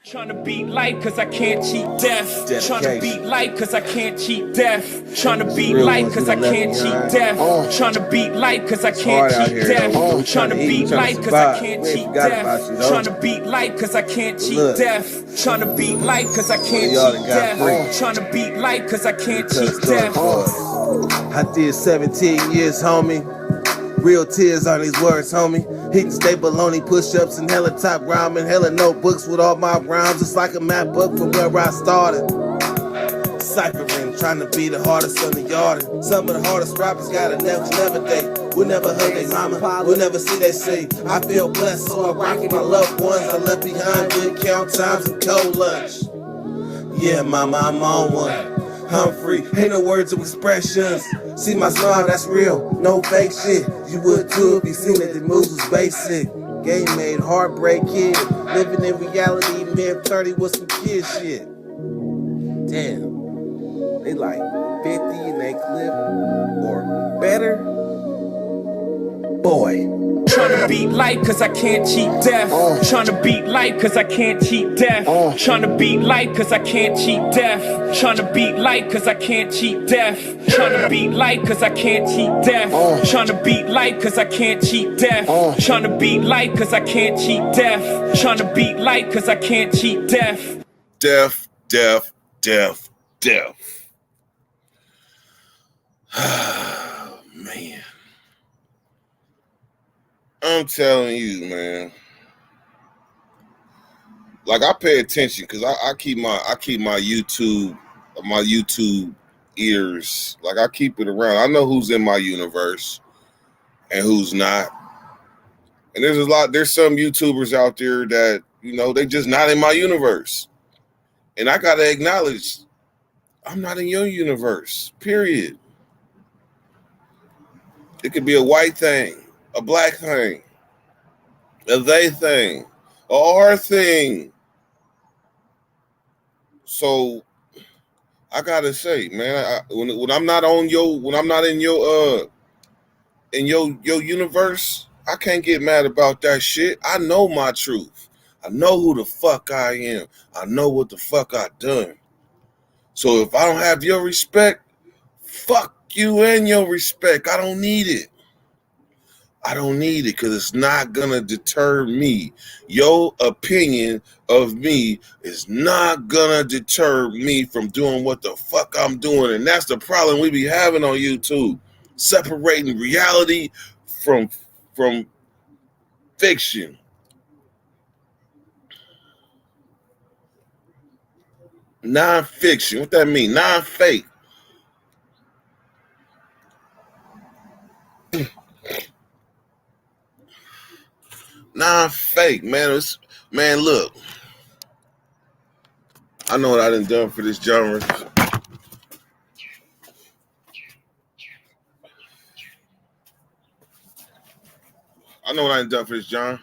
Trying to beat life cause I can't cheat death. Trying to beat life cause I can't cheat death. Trying to beat life cause I can't cheat death. Trying to beat life cause I can't cheat death. Trying to beat life cause I can't cheat death. Trying to beat life cause I can't cheat death. Trying to beat life cause I can't cheat death. Trying to beat life cause I can't cheat death. I did 17 years, homie. Real tears on these words, homie. Hitting staple baloney push-ups and hella top rhyming, hella notebooks with all my rhymes. It's like a map book from where I started. Ciphering, trying to be the hardest on the yard. Some of the hardest rappers got a never date. We'll never hug they mama, we'll never see they say. I feel blessed, so I rock with my loved ones. I left behind good count times and cold lunch. Yeah, mama, I'm on one. I'm free, ain't no words of expressions. See my smile, that's real, no fake shit. You would too if you seen that the moves was basic. Game made, heartbreak kid. Living in reality, mid-30 with some kid shit. Damn, they like 50 in they clip or better. Boy. Trying to beat life cause I can't cheat death. Trying to beat life cause I can't cheat death. Trying to beat life cause I can't cheat death. Trying to beat life cause I can't cheat death. Trying to beat life cause I can't cheat death. Trying to beat life cause I can't cheat death. Trying to beat life cause I can't cheat death. Trying to beat life cause I can't cheat death. Death, death, death, death. Man. I'm telling you, man. Like I pay attention because I keep my YouTube ears. Like I keep it around. I know who's in my universe and who's not. And there's some YouTubers out there that, you know, they just not in my universe. And I gotta acknowledge I'm not in your universe. Period. It could be a white thing, a black thing, a they thing, a our thing. So I gotta say, man, when I'm not on when I'm not in your universe, I can't get mad about that shit. I know my truth. I know who the fuck I am. I know what the fuck I done. So if I don't have your respect, fuck you and your respect. I don't need it. I don't need it because it's not going to deter me. Your opinion of me is not going to deter me from doing what the fuck I'm doing. And that's the problem we be having on YouTube. Separating reality from fiction. Non-fiction. What that mean? Non-fake. Non-fake, man. Man, look. I know what I done for this genre. I know what I done for this genre.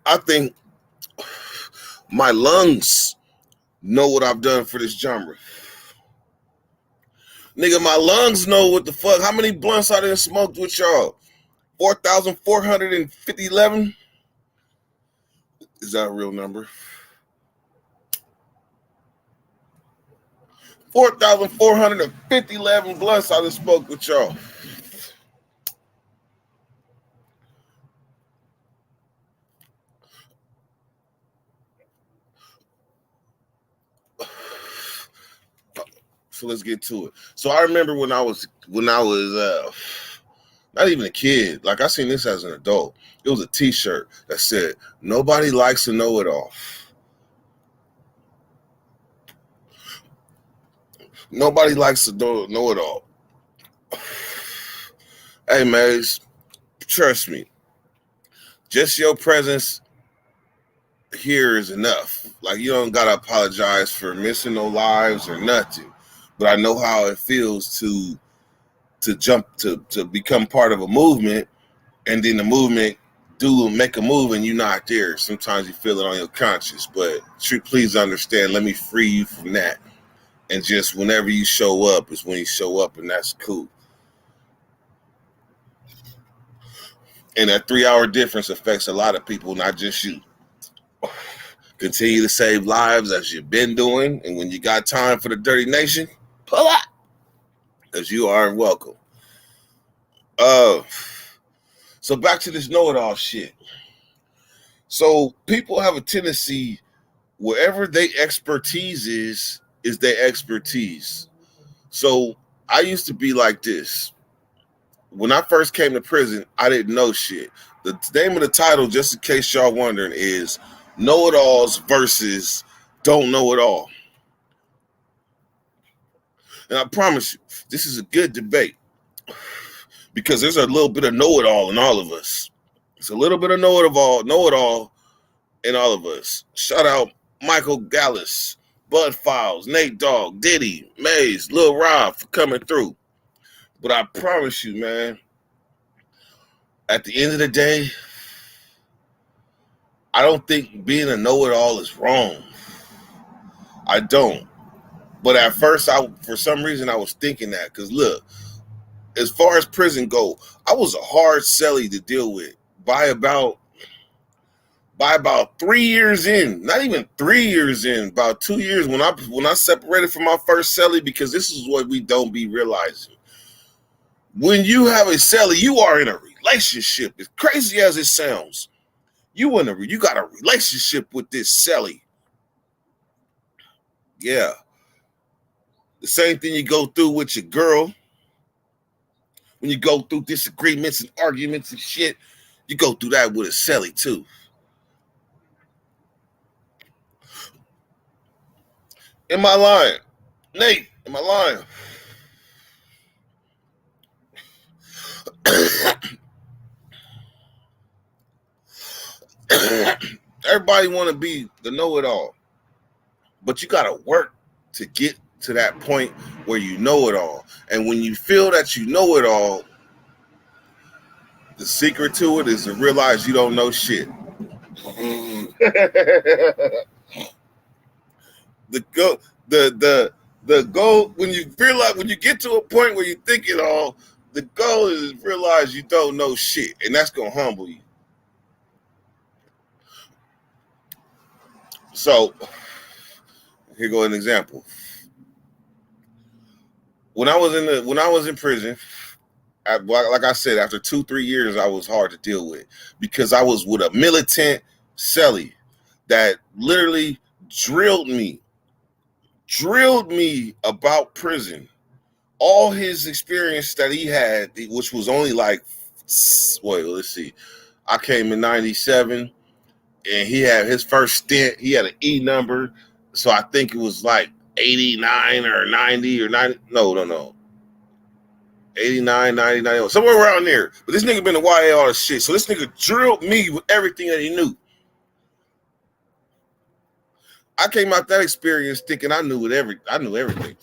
I think my lungs know what I've done for this genre. Nigga, my lungs know what the fuck. How many blunts I done smoked with y'all? 4,411? Is that a real number? 4,411 blunts I done smoked with y'all. So let's get to it. So I remember when I was not even a kid, like I seen this as an adult. It was a t-shirt that said, "Nobody likes to know it all." Nobody likes to know it all. Hey, man, trust me. Just your presence here is enough. Like, you don't gotta apologize for missing no lives or nothing. But I know how it feels to become part of a movement, and then the movement make a move and you're not there. Sometimes you feel it on your conscience, but please understand, let me free you from that. And just whenever you show up is when you show up, and that's cool. And that 3-hour difference affects a lot of people, not just you. Continue to save lives as you've been doing. And when you got time for the Dirty Nation, pull up. Because you are welcome. So back to this know-it-all shit. So people have a tendency, wherever their expertise is their expertise. So I used to be like this. When I first came to prison, I didn't know shit. The name of the title, just in case y'all wondering, is Know-It-Alls versus Don't Know It All. And I promise you, this is a good debate because there's a little bit of know-it-all in all of us. It's a little bit of know-it-all in all of us. Shout out Michael Gallus, Bud Files, Nate Dogg, Diddy, Maze, Lil Rob for coming through. But I promise you, man, at the end of the day, I don't think being a know-it-all is wrong. I don't. But at first, for some reason, I was thinking that. Because look, as far as prison go, I was a hard celly to deal with by about 3 years in. Not even 3 years in, about 2 years when I separated from my first celly, because this is what we don't be realizing. When you have a celly, you are in a relationship. As crazy as it sounds, you got a relationship with this celly. Yeah. The same thing you go through with your girl. When you go through disagreements and arguments and shit, you go through that with a celly too. Am I lying? Nate, am I lying? Everybody want to be the know-it-all, but you got to work to get to that point where you know it all. And when you feel that you know it all, the secret to it is to realize you don't know shit. The goal, when you get to a point where you think it all, the goal is to realize you don't know shit, and that's gonna humble you. So here go an example. When I was in prison, like I said, after 2-3 years, I was hard to deal with because I was with a militant celly that literally drilled me about prison. All his experience that he had, which was only like, let's see, I came in 97, and he had his first stint. He had an E number, so I think it was like 89 or 90 or 90. No. 89, 90, 91, somewhere around there. But this nigga been to YA all this shit. So this nigga drilled me with everything that he knew. I came out that experience thinking I knew everything.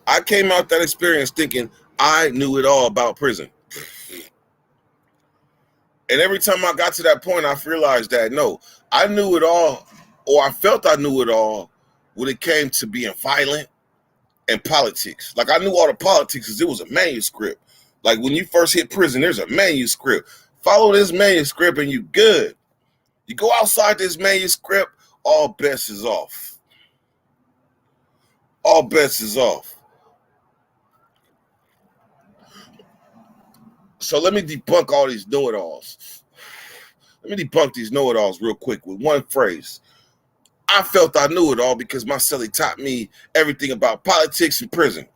I came out that experience thinking I knew it all about prison. And every time I got to that point, I realized that no, I knew it all, or I felt I knew it all when it came to being violent and politics. Like I knew all the politics because it was a manuscript. Like when you first hit prison, there's a manuscript. Follow this manuscript and you good. You go outside this manuscript, all bets is off. All bets is off. So let me debunk all these know-it-alls. Let me debunk these know-it-alls real quick with one phrase. I felt I knew it all because my celly taught me everything about politics and prison.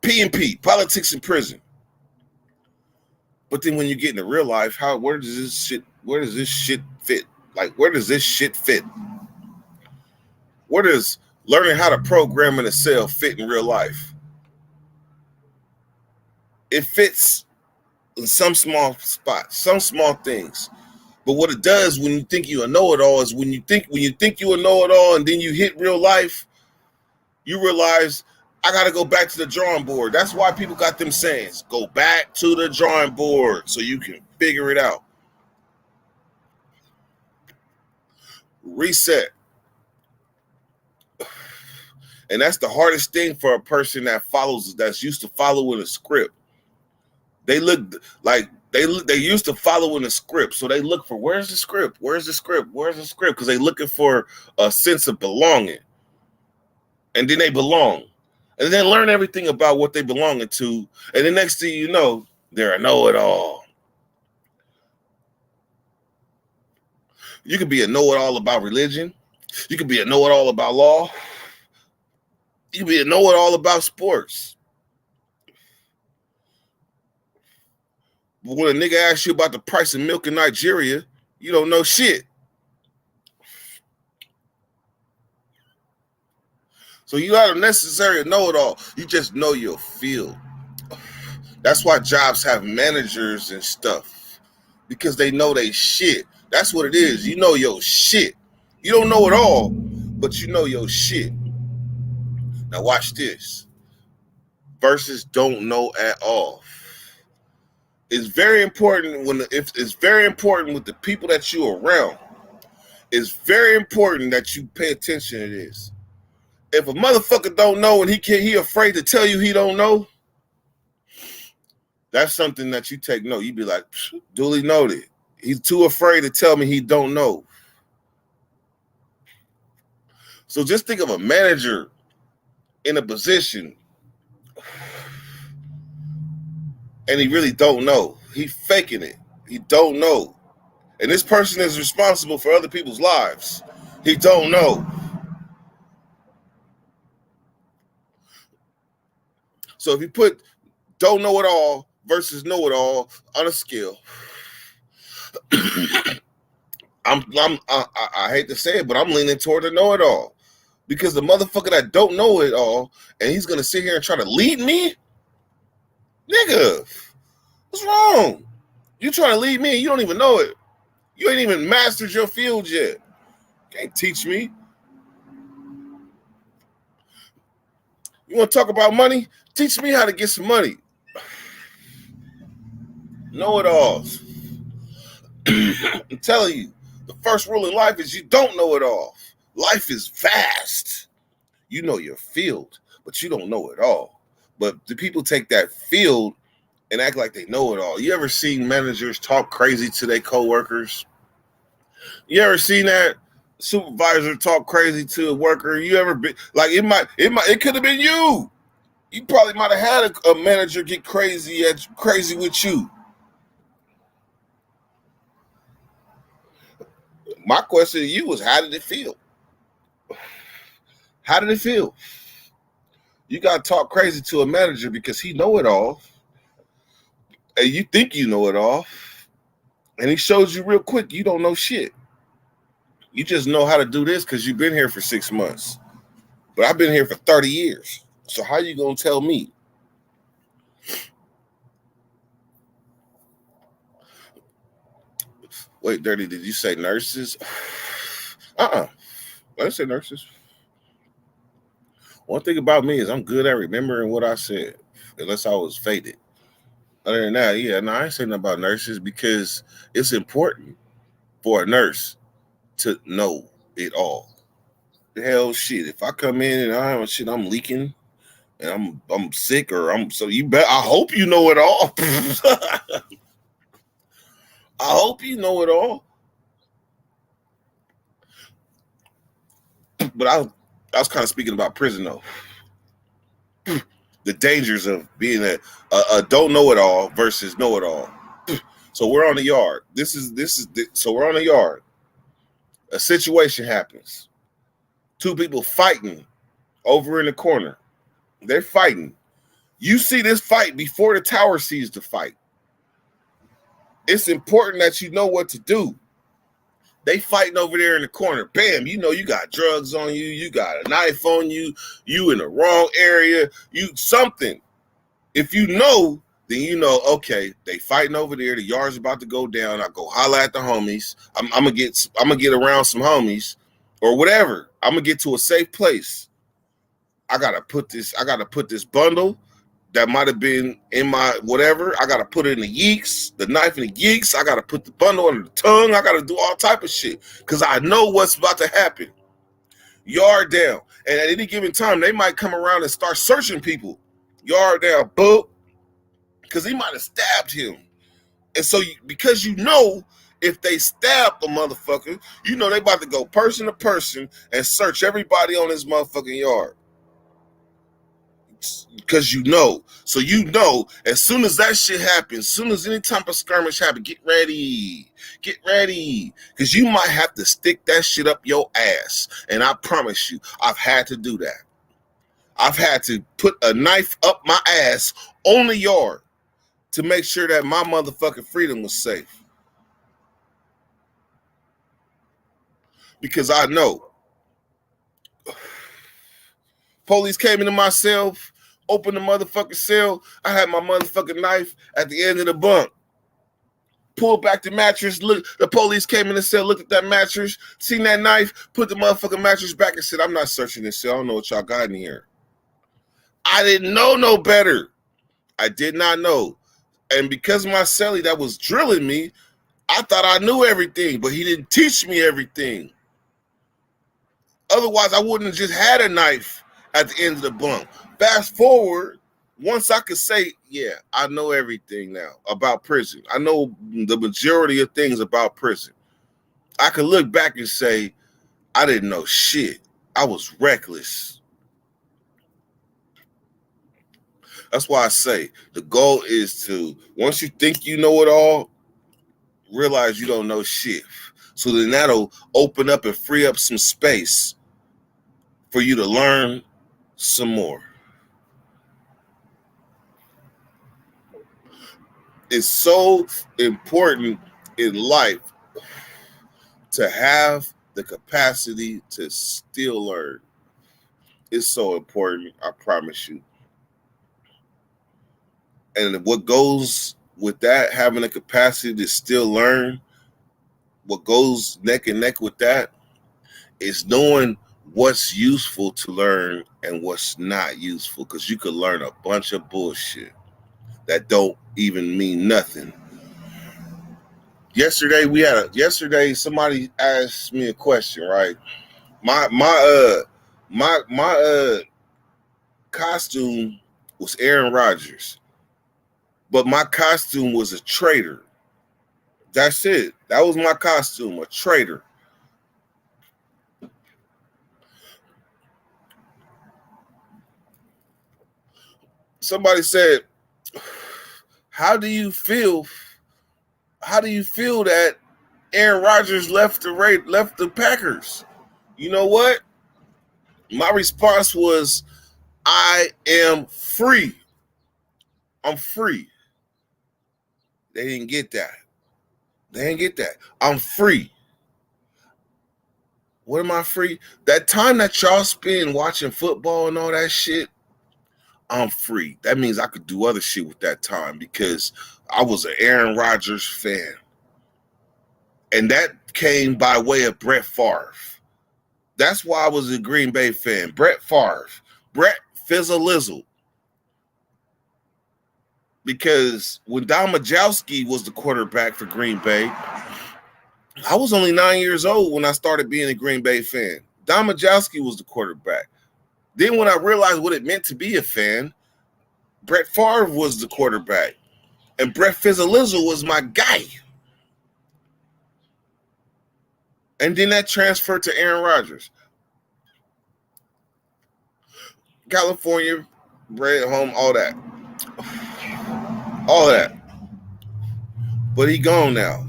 P&P, politics and prison. But then when you get into real life, where does this shit fit? Like, where does this shit fit? Where does learning how to program in a cell fit in real life? It fits in some small spots, some small things. But what it does when you think you know it all is when you think you will know it all and then you hit real life, you realize I got to go back to the drawing board. That's why people got them sayings. Go back to the drawing board so you can figure it out. Reset. And that's the hardest thing for a person that's used to following a script. They look like They used to follow in the script, so they look for where's the script, because they looking for a sense of belonging, and then they belong, and then learn everything about what they belong to, and the next thing you know, they're a know-it-all. You could be a know-it-all about religion. You could be a know-it-all about law. You could be a know-it-all about sports. But when a nigga asks you about the price of milk in Nigeria, you don't know shit. So you not necessarily know-it-all. You just know your field. That's why jobs have managers and stuff, because they know they shit. That's what it is. You know your shit. You don't know it all, but you know your shit. Now watch this. Versus don't know at all. It's very important it's very important with the people that you're around. It's very important that you pay attention to this. If a motherfucker don't know and he afraid to tell you he don't know, that's something that you take note. You be like, duly noted. He's too afraid to tell me he don't know. So just think of a manager in a position and he really don't know. He faking it. He don't know. And this person is responsible for other people's lives. He don't know. So if you put don't know it all versus know it all on a scale, I hate to say it, but I'm leaning toward the know it all, because the motherfucker that don't know it all and he's gonna sit here and try to lead me, nigga, what's wrong? You trying to lead me? You don't even know it. You ain't even mastered your field yet. Can't teach me. You want to talk about money? Teach me how to get some money. Know-it-alls. I'm telling you, the first rule in life is you don't know it all. Life is vast. You know your field, but you don't know it all. But the people take that field and act like they know it all. You ever seen managers talk crazy to their coworkers? You ever seen that supervisor talk crazy to a worker? You ever been like it could have been you. You probably might have had a manager get crazy with you. My question to you was, how did it feel? How did it feel? You got to talk crazy to a manager because he know it all, and you think you know it all, and he shows you real quick you don't know shit. You just know how to do this because you've been here for 6 months. But I've been here for 30 years. So how you going to tell me? Wait, Dirty, did you say nurses? I didn't say nurses. One thing about me is I'm good at remembering what I said, unless I was faded. Other than that, I ain't saying nothing about nurses, because it's important for a nurse to know it all. The hell, shit. If I come in and I'm leaking and I'm sick, I hope you know it all. I hope you know it all. But I was kind of speaking about prison though. The dangers of being a don't know it all versus know it all. So we're on the yard. So we're on the yard. A situation happens. 2 people fighting over in the corner. They're fighting. You see this fight before the tower sees the fight. It's important that you know what to do. They fighting over there in the corner. Bam, you know you got drugs on you. You got a knife on you. You in the wrong area. You something. If you know, then you know, okay, they fighting over there. The yard's about to go down. I go holla at the homies. I'm gonna get around some homies or whatever. I'm gonna get to a safe place. I gotta put this bundle that might have been in my whatever. I gotta put it in the yeeks, the knife in the yeeks. I gotta put the bundle under the tongue. I gotta do all type of shit because I know what's about to happen. Yard down, and at any given time, they might come around and start searching people. Yard down, boop, because he might have stabbed him. And so because you know if they stab a motherfucker, you know they about to go person to person and search everybody on this motherfucking yard. Because you know. So you know, as soon as that shit happens, as soon as any type of skirmish happens, get ready. Get ready. Because you might have to stick that shit up your ass. And I promise you, I've had to do that. I've had to put a knife up my ass on the yard to make sure that my motherfucking freedom was safe. Because I know. Police came into my cell, opened the motherfucking cell. I had my motherfucking knife at the end of the bunk. Pulled back the mattress. Look, the police came in the cell, looked at that mattress, seen that knife, put the motherfucking mattress back and said, I'm not searching this cell. I don't know what y'all got in here. I didn't know no better. I did not know. And because my cellie that was drilling me, I thought I knew everything, but he didn't teach me everything. Otherwise, I wouldn't have just had a knife at the end of the bunk. Fast forward, once I could say, yeah, I know everything now about prison. I know the majority of things about prison. I could look back and say, I didn't know shit. I was reckless. That's why I say the goal is to, once you think you know it all, realize you don't know shit. So then that'll open up and free up some space for you to learn some more. It's so important in life to have the capacity to still learn. It's so important, I promise you. And what goes with that, having the capacity to still learn, what goes neck and neck with that is knowing what's useful to learn and what's not useful, because you could learn a bunch of bullshit that don't even mean nothing. Yesterday somebody asked me a question, right? My costume was Aaron Rodgers, but my costume was a traitor. That's it. That was my costume, a traitor. Somebody said, how do you feel that Aaron Rodgers left the Packers? You know what? My response was, I am free. I'm free. They didn't get that. I'm free. What am I free? That time that y'all spend watching football and all that shit, I'm free. That means I could do other shit with that time because I was an Aaron Rodgers fan. And that came by way of Brett Favre. That's why I was a Green Bay fan. Brett Favre. Brett Fizzle-Lizzle. Because when Don Majkowski was the quarterback for Green Bay, I was only 9 years old when I started being a Green Bay fan. Don Majkowski was the quarterback. Then when I realized what it meant to be a fan, Brett Favre was the quarterback. And Brett Fizzle-Lizzle was my guy. And then that transferred to Aaron Rodgers. California, bred at home, all that. All that. But he gone now.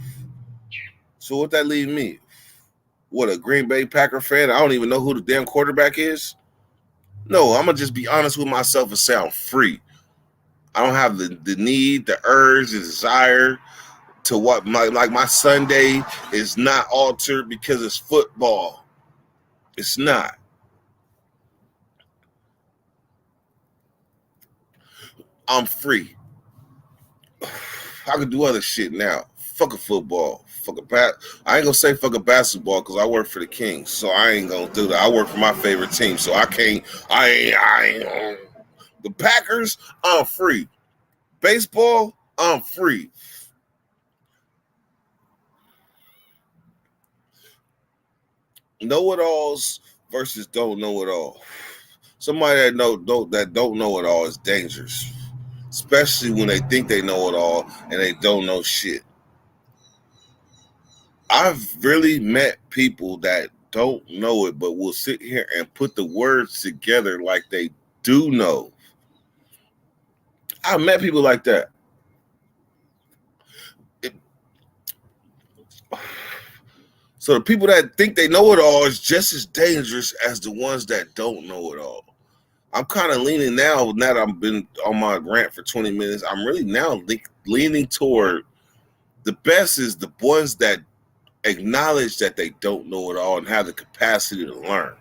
So what that leave me? What, a Green Bay Packer fan? I don't even know who the damn quarterback is? No, I'm going to just be honest with myself and say I'm free. I don't have the need, the urge, the desire to what my Sunday is not altered because it's football. It's not. I'm free. I can do other shit now. Fuck a football. I ain't gonna say fuck a basketball because I work for the Kings, so I ain't gonna do that. I work for my favorite team, so I ain't. The Packers, I'm free. Baseball, I'm free. Know-it-alls versus don't know it all. Somebody that don't know it all is dangerous. especially when they think they know it all and they don't know shit. I've really met people that don't know it, but will sit here and put the words together like they do know. I've met people like that. So the people that think they know it all is just as dangerous as the ones that don't know it all. I'm kind of leaning now that I've been on my rant for 20 minutes. I'm really now leaning toward the best is the ones that acknowledge that they don't know it all and have the capacity to learn.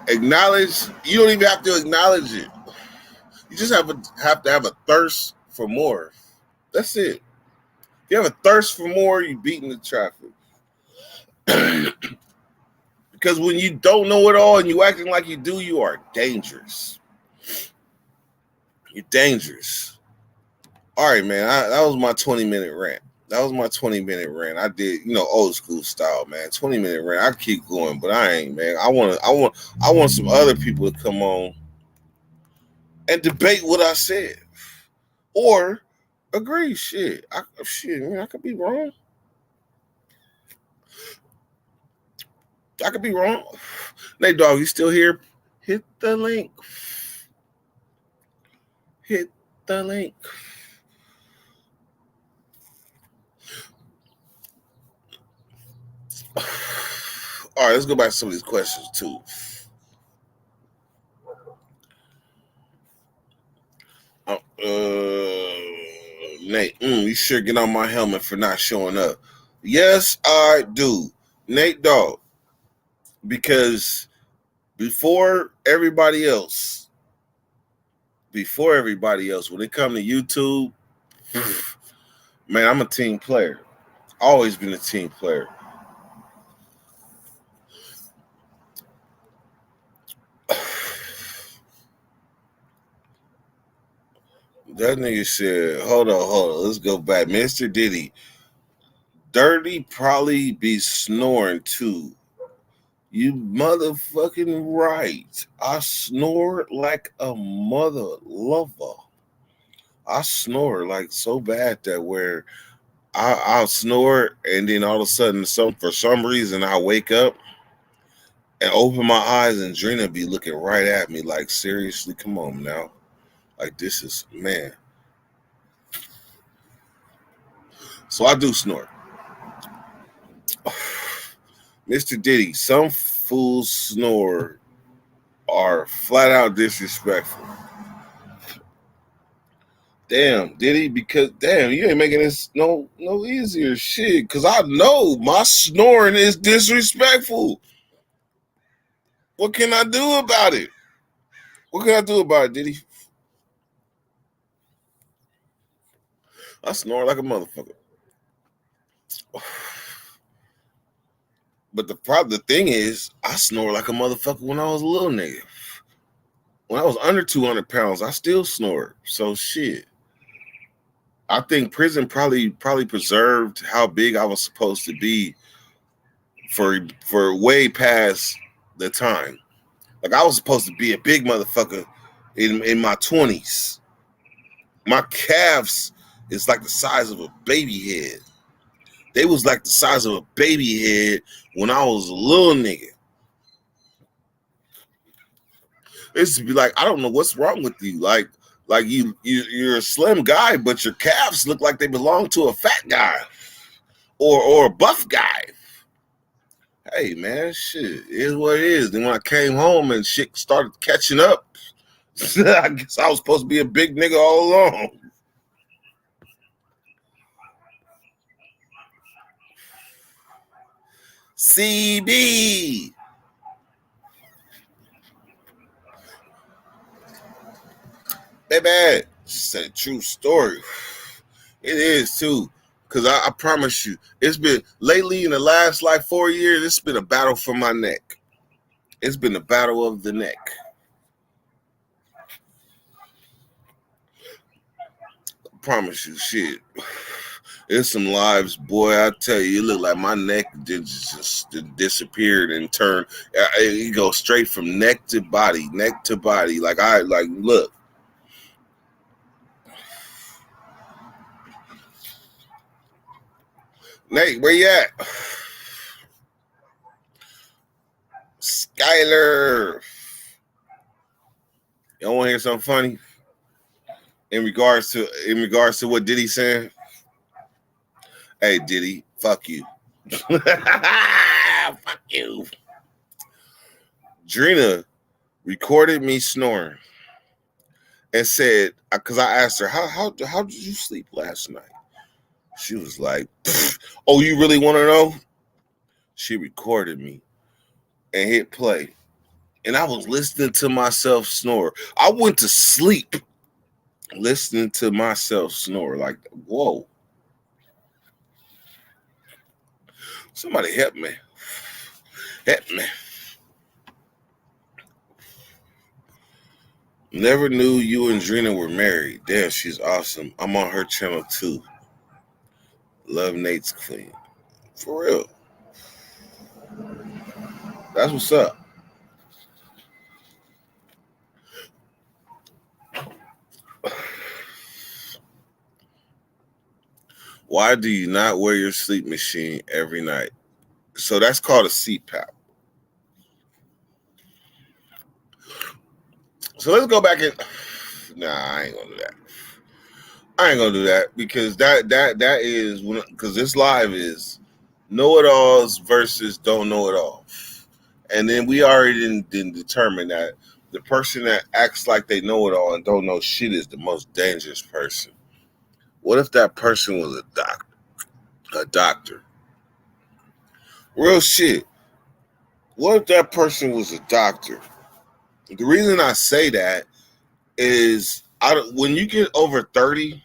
Acknowledge, you don't even have to acknowledge it. You just have to have a thirst for more. That's it. If you have a thirst for more, you're beating the traffic. Because when you don't know it all and you acting like you do, you are dangerous. You're dangerous. All right, man. That was my 20-minute rant. I did, old school style, man. 20-minute rant. I keep going, but I ain't, man. I want some other people to come on and debate what I said, or agree. Shit, man, I could be wrong. Nate Dogg, you still here? Hit the link. All right, let's go back to some of these questions too. Nate, you sure get on my helmet for not showing up. Yes, I do. Nate Dogg, because before everybody else, when it comes to YouTube, man, I'm a team player. Always been a team player. That nigga said, hold on. Let's go back. Mr. Diddy. Dirty probably be snoring too. You motherfucking right. I snore like a mother lover. I snore like so bad that where I'll snore and then all of a sudden for some reason I wake up and open my eyes and Drina be looking right at me like, seriously, come on now. Like, this is, man. So I do snore. Mr. Diddy, some fools snore are flat out disrespectful. Damn, Diddy, because damn, you ain't making this no easier shit. Cause I know my snoring is disrespectful. What can I do about it? Diddy? I snore like a motherfucker. But the thing is, I snore like a motherfucker when I was a little nigga. When I was under 200 pounds, I still snore. So shit. I think prison probably preserved how big I was supposed to be for way past the time. Like I was supposed to be a big motherfucker in my 20s. My calves is like the size of a baby head. They was like the size of a baby head when I was a little nigga. It used to be like, I don't know what's wrong with you. Like you're a slim guy, but your calves look like they belong to a fat guy or a buff guy. Hey man, shit, it is what it is. Then when I came home and shit started catching up, I guess I was supposed to be a big nigga all along. CB. Baby, it's a true story. It is too. Because I promise you, it's been lately in the last like 4 years, it's been a battle for my neck. It's been a battle of the neck. I promise you, shit. There's some lives, boy. I tell you, it looked like my neck just disappeared and turned. It goes straight from neck to body. Like look. Nate, where you at? Skyler. Y'all want to hear something funny? In regards to what Diddy said? Hey, Diddy, fuck you. Fuck you. Drina recorded me snoring and said, because I asked her, how did you sleep last night? She was like, oh, you really want to know? She recorded me and hit play. And I was listening to myself snore. I went to sleep listening to myself snore. Like, whoa. Somebody help me. Help me. Never knew you and Drina were married. Damn, she's awesome. I'm on her channel too. Love Nate's Queen. For real. That's what's up. Why do you not wear your sleep machine every night? So that's called a CPAP. So let's go back and nah, I ain't gonna do that. I ain't gonna do that because that is because this live is know-it-alls versus don't know it all. And then we already didn't determine that the person that acts like they know it all and don't know shit is the most dangerous person. What if that person was a doctor? A doctor. Real shit. What if that person was a doctor? The reason I say that is when you get over 30,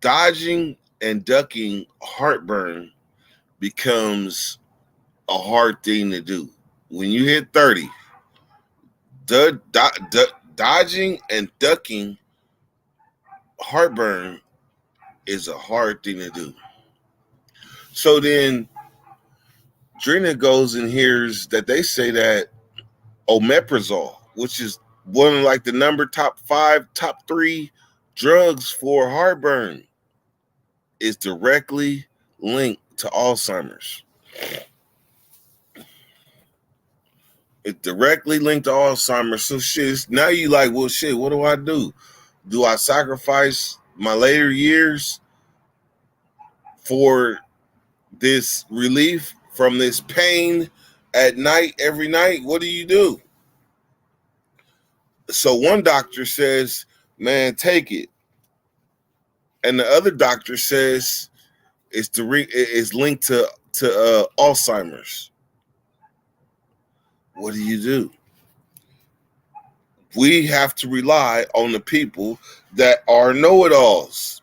dodging and ducking heartburn becomes a hard thing to do. When you hit 30, dodging and ducking heartburn is a hard thing to do. So then Drina goes and hears that they say that omeprazole, which is one of like the top 3 drugs for heartburn, is directly linked to Alzheimer's. It's directly linked to Alzheimer's. So shit, now you like, well, shit, what do? Do I sacrifice my later years for this relief from this pain at night, every night? What do you do? So one doctor says, man, take it. And the other doctor says it's linked to Alzheimer's. What do you do? We have to rely on the people that are know-it-alls.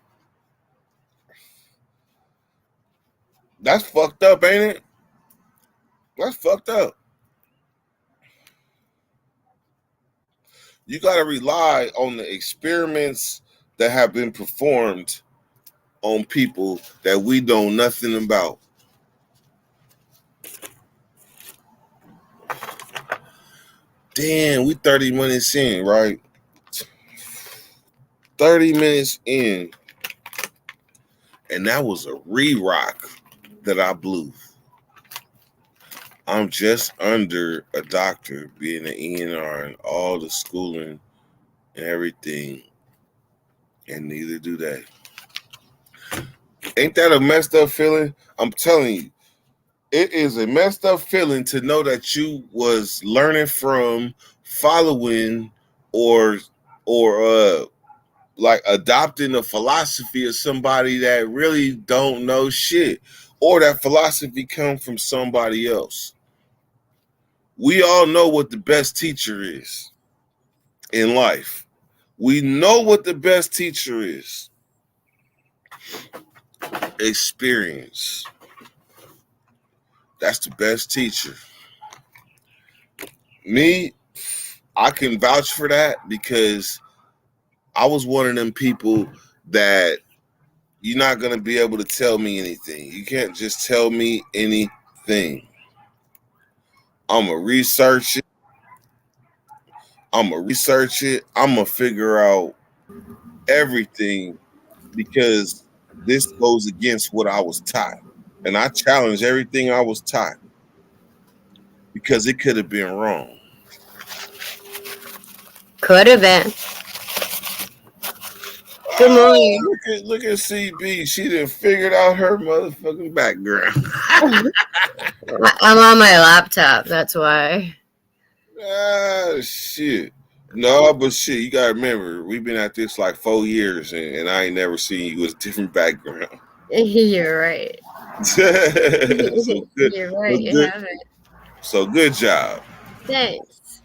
That's fucked up, ain't it? That's fucked up. You got to rely on the experiments that have been performed on people that we know nothing about. Damn, we 30 minutes in, right? 30 minutes in. And that was a re-rock that I blew. I'm just under a doctor, being an ENR and all the schooling and everything. And neither do they. Ain't that a messed up feeling? I'm telling you. It is a messed up feeling to know that you was learning from, following, or like adopting a philosophy of somebody that really don't know shit, or that philosophy come from somebody else. We all know what the best teacher is in life. We know what the best teacher is. Experience. That's the best teacher. Me, I can vouch for that because I was one of them people that you're not gonna be able to tell me anything. You can't just tell me anything. I'm gonna research it. I'm gonna figure out everything because this goes against what I was taught. And I challenge everything I was taught because it could have been wrong. Could have been. Good morning. Look at CB. She done figured out her motherfucking background. I'm on my laptop, that's why. Ah, shit. No, but shit, you gotta remember, we've been at this like 4 years and I ain't never seen you with a different background. You're right. So good, You're right, you good, haven't. so good job. Thanks.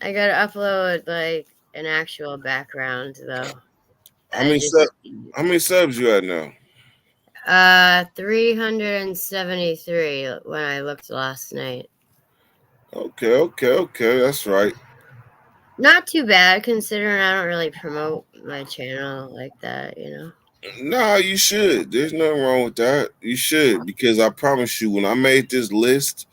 I gotta upload like an actual background though. How many subs you at now? 373 when I looked last night. Okay. That's right. Not too bad considering I don't really promote my channel like that, you know. Nah, you should. There's nothing wrong with that. You should, because I promise you, when I made this list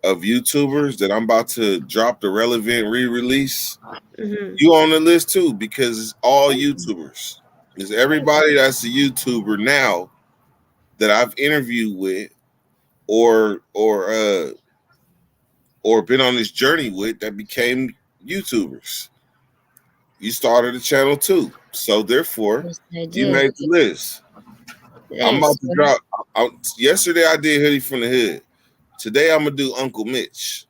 of YouTubers that I'm about to drop the relevant re-release, you on the list too, because it's all YouTubers. It's everybody that's a YouTuber now that I've interviewed with or been on this journey with that became YouTubers. You started a channel too, so therefore you made the list. I'm about to drop. Yesterday I did Hoodie from the Hood. Today I'm gonna do Uncle Mitch.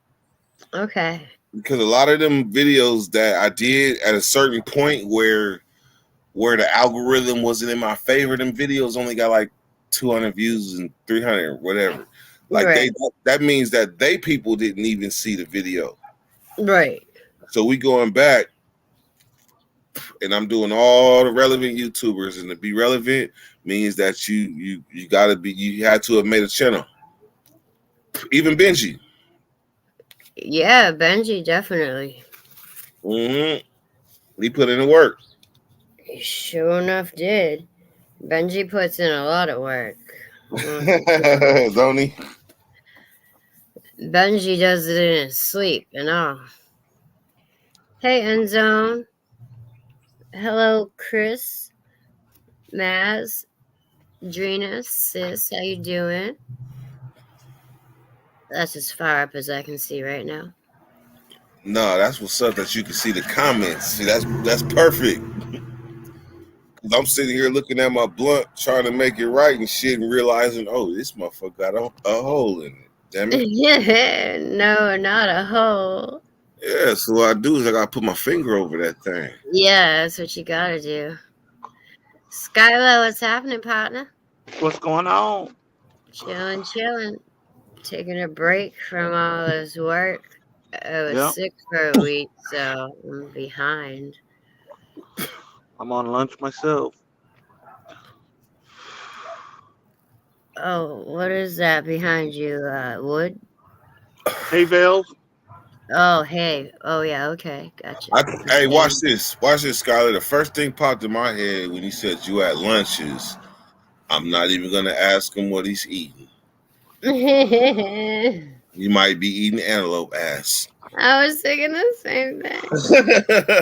Okay. Because a lot of them videos that I did at a certain point where the algorithm wasn't in my favor, them videos only got like 200 views and 300 whatever. Like right. that means that they people didn't even see the video. Right. So we going back and I'm doing all the relevant YouTubers, and to be relevant means that you had to have made a channel. Even Benji. Yeah, Benji definitely. He put in the work. He sure enough did. Benji puts in a lot of work. Don't he? Benji does it in his sleep and all. Hey, Endzone. Hello, Chris. Maz. Drina, sis, how you doing? That's as far up as I can see right now. No, that's what's up, that you can see the comments. See, that's perfect. I'm sitting here looking at my blunt, trying to make it right and shit, and realizing, oh, this motherfucker got a hole in it. Damn it. Yeah, no, not a hole. Yeah, so what I do is I gotta put my finger over that thing. Yeah, that's what you gotta do. Skylar, what's happening, partner? What's going on? Chilling. Taking a break from all this work. I was sick for a week, so I'm behind. I'm on lunch myself. Oh, what is that behind you? Wood? Hay bales. Oh, hey. Oh, yeah, okay. Gotcha. Hey, watch this, Skylar. The first thing popped in my head when he said you at lunch is, I'm not even gonna ask him what he's eating. You might be eating antelope ass. I was thinking the same thing.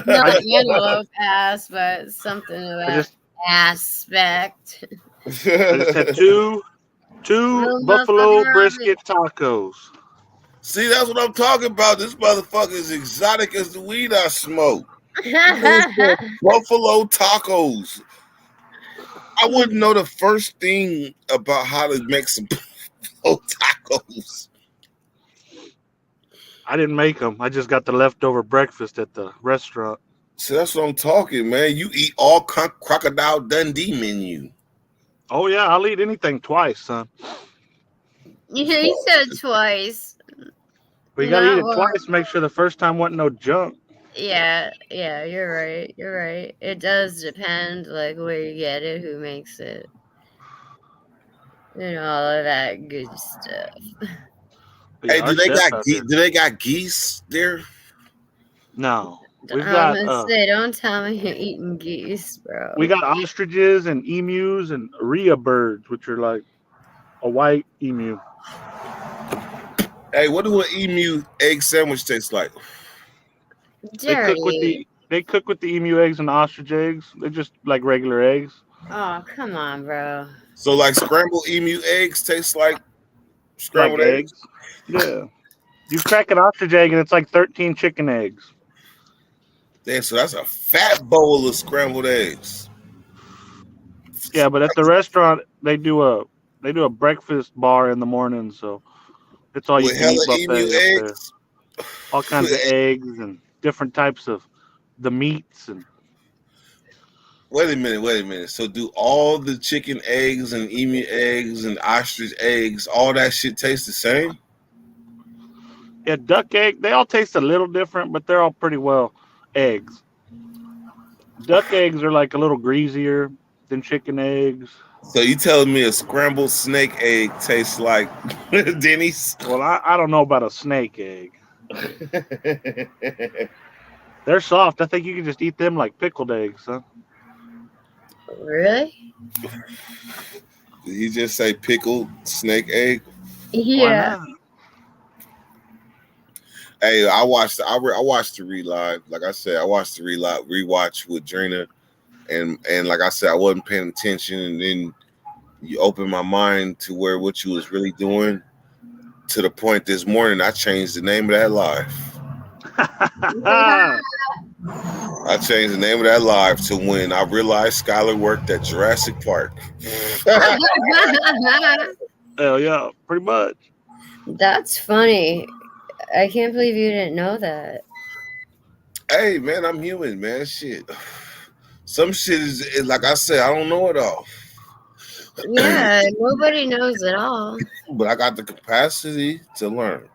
Not antelope ass, but something of that aspect. I just had two buffalo brisket tacos. See, that's what I'm talking about. This motherfucker is exotic as the weed I smoke. Buffalo tacos. I wouldn't know the first thing about how to make some buffalo tacos. I didn't make them. I just got the leftover breakfast at the restaurant. So that's what I'm talking, man. You eat all Crocodile Dundee menu. Oh, yeah. I'll eat anything twice, son. You said twice. But you got to eat it twice to make sure the first time wasn't no junk. Yeah, you're right. It does depend, like, where you get it, who makes it, and all of that good stuff. Hey, do they got geese there? No. We've I'm got gonna say, don't tell me you're eating geese, bro. we got ostriches and emus and rhea birds, which are like a white emu. Hey, what do an emu egg sandwich taste like? Dirty. They cook with the emu eggs and ostrich eggs. They're just like regular eggs. Oh, come on, bro. So like scrambled emu eggs taste like scrambled Like eggs? Yeah. You crack an ostrich egg and it's like 13 chicken eggs. Damn, so that's a fat bowl of scrambled eggs. Yeah, but at the restaurant they do a breakfast bar in the morning, so it's all you With can eat hella emu buffet up there. eggs? All kinds of eggs and different types of the meats and Wait a minute. So do all the chicken eggs and emu eggs and ostrich eggs, all that shit taste the same? yeah, duck egg. They all taste a little different, but they're all pretty well eggs. Duck eggs are like a little greasier than chicken eggs. So you telling me a scrambled snake egg tastes like Denny's? Well, I don't know about a snake egg. They're soft. I think you can just eat them like pickled eggs, huh? Really? Did he just say pickled snake egg? Yeah. Why not? Hey, I watched the relive. Like I said, I watched the rewatch with Drina, and like I said, I wasn't paying attention, and then you opened my mind to where what you was really doing. To the point this morning, I changed the name of that live. I changed the name of that live to when I realized Skylar worked at Jurassic Park. Hell yeah, pretty much. That's funny. I can't believe you didn't know that. Hey, man, I'm human, man. Shit. Some shit is like I said, I don't know it all. Yeah, nobody knows it all. But I got the capacity to learn.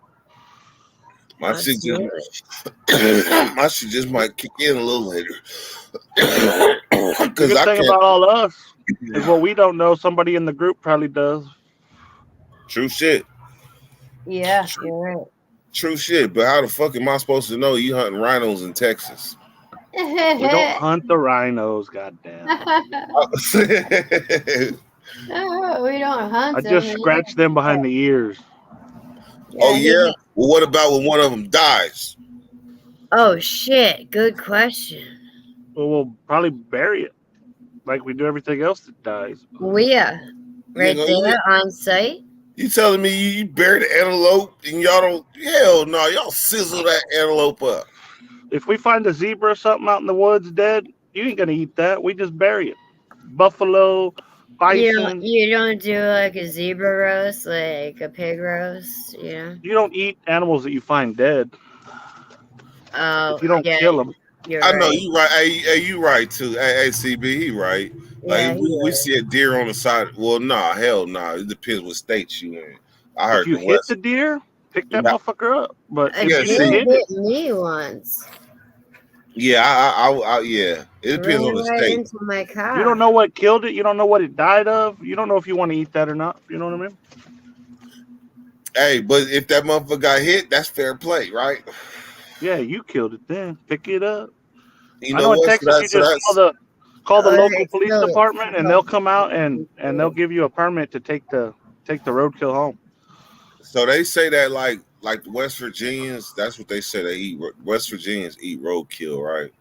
My shit just might kick in a little later. The Because good I thing can't. about all of us is what we don't know, somebody in the group probably does. True shit. Yeah, you're right. True shit. But how the fuck am I supposed to know you hunting rhinos in Texas? We don't hunt the rhinos, goddamn. Oh, we don't hunt I just them. scratch them behind the ears. Oh, yeah? Well, what about when one of them dies? Oh, shit. Good question. Well, we'll probably bury it like we do everything else that dies. Yeah. Right there on site? You telling me you bury the antelope and y'all don't? Hell no, y'all sizzle that antelope up. If we find a zebra or something out in the woods dead, you ain't gonna eat that. We just bury it. Buffalo, bison. You don't do like a zebra roast, like a pig roast, you know? You don't eat animals that you find dead. Oh, If you don't kill them. I know you right. Hey, you right too. Hey, CB, he right. Like we see a deer on the side. Well, nah, hell nah. It depends what state you in. I heard if you hit the deer, pick that motherfucker up. But a if deer you hit bit me once. Yeah, I yeah. It depends on the state. Into my car. You don't know what killed it. You don't know what it died of. You don't know if you want to eat that or not. You know what I mean? Hey, but if that motherfucker got hit, that's fair play, right? Yeah, you killed it then. Pick it up. You know in what? Texas, So you just call the local police so- department, and they'll come out and they'll give you a permit to take the roadkill home. So they say that like the West Virginians, that's what they say they eat. West Virginians eat roadkill, right?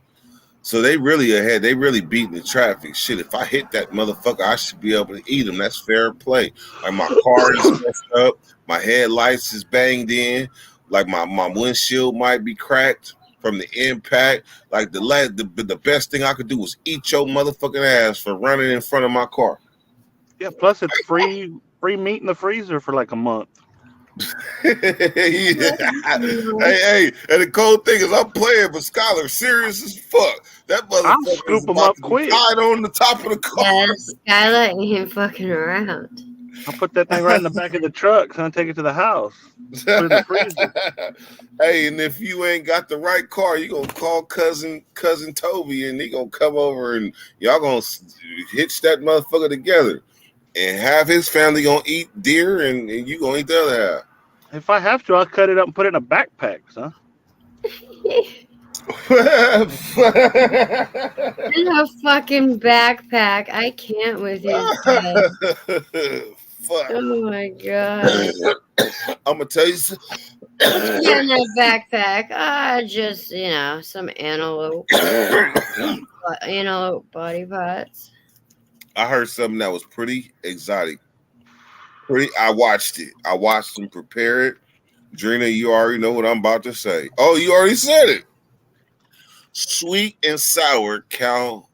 So they really ahead. They really beating the traffic. Shit, if I hit that motherfucker, I should be able to eat him. That's fair play. Like my car is messed up, my headlights is banged in, like my windshield might be cracked from the impact. Like the best thing I could do was eat your motherfucking ass for running in front of my car. Yeah, plus it's free meat in the freezer for like a month. Hey, and the cold thing is I'm playing, but Skylar serious as fuck. That I'll motherfucker scoop is him about up to quick. be tied on the top of the car. Yeah, Skylar ain't fucking around. I'll put that thing right in the back of the truck, son. Take it to the house. Put it in the freezer. Hey, and if you ain't got the right car, you gonna call cousin Toby, and he gonna come over, and y'all gonna hitch that motherfucker together, and have his family gonna eat deer, and you gonna eat the other half. If I have to, I'll cut it up and put it in a backpack, son. In a fucking backpack. I can't with you today. Fuck. Oh my god. I'm gonna tell you. Some... Yeah, in that backpack. Just some antelope body parts. I heard something that was pretty exotic. I watched it. I watched them prepare it. Drina, you already know what I'm about to say. Oh, you already said it. Sweet and sour cow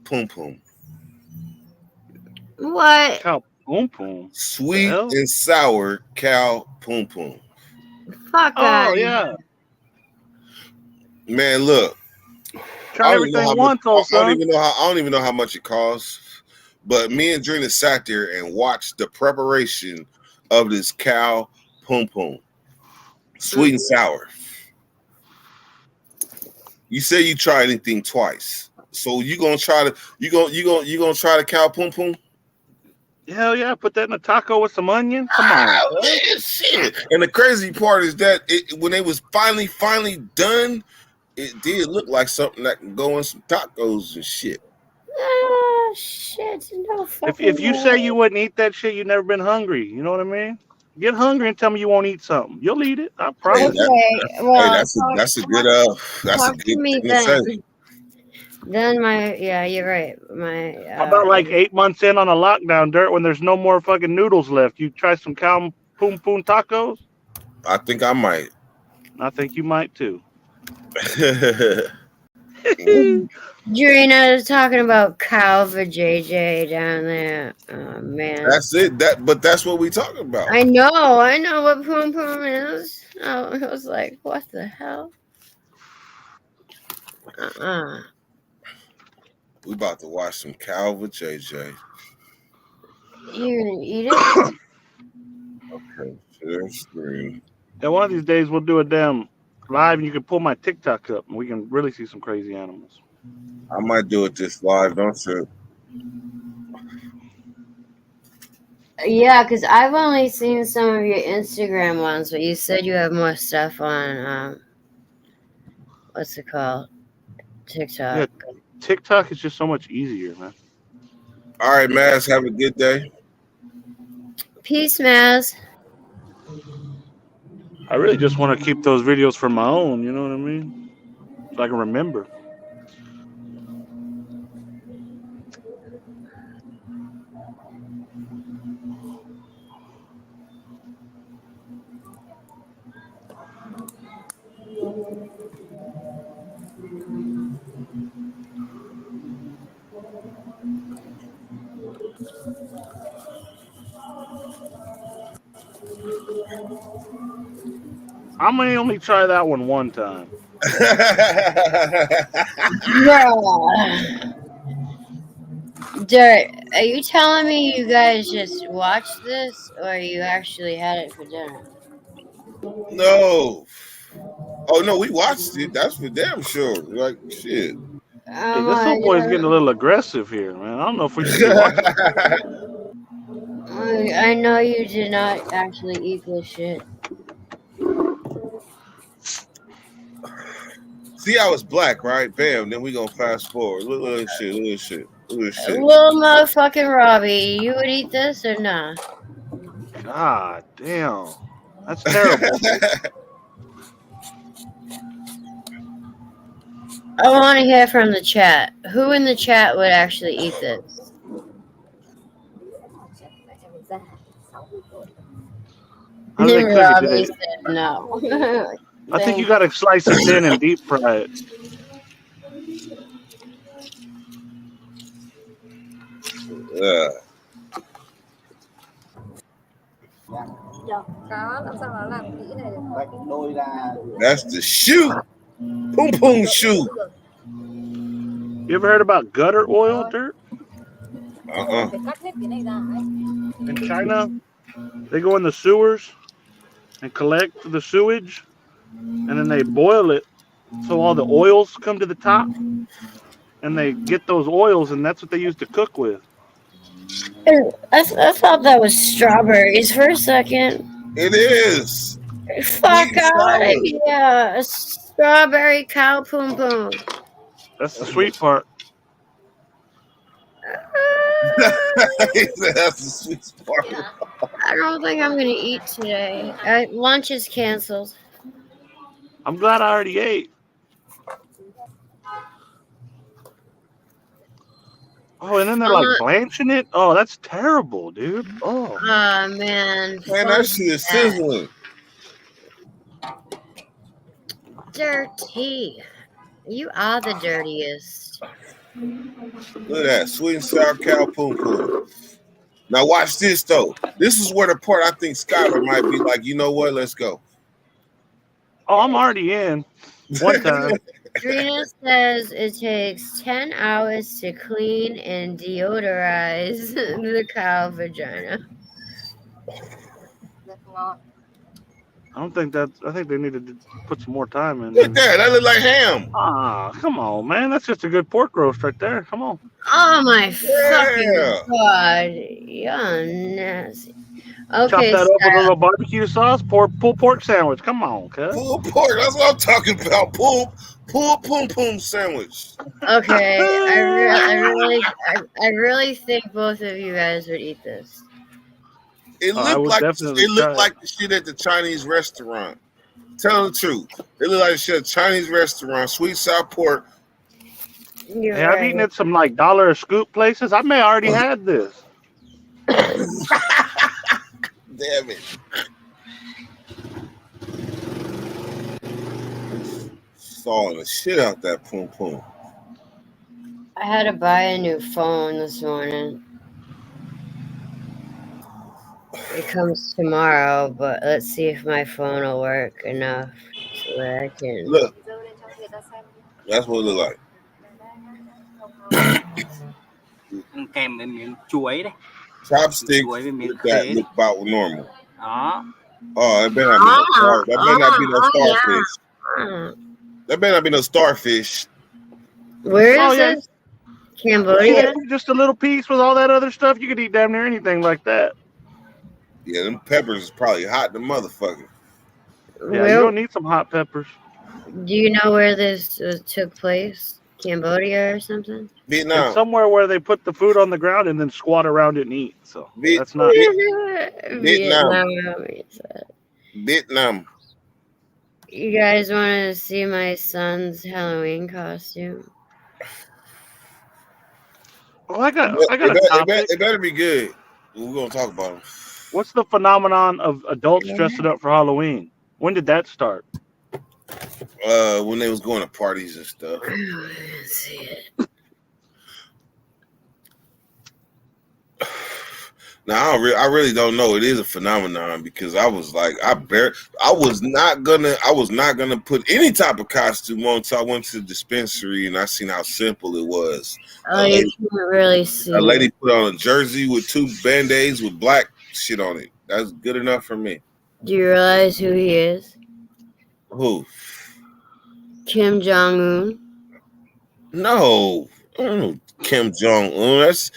pum pum. What? Cow pum pum. Sweet and sour cow pum pum. Fuck Oh yeah. Man, look. Try everything once, old son. I don't even know how much it costs. But me and Drina sat there and watched the preparation of this cow pum pum. Sweet and sour. You say you try anything twice. So you gonna try the try the cow pum pum? Hell yeah, put that in a taco with some onion. Come on. Shit. And the crazy part is that when it was finally done, it did look like something that can go in some tacos and shit. Oh shit! No fucking If you say you wouldn't eat that shit, you've never been hungry. You know what I mean? Get hungry and tell me you won't eat something. You'll eat it. I promise. That's a good thing to say. Then you're right. How about like 8 months in on a lockdown, Dirt, when there's no more fucking noodles left? You try some cow pum pum tacos? I think I might. I think you might too. Drina is talking about cow for JJ down there. Oh man. That's it. That's what we talking about. I know what pum pum is. I was like, what the hell? We about to watch some cow with JJ. You gonna eat it? Okay, share screen. And one of these days we'll do a damn live and you can pull my TikTok up and we can really see some crazy animals. I might do it this live, don't you? Yeah, because I've only seen some of your Instagram ones, but you said you have more stuff on what's it called? TikTok. Yeah, TikTok is just so much easier, man. All right, Maz, have a good day. Peace, Maz. I really just want to keep those videos for my own, you know what I mean? So I can remember. I may only try that one time. Dirt, are you telling me you guys just watched this, or you actually had it for dinner? No. Oh no, we watched it. That's for damn sure. Like shit. Hey, this little boy's getting a little aggressive here, man. I don't know if we should watch it. I know you did not actually eat this shit. See, I was black, right? Bam. Then we gonna fast forward. Look at this shit. Look at this shit. Look at this shit. Little motherfucking Robbie, you would eat this or not? God damn. That's terrible. I want to hear from the chat. Who in the chat would actually eat this? How do they cook it? Robbie said no. I think you gotta slice it thin and deep fry it. That's the shoe. Pum pum shoe. You ever heard about gutter oil, Dirt? In China, they go in the sewers and collect the sewage, and then they boil it so all the oils come to the top, and they get those oils, and that's what they use to cook with. I thought that was strawberries for a second. It is. Fuck Sweet and out of sour. here. A strawberry cow poom poom. That's the sweet part. He said that's the sweet part. I don't think I'm gonna eat today. Lunch is canceled. I'm glad I already ate. Oh, and then they're like blanching it. Oh, that's terrible, dude. Oh, Man. Man, fuck that shit is that. sizzling. Dirty. You are the dirtiest. Look at that. Sweet and sour cow poom poom. Now watch this though. This is where the part I think Skylar might be like, you know what? Let's go. oh, I'm already in. One time. Trina says it takes 10 hours to clean and deodorize the cow vagina. I don't think that. I think they need to put some more time in. Look at that. That look like ham. Ah, come on, man. That's just a good pork roast right there. Come on. Oh my Yeah. fucking god. You're nasty. Chop Okay, that up with a Skylar. little barbecue sauce. Pulled pork sandwich. Come on, cuz. Pulled pork. That's what I'm talking about. Pulled poom poom sandwich. Okay, I really think both of you guys would eat this. It I looked would like definitely it looked try it. like the shit at the Chinese restaurant. Tell the truth. It looked like the shit at the Chinese restaurant. Sweet sour pork. You're Hey, I've right. eaten at some like dollar a scoop places. I may already had this. Damn it. Sawing the shit out that poom poom. I had to buy a new phone this morning. It comes tomorrow, but let's see if my phone will work enough so that I can. Look. That's what it look like. Ăn kèm với miếng chuối đây. Chopstick Chuối với miếng with that khế. look about normal. Đó. Oh, that better not be no star. That better not be no starfish. Hmm. That better not be no starfish. Where is Oh, yeah. this? Cambodia? Just a little piece with all that other stuff. You could eat damn near anything like that. Yeah, them peppers is probably hot, the motherfucker. Yeah, you Where, don't need some hot peppers. do you know where this took place? Cambodia or something? It's Vietnam. somewhere where they put the food on the ground and then squat around it and eat. So that's not. Vietnam. Vietnam. You guys want to see my son's Halloween costume? Well, I got a It topic. better be good. We're gonna talk about them. What's the phenomenon of adults dressing up for Halloween? When did that start? When they was going to parties and stuff. I don't see it. Now I really don't know. It is a phenomenon because I was like, I was not gonna put any type of costume on until I went to the dispensary and I seen how simple it was. Oh, you can't really see. A lady put on a jersey with 2 band-aids with black shit on it. That's good enough for me. Do you realize who he is? Who? Kim Jong-un. No, I don't know Kim Jong-un. That's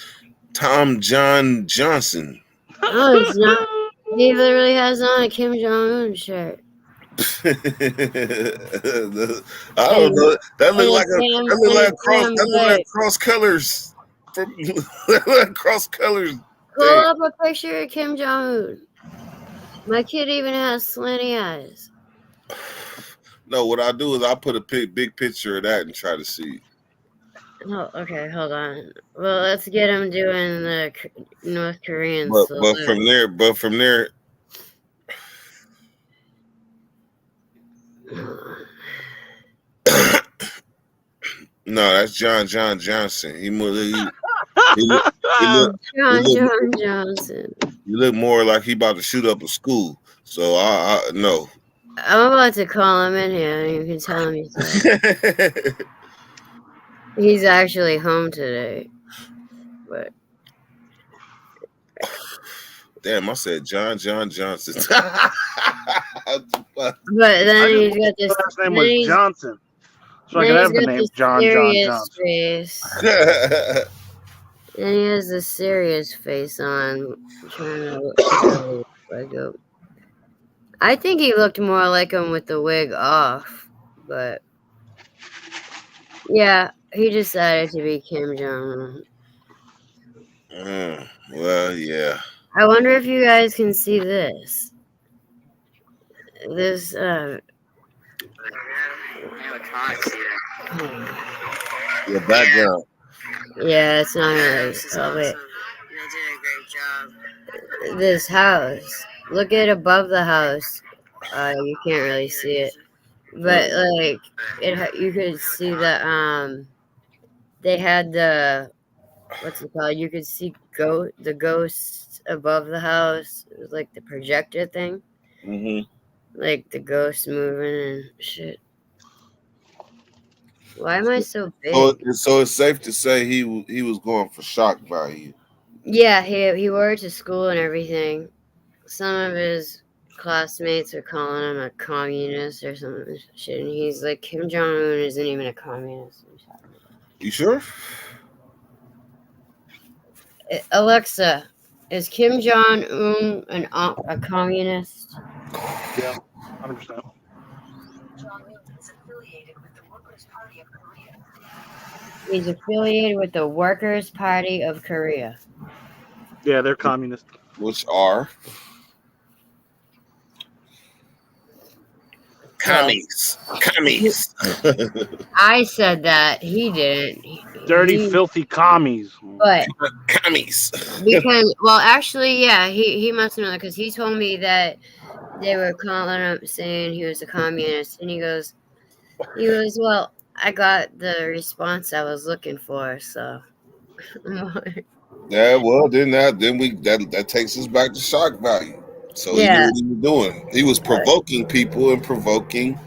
Tom John Johnson. Oh, it's not. He literally has on a Kim Jong-un shirt. I don't know. That look like cross colors from cross colors. Pull up a picture of Kim Jong-un. My kid even has slanty eyes. No, what I do is I put a big picture of that and try to see. Oh, okay, hold on. Well, let's get him doing the North Korean But salute. from there. No, that's John Johnson. He John Johnson. You look more like he about to shoot up a school. So I no. I'm about to call him in here and you can tell him he's actually home today. But damn, I said John Johnson. but then he's got this last name was Johnson. So I could have the name John Johnson. Face. And he has this serious face on. Trying to look like I think he looked more like him with the wig off, but yeah, he decided to be Kim Jong-un. Well, yeah. I wonder if you guys can see this. This, Your background. yeah, it's not really. Oh, wait. This house. Look at above the house. You can't really see it, but like you could see the they had the what's it called? You could see the ghost above the house. It was like the projector thing, like the ghost moving and shit. Why am I so big? So it's safe to say he was going for shock value. Yeah, he wore it to school and everything. Some of his classmates are calling him a communist or some shit, and he's like, Kim Jong-un isn't even a communist. You sure? Alexa, is Kim Jong-un a communist? Yeah, 100%. He's affiliated with the Workers' Party of Korea. Yeah, they're communist. Which are commies. I said that. He didn't. Dirty, filthy commies. But commies. because, well, actually, yeah, he must know that because he told me that they were calling him saying he was a communist, and he goes, well, I got the response I was looking for, so. Yeah, well, then that takes us back to shock value. So yeah. He knew what he was doing. He was provoking people and provoking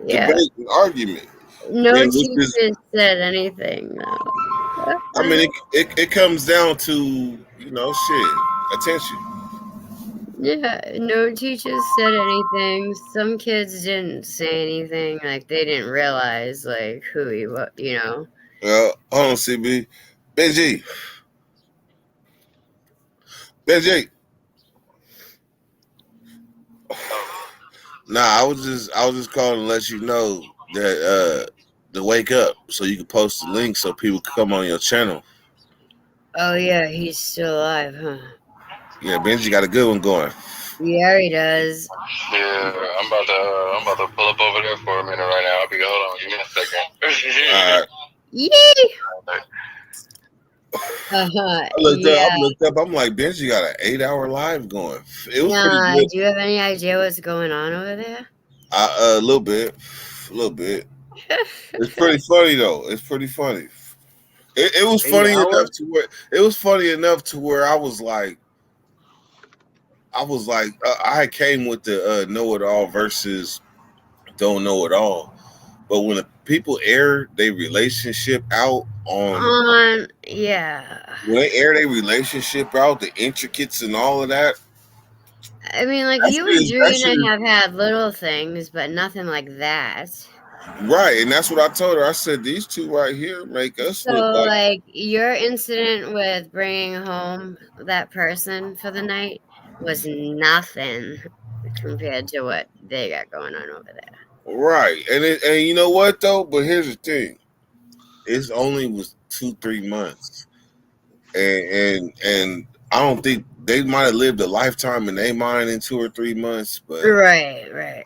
debate and argument. No teacher said anything, though. I mean, it comes down to, attention. Yeah, no teachers said anything. Some kids didn't say anything. Like, they didn't realize, like, who he was, Well, hold on, CB. Benji. Nah, I was just calling to let you know that to wake up so you can post the link so people can come on your channel. Oh yeah, he's still alive, huh? Yeah, Benji got a good one going. Yeah, he does. Yeah, I'm about to pull up over there for a minute right now. I'll be hold on, give me a second. All right. Yee! I looked up. I'm like, Benji got an 8-hour live going. It was pretty good. Do you have any idea what's going on over there? A little bit. It's pretty funny though. It's pretty funny. It was funny enough to where I was like, I came with the know it all versus don't know it all. But when the people air their relationship out when they air their relationship out, the intricates and all of that. I mean, like, you and Julian have had little things, but nothing like that. Right, and that's what I told her. I said, these two right here make us look like your incident with bringing home that person for the night was nothing compared to what they got going on over there. Right, and you know what though? But here's the thing: it's only was 2-3 months, and I don't think they might have lived a lifetime in their mind in 2 or 3 months. But right.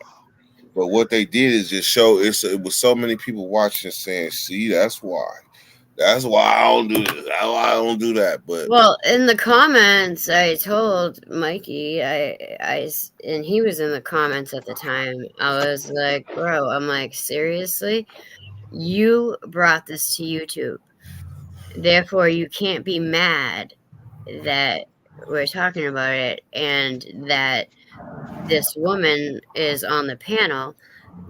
But what they did is just show it was so many people watching saying, "See, that's why I don't do this. That's why I don't do that." But in the comments, I told Mikey, and he was in the comments at the time. I was like, "Bro, I'm like, seriously, you brought this to YouTube, therefore you can't be mad that we're talking about it and that this woman is on the panel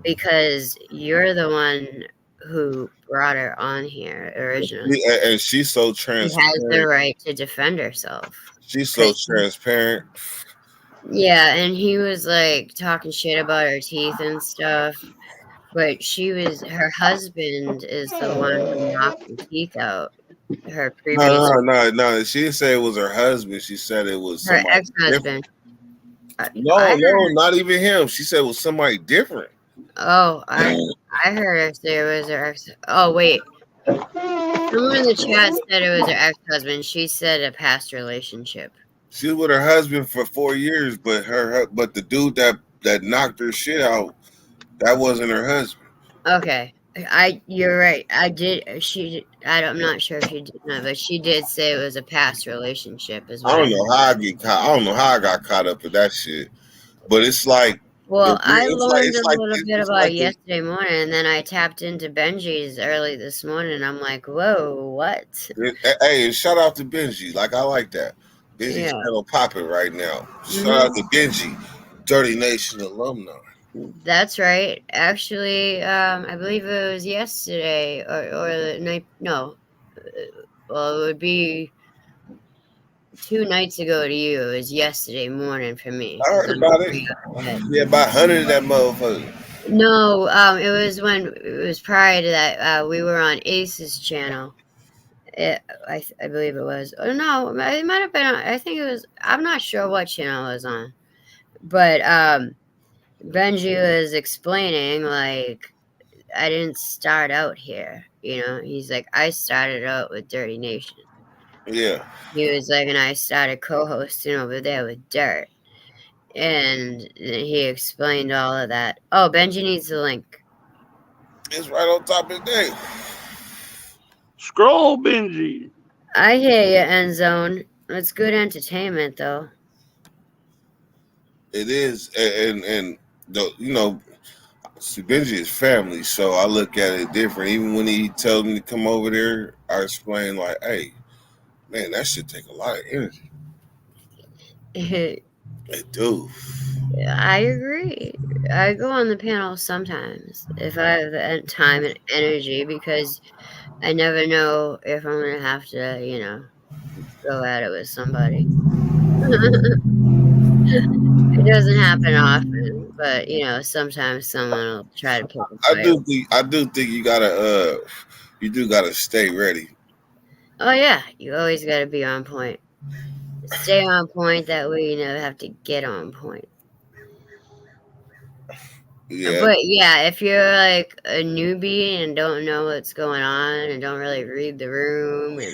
because you're the one who brought her on here originally." And she's so transparent. She has the right to defend herself. She's so transparent. Yeah, and he was like talking shit about her teeth and stuff. But her husband is the one who knocked the teeth out. Her previous. No. She didn't say it was her husband. She said it was her ex-husband. No, not even him. She said it was somebody different. Oh, I heard her say it was her ex. Oh wait, someone in the chat said it was her ex-husband. She said a past relationship. She was with her husband for 4 years, but the dude that knocked her shit out, that wasn't her husband. Okay, you're right. I'm not sure if she did not, but she did say it was a past relationship as well. I don't know how I don't know how I got caught up with that shit, but it's like. Well, I learned a little bit about it yesterday morning, and then I tapped into Benji's early this morning, and I'm like, whoa, what? Hey, shout out to Benji. Like, I like that. Benji's channel popping right now. Shout out to Benji, Dirty Nation alumni. That's right. Actually, I believe it was yesterday or the night. No, well, it would be 2 nights ago to you. It was yesterday morning for me. I heard about it. Yeah, about 100 of that motherfucker. No, it was prior to that. We were on Ace's channel. I believe it was. Oh no, it might have been. I think it was. I'm not sure what channel it was on, but Benji was explaining like I didn't start out here. He's like I started out with Dirty Nation. Yeah. He was like, and I started co-hosting over there with Dirt. And he explained all of that. Oh, Benji needs the link. It's right on top of the day. Scroll, Benji. I hear you, End Zone. It's good entertainment, though. It is, and Benji is family, so I look at it different. Even when he tells me to come over there, I explain like, "Hey, man, that shit take a lot of energy." It do. I agree. I go on the panel sometimes if I have the time and energy because I never know if I'm going to have to, go at it with somebody. It doesn't happen often, but, sometimes someone will try to pick a fight. I do think you gotta stay ready. Oh, yeah. You always got to be on point. Stay on point, that way you never have to get on point. Yeah. But yeah, if you're like a newbie and don't know what's going on and don't really read the room, and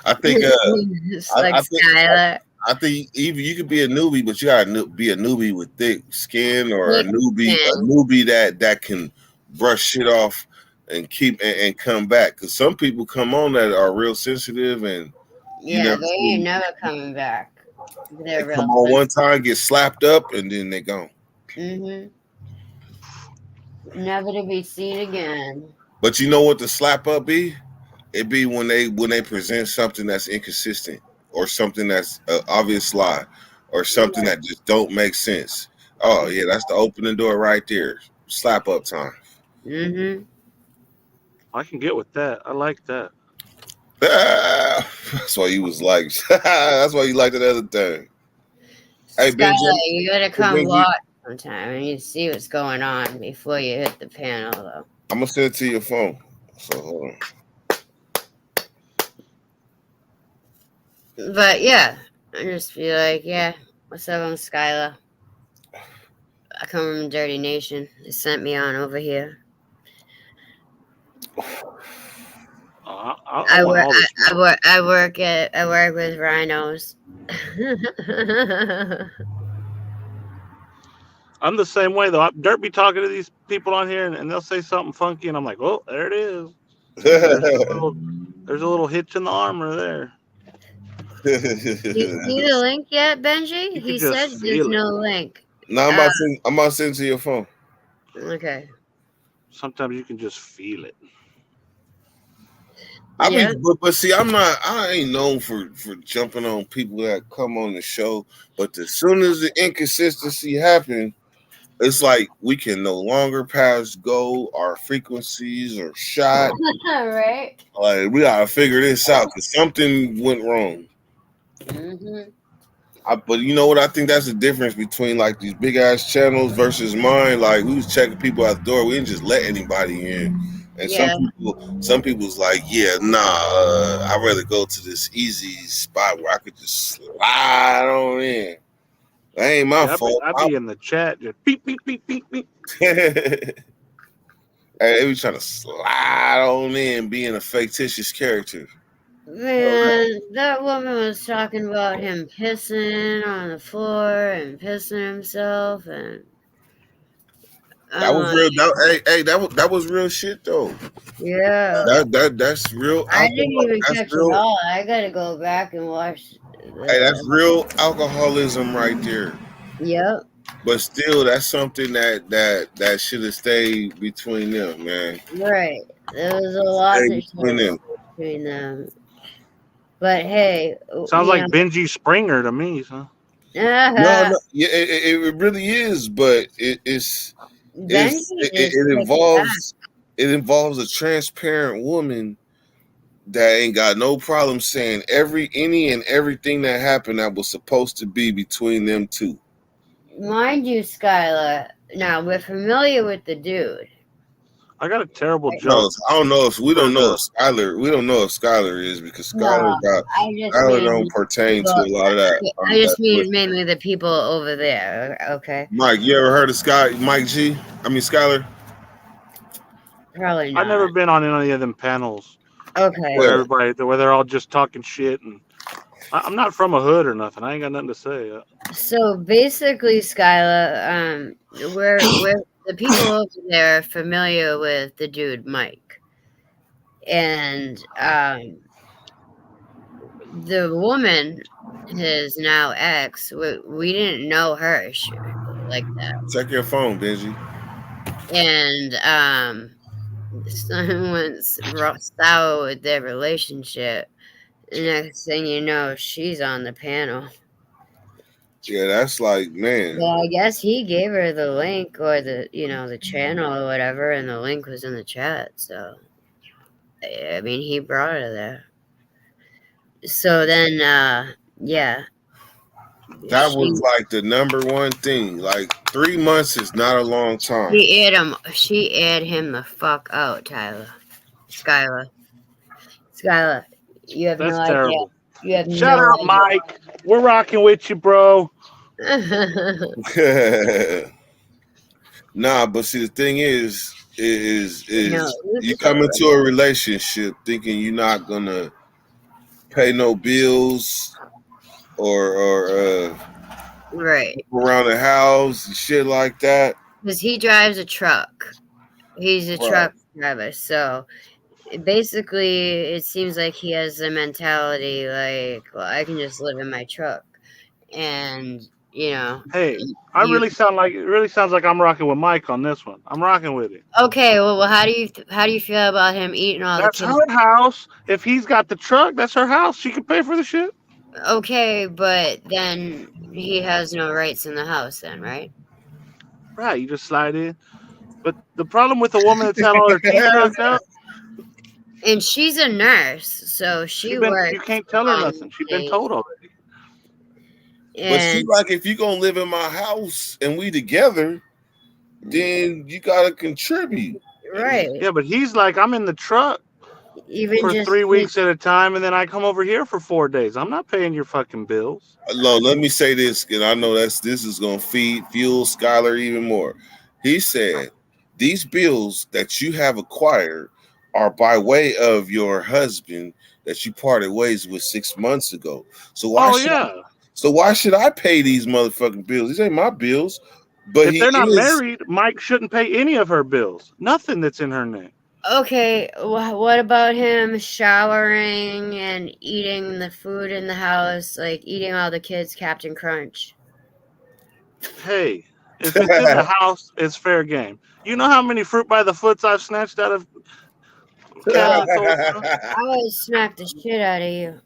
I think Skylar. I think even you could be a newbie, but you gotta be a newbie with thick skin or a newbie that can brush shit off and keep and come back. Because some people come on that are real sensitive and they ain't never coming back. They're come on one time, get slapped up, and then they gone. Mm-hmm. Never to be seen again. But you know what the slap up be? It be when they present something that's inconsistent or something that's an obvious lie or something that just don't make sense. Oh yeah, that's the opening door right there. Slap up time. Mm-hmm. I can get with that. I like that. That's why you was like. That's why you liked the other thing. Hey, Benji, you gotta come watch sometime and you see what's going on before you hit the panel, though. I'm gonna send it to your phone. So hold on. But yeah, I just be like, yeah, what's up, I'm Skylar. I come from Dirty Nation. They sent me on over here. I work with rhinos. I'm the same way though. Dirt be talking to these people on here, and they'll say something funky, and I'm like, "Oh, there it is." There's a little hitch in the armor there. You see the link yet, Benji? He said there's no link. No, I'm about to send it to your phone. Okay. Sometimes you can just feel it. But see, I ain't known for jumping on people that come on the show. But as soon as the inconsistency happens, it's like we can no longer pass go. Our frequencies are shot. Right. Like we gotta figure this out because something went wrong. Mm-hmm. But you know what? I think that's the difference between like these big ass channels versus mine. Like we was checking people at the door. We didn't just let anybody in. And some people's like, yeah, nah, I'd rather go to this easy spot where I could just slide on in. That ain't my Yeah, fault. I'd be in the chat just beep beep beep beep beep. Hey, they be trying to slide on in being a fictitious character. Man, that woman was talking about him pissing on the floor and pissing himself, and That was real. That was real shit though. yeah. That's real I didn't alcohol. even That's catch it real. all. I gotta go back and watch. Hey, that's real alcoholism right there. Yep. But still, that's something that should have stayed between them, man. Right. There was a lot Stay that between them. between them. But hey, Sounds like Benji Springer to me, huh? No, yeah, it really is, but it involves a transparent woman that ain't got no problem saying any and everything that happened that was supposed to be between them two. Mind you, Skylar, now we're familiar with the dude. I got a terrible No, joke. I don't know if we don't know if Skylar is because Skylar don't pertain to a lot of that. I just mean mainly the people over there. Okay. Mike, you ever heard of Skylar? Probably not. I've never been on any of them panels. Okay. Where they're all just talking shit, and I'm not from a hood or nothing. I ain't got nothing to say. So basically, Skylar, we're the people over there are familiar with the dude Mike, and the woman, his now ex, we didn't know her like that. Check your phone, Benji. And someone's sour with their relationship. The next thing you know, she's on the panel. Yeah, that's like, man. Well, I guess he gave her the link or the channel or whatever, and the link was in the chat. So, I mean, he brought her there. So then, yeah. That was like the number one thing. Like 3 months is not a long time. She aired him the fuck out, Tyler. Skylar, you have That's no terrible. idea. You have Shout no out, idea. Mike. We're rocking with you, bro. Nah, but see, the thing is you come into a relationship thinking you're not gonna pay no bills or right around the house and shit like that. Because he drives a truck. He's a truck driver, so basically it seems like he has the mentality like, well, I can just live in my truck, and hey, it really sounds like I'm rocking with Mike on this one. I'm rocking with it. Okay, well, how do you feel about him eating all that's the kids? Her house. If he's got the truck, that's her house. She can pay for the shit. Okay, but then he has no rights in the house then, right? Right, you just slide in. But the problem with a woman that's had all her teeth knocked out, and she's a nurse, so she works. You can't tell her nothing. She's been told already. But she like, if you gonna live in my house and we together, then you gotta contribute. Right. Yeah, but he's like, I'm in the truck for 3 weeks at a time, and then I come over here for 4 days. I'm not paying your fucking bills. No, let me say this, and I know this is gonna fuel Skylar even more. He said these bills that you have acquired are by way of your husband that you parted ways with 6 months ago. So why should I pay these motherfucking bills? These ain't my bills. But if they're not married, Mike shouldn't pay any of her bills. Nothing that's in her name. Okay, what about him showering and eating the food in the house, like eating all the kids' Captain Crunch? Hey, if it's in the house, it's fair game. You know how many Fruit by the Foots I've snatched out of I would smack the shit out of you.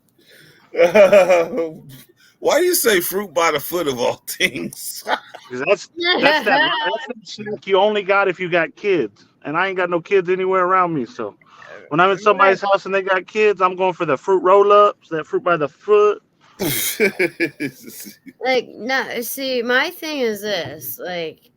Why do you say fruit by the foot of all things? That's that snack you only got if you got kids. And I ain't got no kids anywhere around me. So when I'm in somebody's house and they got kids, I'm going for the fruit roll-ups, that fruit by the foot. Like, no, see, my thing is this. Like,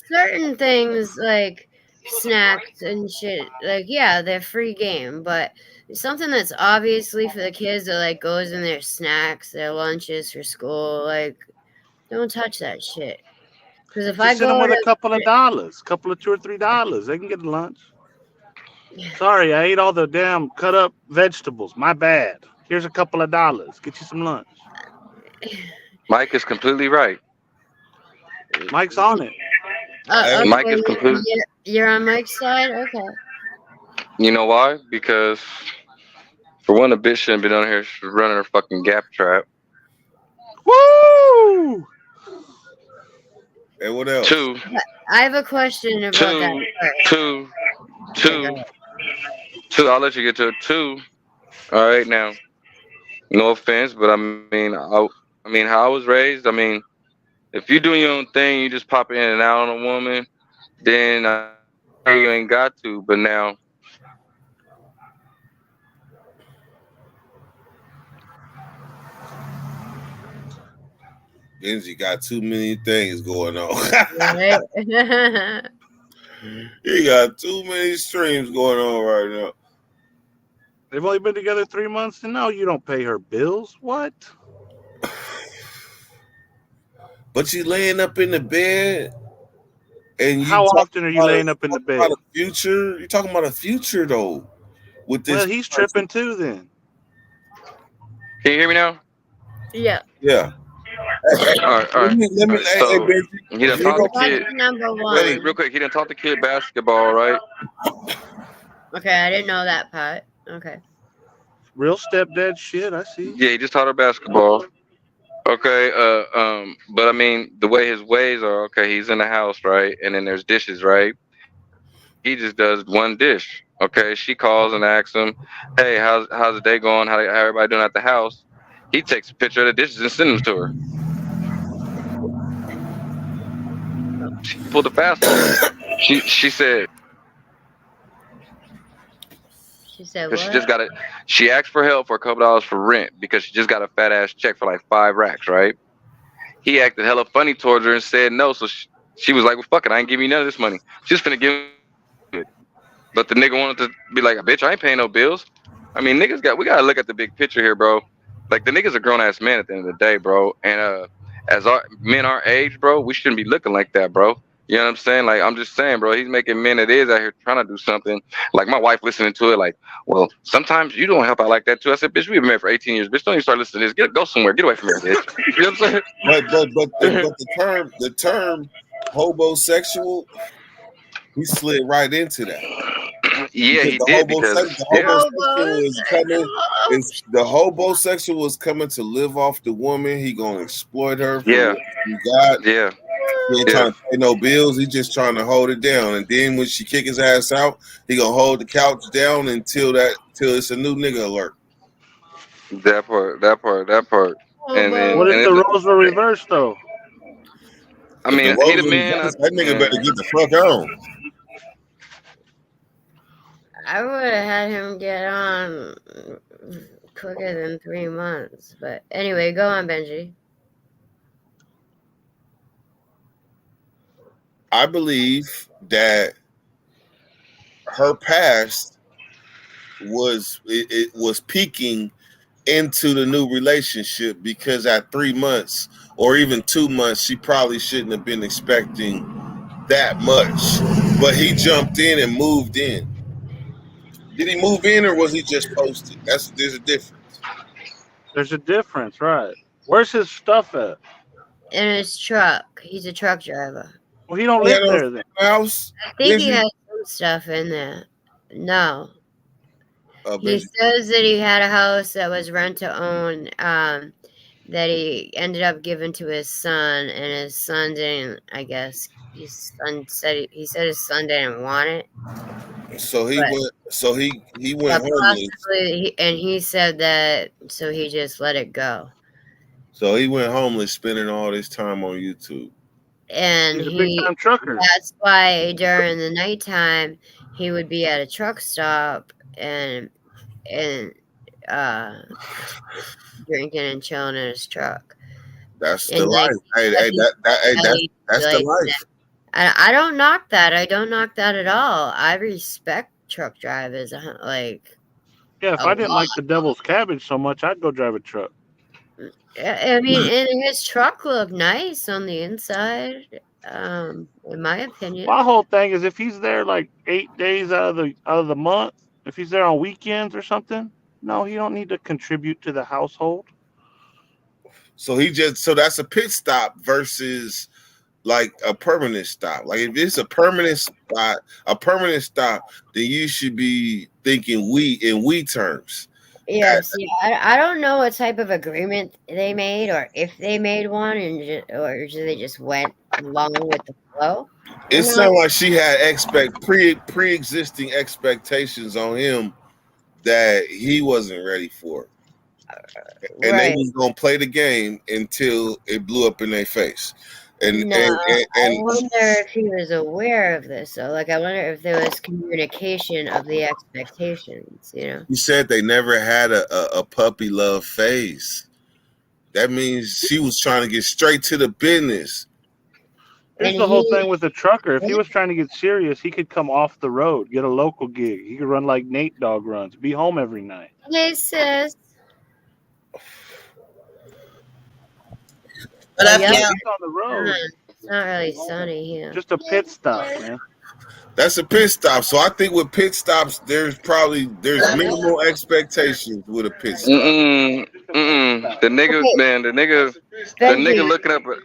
certain things, like snacks and shit, like, yeah, they're free game, but something that's obviously for the kids that like goes in their snacks, their lunches for school. Like, don't touch that shit. Because if I Just send them go with a to, couple of dollars, couple of $2 or $3. They can get lunch. Sorry, I ate all the damn cut up vegetables. My bad. Here's a couple of dollars. Get you some lunch. Mike is completely right. Mike's on it. Mike okay, is completely. you're on Mike's side. Okay. You know why? Because for one, the bitch shouldn't be down here running her fucking gap trap. Woo! And what else? Two, I have a question about that. two. I'll let you get to it. Two. All right, now, no offense, but I mean, how I was raised. I mean, if you doing your own thing, you just pop in and out on a woman, then you ain't got to. But now, Benji got too many things going on. Right? He got too many streams going on right now. They've only been together 3 months, and now you don't pay her bills. What? But you laying up in the bed, and you How often are you laying up in the bed? Future? You're talking about a future though. With this, Well, he's tripping too. Then. can you hear me now? Yeah. Yeah. All right. Let me So, Benji, he done taught the kid. That's number one. Wait, real quick. He done taught the kid basketball, right? Okay, I didn't know that part. Okay. Real stepdad shit. I see. Yeah, he just taught her basketball. Okay. But I mean, the way his ways are. Okay, he's in the house, right? And then there's dishes, right? He just does one dish. Okay. She calls and asks him, "Hey, how's the day going? How everybody doing at the house?" He takes a picture of the dishes and sends them to her. She pulled the fast one. She said. She said Because what? she just got it. She asked for help for a couple dollars for rent because she just got a fat ass check for like 5 racks, right? He acted hella funny towards her and said no. So she was like, "Well, fuck it, I ain't giving you none of this money." She's finna give it. But the nigga wanted to be like, "Bitch, I ain't paying no bills." I mean, we gotta look at the big picture here, bro. Like the nigga's a grown ass man at the end of the day, bro. And as our men our age, bro, we shouldn't be looking like that, bro. You know what I'm saying? Like, I'm just saying, bro, he's making men that is out here trying to do something. Like, my wife listening to it, like, well, sometimes you don't help out like that, too. I said, bitch, we've been married for 18 years. Bitch, don't even start listening to this. Go somewhere. Get away from here, bitch. You know what I'm saying? But the term homosexual, he slid right into that. Yeah, he did. Because the homosexual is coming to live off the woman. He gonna exploit her. Yeah. Yeah. He ain't trying to pay no bills. He just trying to hold it down. And then when she kick his ass out, he gonna hold the couch down until it's a new nigga alert. That part. And then, what if the roles were reversed though? I mean, he the man. That nigga better get the fuck on. I would have had him get on quicker than 3 months. But anyway, go on, Benji. I believe that her past was peaking into the new relationship because at 3 months or even 2 months, she probably shouldn't have been expecting that much. But he jumped in and moved in. Did he move in or was he just posted? There's a difference. There's a difference, right? Where's his stuff at? In his truck. He's a truck driver. Well, he don't live there then. House? I think he has some stuff in there. No. He says that he had a house that was rent to own, that he ended up giving to his son, and his son didn't. I guess his son said his son didn't want it. So he went. So he went homeless. And he said that, so he just let it go. So he went homeless, spending all this time on YouTube. And he's a big time trucker. That's why during the nighttime he would be at a truck stop and drinking and chilling in his truck. That's the life. That's the life. I don't knock that. I don't knock that at all. I respect truck drivers. Like, Yeah, if a I didn't lot. like the devil's cabbage so much, I'd go drive a truck. I mean, and his truck looked nice on the inside. In my opinion. My whole thing is if he's there like 8 days out of the month, if he's there on weekends or something, no, he don't need to contribute to the household. So that's a pit stop versus like a permanent stop. Like if it's a permanent stop, then you should be thinking we terms. Yes, yeah, I don't know what type of agreement they made, or if they made one, or they just went along with the flow. It sounded like she had pre-existing expectations on him that he wasn't ready for. And Right. they was gonna play the game until it blew up in their face. I wonder if he was aware of this. So, like, I wonder if there was communication of the expectations. He said they never had a puppy love phase. That means she was trying to get straight to the business. Here's the whole thing with the trucker. If he was trying to get serious, he could come off the road, get a local gig. He could run like Nate Dogg runs, be home every night. Hey, sis. But he's on the road. It's not really sunny here. Just a pit stop, man. That's a pit stop. So I think with pit stops, there's minimal expectations with a pit stop. The nigga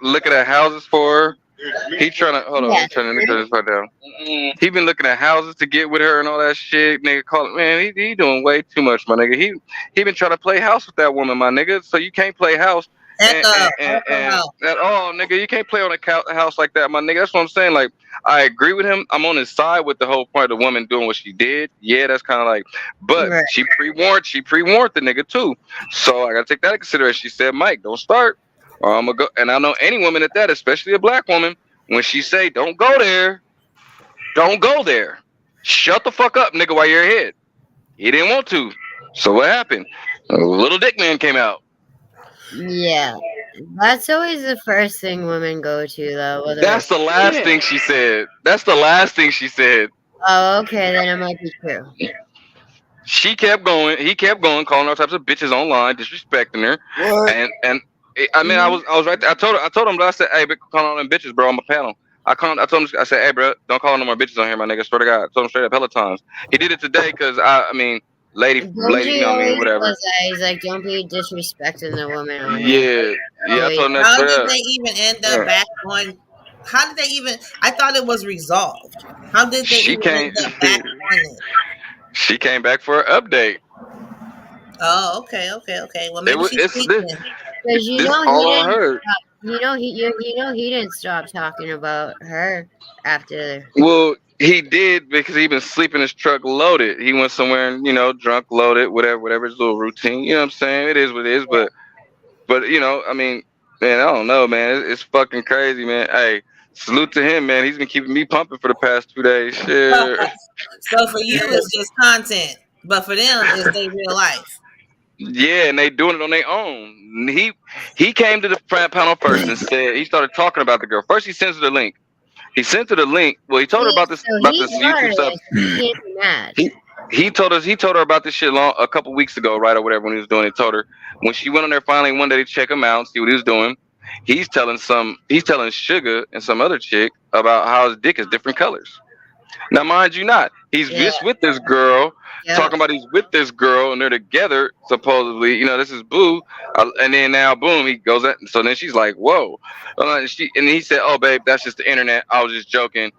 looking at houses for her. He trying to hold on. I'm trying to turn this part down. He been looking at houses to get with her and all that shit. Nigga, call it, man. He doing way too much, my nigga. He been trying to play house with that woman, my nigga. So you can't play house. And at all, nigga, you can't play on a house like that, my nigga. That's what I'm saying. Like, I agree with him. I'm on his side with the whole point of the woman doing what she did. Yeah, that's kind of like, but right. She pre-warned the nigga too. So I gotta take that into consideration. She said, Mike, don't start, or I'm gonna go. And I know any woman at that, especially a black woman, when she say, don't go there. Shut the fuck up, nigga, while you're ahead. He didn't want to. So what happened? A little dick man came out. Yeah, that's always the first thing women go to, though. That's the last thing she said. Oh, okay, then it might be true. She kept going. He kept going, calling all types of bitches online, disrespecting her. What? And I mean, I was right there. I told him, but I said, hey, call on them bitches, bro, on my panel. I told him, I said, hey, bro, don't call no more bitches on here, my nigga. Swear to God. I told him straight up hella times. He did it today because I mean. Lady, you know what I mean, whatever. He's like, don't be disrespecting the woman. Yeah. I told him that. How did they even end up back on? How did they even? I thought it was resolved. How did they end up back on it? She came back for an update. Oh, okay. Well, maybe she's speaking. Because you know he didn't stop talking about her after. Well. He did because he been sleeping his truck loaded. He went somewhere and drunk, loaded, whatever his little routine. You know what I'm saying? It is what it is. But I mean, man, I don't know, man. It's fucking crazy, man. Hey, salute to him, man. He's been keeping me pumping for the past 2 days. Shit. So for you, it's just content, but for them, it's their real life. Yeah, and they doing it on their own. He came to the panel first and said he started talking about the girl. First, he sends her the link. He sent her the link. Well, he told her about this YouTube stuff. He told her about this shit a couple weeks ago, right, or whatever, when he was doing it. Told her when she went on there finally one day to check him out, see what he was doing. He's telling Sugar and some other chick about how his dick is different colors. Now, mind you not, he's just with this girl, talking about he's with this girl and they're together, supposedly, this is Boo. And then now, boom, he goes at, so then she's like, whoa. And he said, oh, babe, that's just the internet. I was just joking.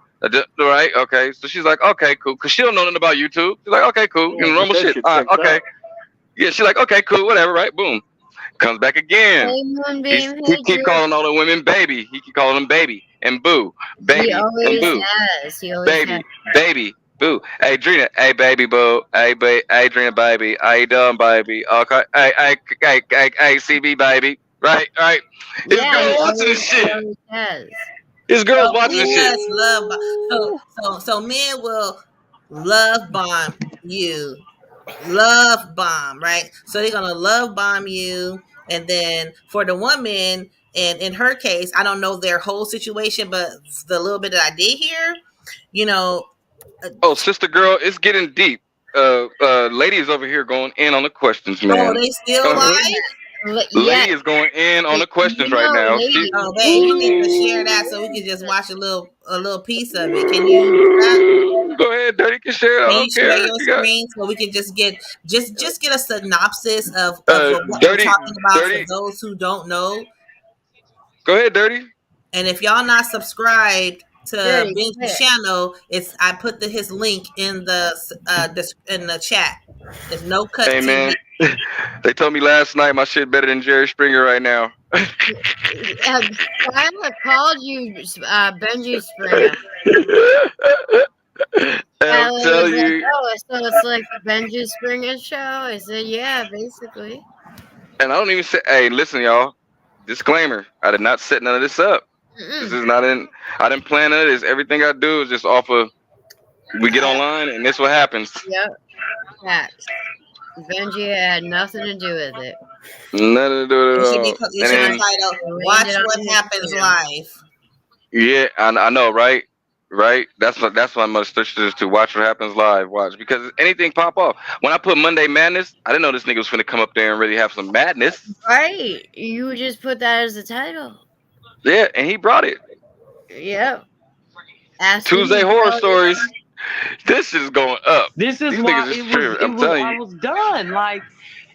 Right? Okay. So she's like, okay, cool. Because she don't know nothing about YouTube. She's like, okay, cool. Normal shit. Okay. Yeah, she's like, okay, cool, whatever, right? Boom. Comes back again. He keep calling all the women baby. He keep calling them baby and boo. Baby and boo. Baby, boo. Hey, Drina. Hey, baby, boo. Hey, Drina, baby. How you doing, baby? Okay. Hey, CB, baby. Right. His girl's watching this shit. His girl's watching this shit. So men will love bomb you. Love bomb, right? So they're gonna love bomb you, and then for the woman, and in her case, I don't know their whole situation, but the little bit that I did hear, Oh, sister girl, it's getting deep. Lady is over here going in on the questions, Oh, man. they still Go ahead. live? Yeah, Lady is going in on the questions you right know, now. lady. Oh, babe, you need to share that so we can just watch a little piece of it. Can you do that? Go ahead, Dirty can share it. I Can you don't share care. your You got screen so we can just get a synopsis of what we're Dirty, talking about for Dirty. those who don't know? Go ahead, Dirty. And if y'all not subscribed to Dirty, Benji's yeah. channel, I put his link in the chat. There's no cut Hey, TV. man. They told me last night my shit better than Jerry Springer right now. Skylar called you Benji Springer. And I'm Skylar was telling like, you, oh, so it's like the Benji Springer show? I said, yeah, basically. and I don't even say, hey, listen, y'all. Disclaimer: I did not set none of this up. This is not in. I didn't plan none of this. Everything I do is just off of. We get online, and this what happens. Yep. Facts. Benji had nothing to do with it. Nothing to do with It it should be, at all. it should be titled "Watch ended up What in Happens Instagram. Live." Yeah, I know, right? Right. That's what my switch is to watch what happens live. Watch, because anything pop off. When I put Monday Madness, I didn't know this nigga was finna come up there and really have some madness. Right. You just put that as the title. Yeah, and he brought it. Yep. Tuesday Horror Stories. This is going up. This is These why niggas is it tripping. was. I'm telling I you. was done. Like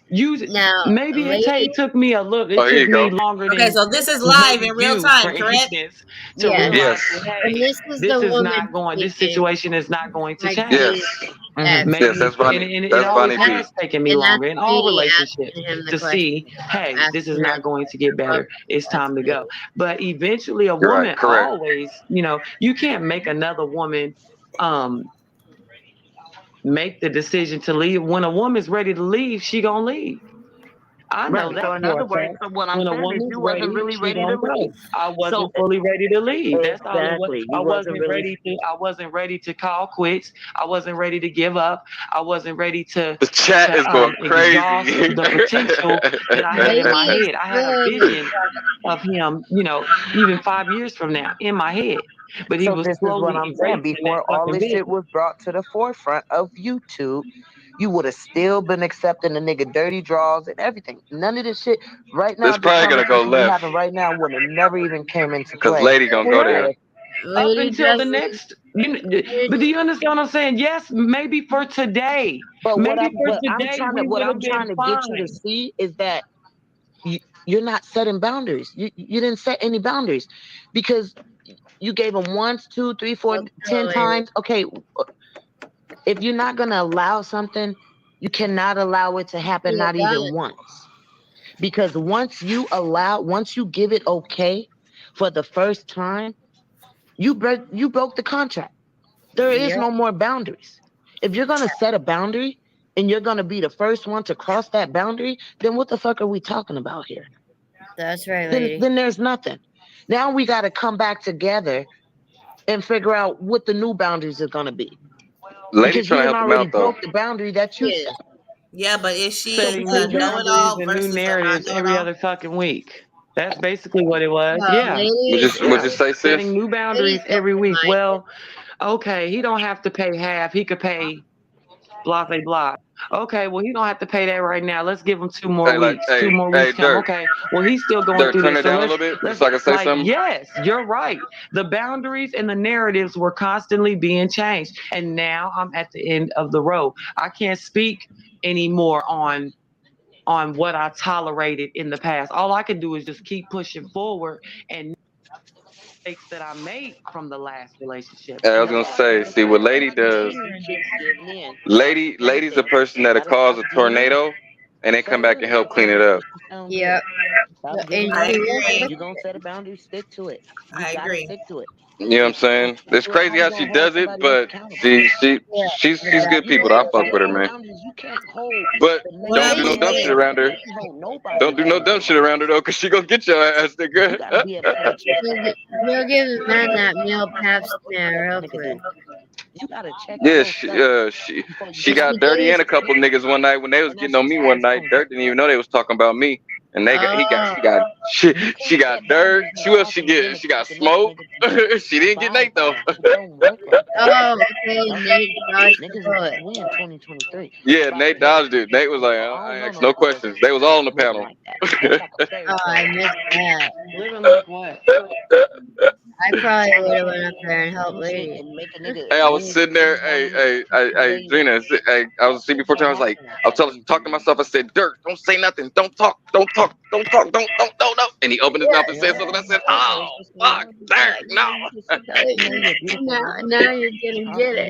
you. Now, Maybe it took me a little. It Oh, here took you go. me longer than. Okay, so this is live in maybe real you, time, for correct? instance, to Yeah. realize, Yes. hey, And this is this the is woman not going. This speaking. situation is not going to Like, change. Yes. Yes. Maybe, Yes, that's Bonnie. and it That's always Bonnie P. has taken me And that's longer in all me relationships asking him the to see, hey, this is Asking not him. going to get better. It's time to go. But eventually, a Right, woman correct. always, you can't make another woman make the decision to leave. When a woman's ready to leave, she gonna leave. I know Right. that. So in for other a words, fact. what I'm When a saying is woman's you wasn't ready, really she ready to gonna leave. go. I wasn't So fully ready to leave. That's all it was. exactly, I you wasn't wasn't really. ready to. I wasn't ready to call quits. I wasn't ready to give up. I wasn't ready to. The chat is going exhaust crazy. the potential that I had in my Maybe head. I had a it's vision of him, even 5 years from now in my head. But he So was this is what slowly I'm saying. erasing Before that all fucking this shit vision. was brought to the forefront of YouTube, you would have still been accepting the nigga dirty draws and everything. None of this shit right now. This probably gonna go conversation we left. having right now would have never even came into Cause play. Lady gonna go there. If- Up Lady until the doesn't- next, but do you understand what I'm saying? Yes, maybe for today. But what Maybe I'm, for what I'm today, trying to, we what would I'm have trying been to get you fine. to see is that you're not setting boundaries. You didn't set any boundaries because you gave them once, 2, 3, 4, 10 times. Okay, if you're not gonna allow something, you cannot allow it to happen. Yeah, Not even once, because once you give it okay for the first time, you broke the contract. There is no more boundaries. If you're gonna set a boundary and you're gonna be the first one to cross that boundary, then what the fuck are we talking about here? That's right, lady. Then there's nothing. Now we got to come back together and figure out what the new boundaries are gonna be. Lady Because you trying to done help him already out though. broke the boundary that you set. Yeah, but is she Setting a new know-it-all boundaries and new versus a narratives every not-know-it-all? other fucking week. That's basically what it was. Well, Yeah. ladies, Would you say, sis? Setting new boundaries Ladies every week. open-minded. Well, okay, he don't have to pay half. He could pay blah, blah, blah. Okay, well, he don't have to pay that right now. Let's give him 2 more Hey, like, weeks. hey, 2 more hey, weeks come. Dirk. Okay, well, he's still going Dirk, through turn this. it down a little bit so I can say something. Yes, you're right. The boundaries and the narratives were constantly being changed. And now I'm at the end of the road. I can't speak anymore on what I tolerated in the past. All I can do is just keep pushing forward and mistakes that I made from the last relationship. I was gonna say, see what Lady does. Lady's a person that'll cause a tornado and then come back and help clean it up. Yep. Stop And giving I up. agree. You're gonna set a boundary, stick to it. You I gotta agree. stick to it. You know what I'm saying? It's crazy how she does it, but she's good people. I fuck with her, man. You can't hold But the don't do no dumb shit around her. You can't hold nobody. Don't do no dumb shit around her though, cause she gonna get your ass, You gotta be nigga. able to check yourself. We'll give the man that meal pap smear real Nigga, quick. you gotta check Yeah, yourself. she got dirty and a couple niggas one night when they was getting on me one night. Dirk didn't even know they was talking about me. And she got dirt. She got smoke. She didn't get Nate though. Oh, okay, Nate dodged the Niggas, bullet. we in 2023. Yeah, Nate dodged it. Nate was like, I ain't asked no questions. They was all on the panel. Oh, I missed that. Living like what? I probably would have went up there and helped Lady. Hey, I was sitting there. Hey, Gina. Hey, I was sitting before time. I was like, I was talking to myself. I said, Dirk, don't say nothing. Don't talk. Don't. And he opened his mouth and said something. I said, oh, fuck, Dirk, no. Now you're gonna get it.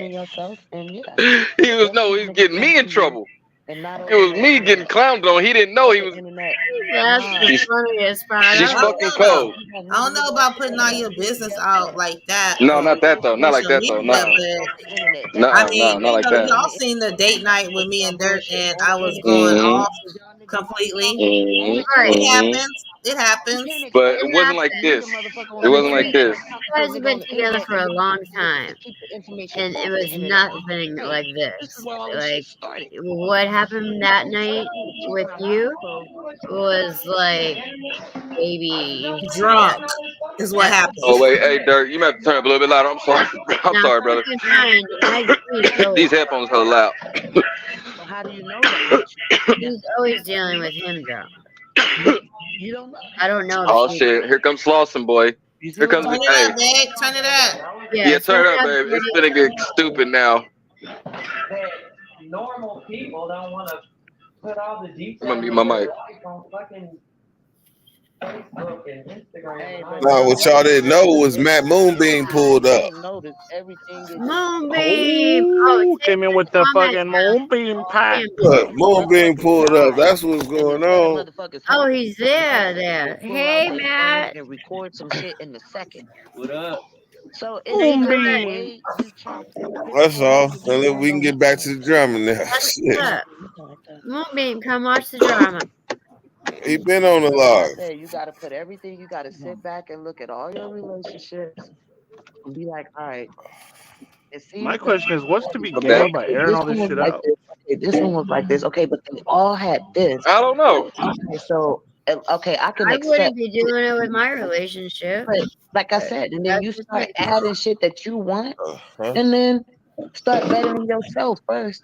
He's getting me in trouble. It was me getting clowned on. He didn't know he was. That's the funniest part. She's fucking cold. I don't know about putting all your business out like that. No, not that though. Not like that though. No. I mean, not like that. y'all seen the date night with me and Dirk, and I was going off completely. It happens. It happens. But it wasn't like this. It wasn't like this. You guys have been together for a long time, and it was nothing like this. Like, what happened that night with you was like, baby, drunk is what happened. Oh wait, hey Dirk, you might have to turn up a little bit louder. I'm sorry. I'm sorry, brother. These headphones are loud. How do you know that? He's always dealing with him drunk. You don't know. I don't know. Oh shit! Here comes Slauson, boy. Here comes Turn the it up, babe. Turn it up. Yeah, turn it up, babe. It's gonna get stupid now. Normal people don't want to put all the details. I'm gonna mute my mic. On fucking Facebook and Instagram. No, what y'all didn't know was Matt Moonbeam pulled up. Moonbeam. Ooh, came in with the fucking Moonbeam pack. Look, Moonbeam pulled up. That's what's going on. Oh, he's there. Hey, Matt. And record some shit in the second. What up? So it ain't no way. That's all. So then we can get back to the drama now. Shit. Moonbeam, come watch the drama. He been on the log. You gotta put everything. You gotta sit back and look at all your relationships and be like, all right. My question is, what's to be gained by airing all this shit out? This one was like this. Okay, but they all had this. I don't know. Okay, so okay, I can accept. I wouldn't be doing it with my relationship. But like I said, and then you start adding shit that you want, and then start bettering yourself first.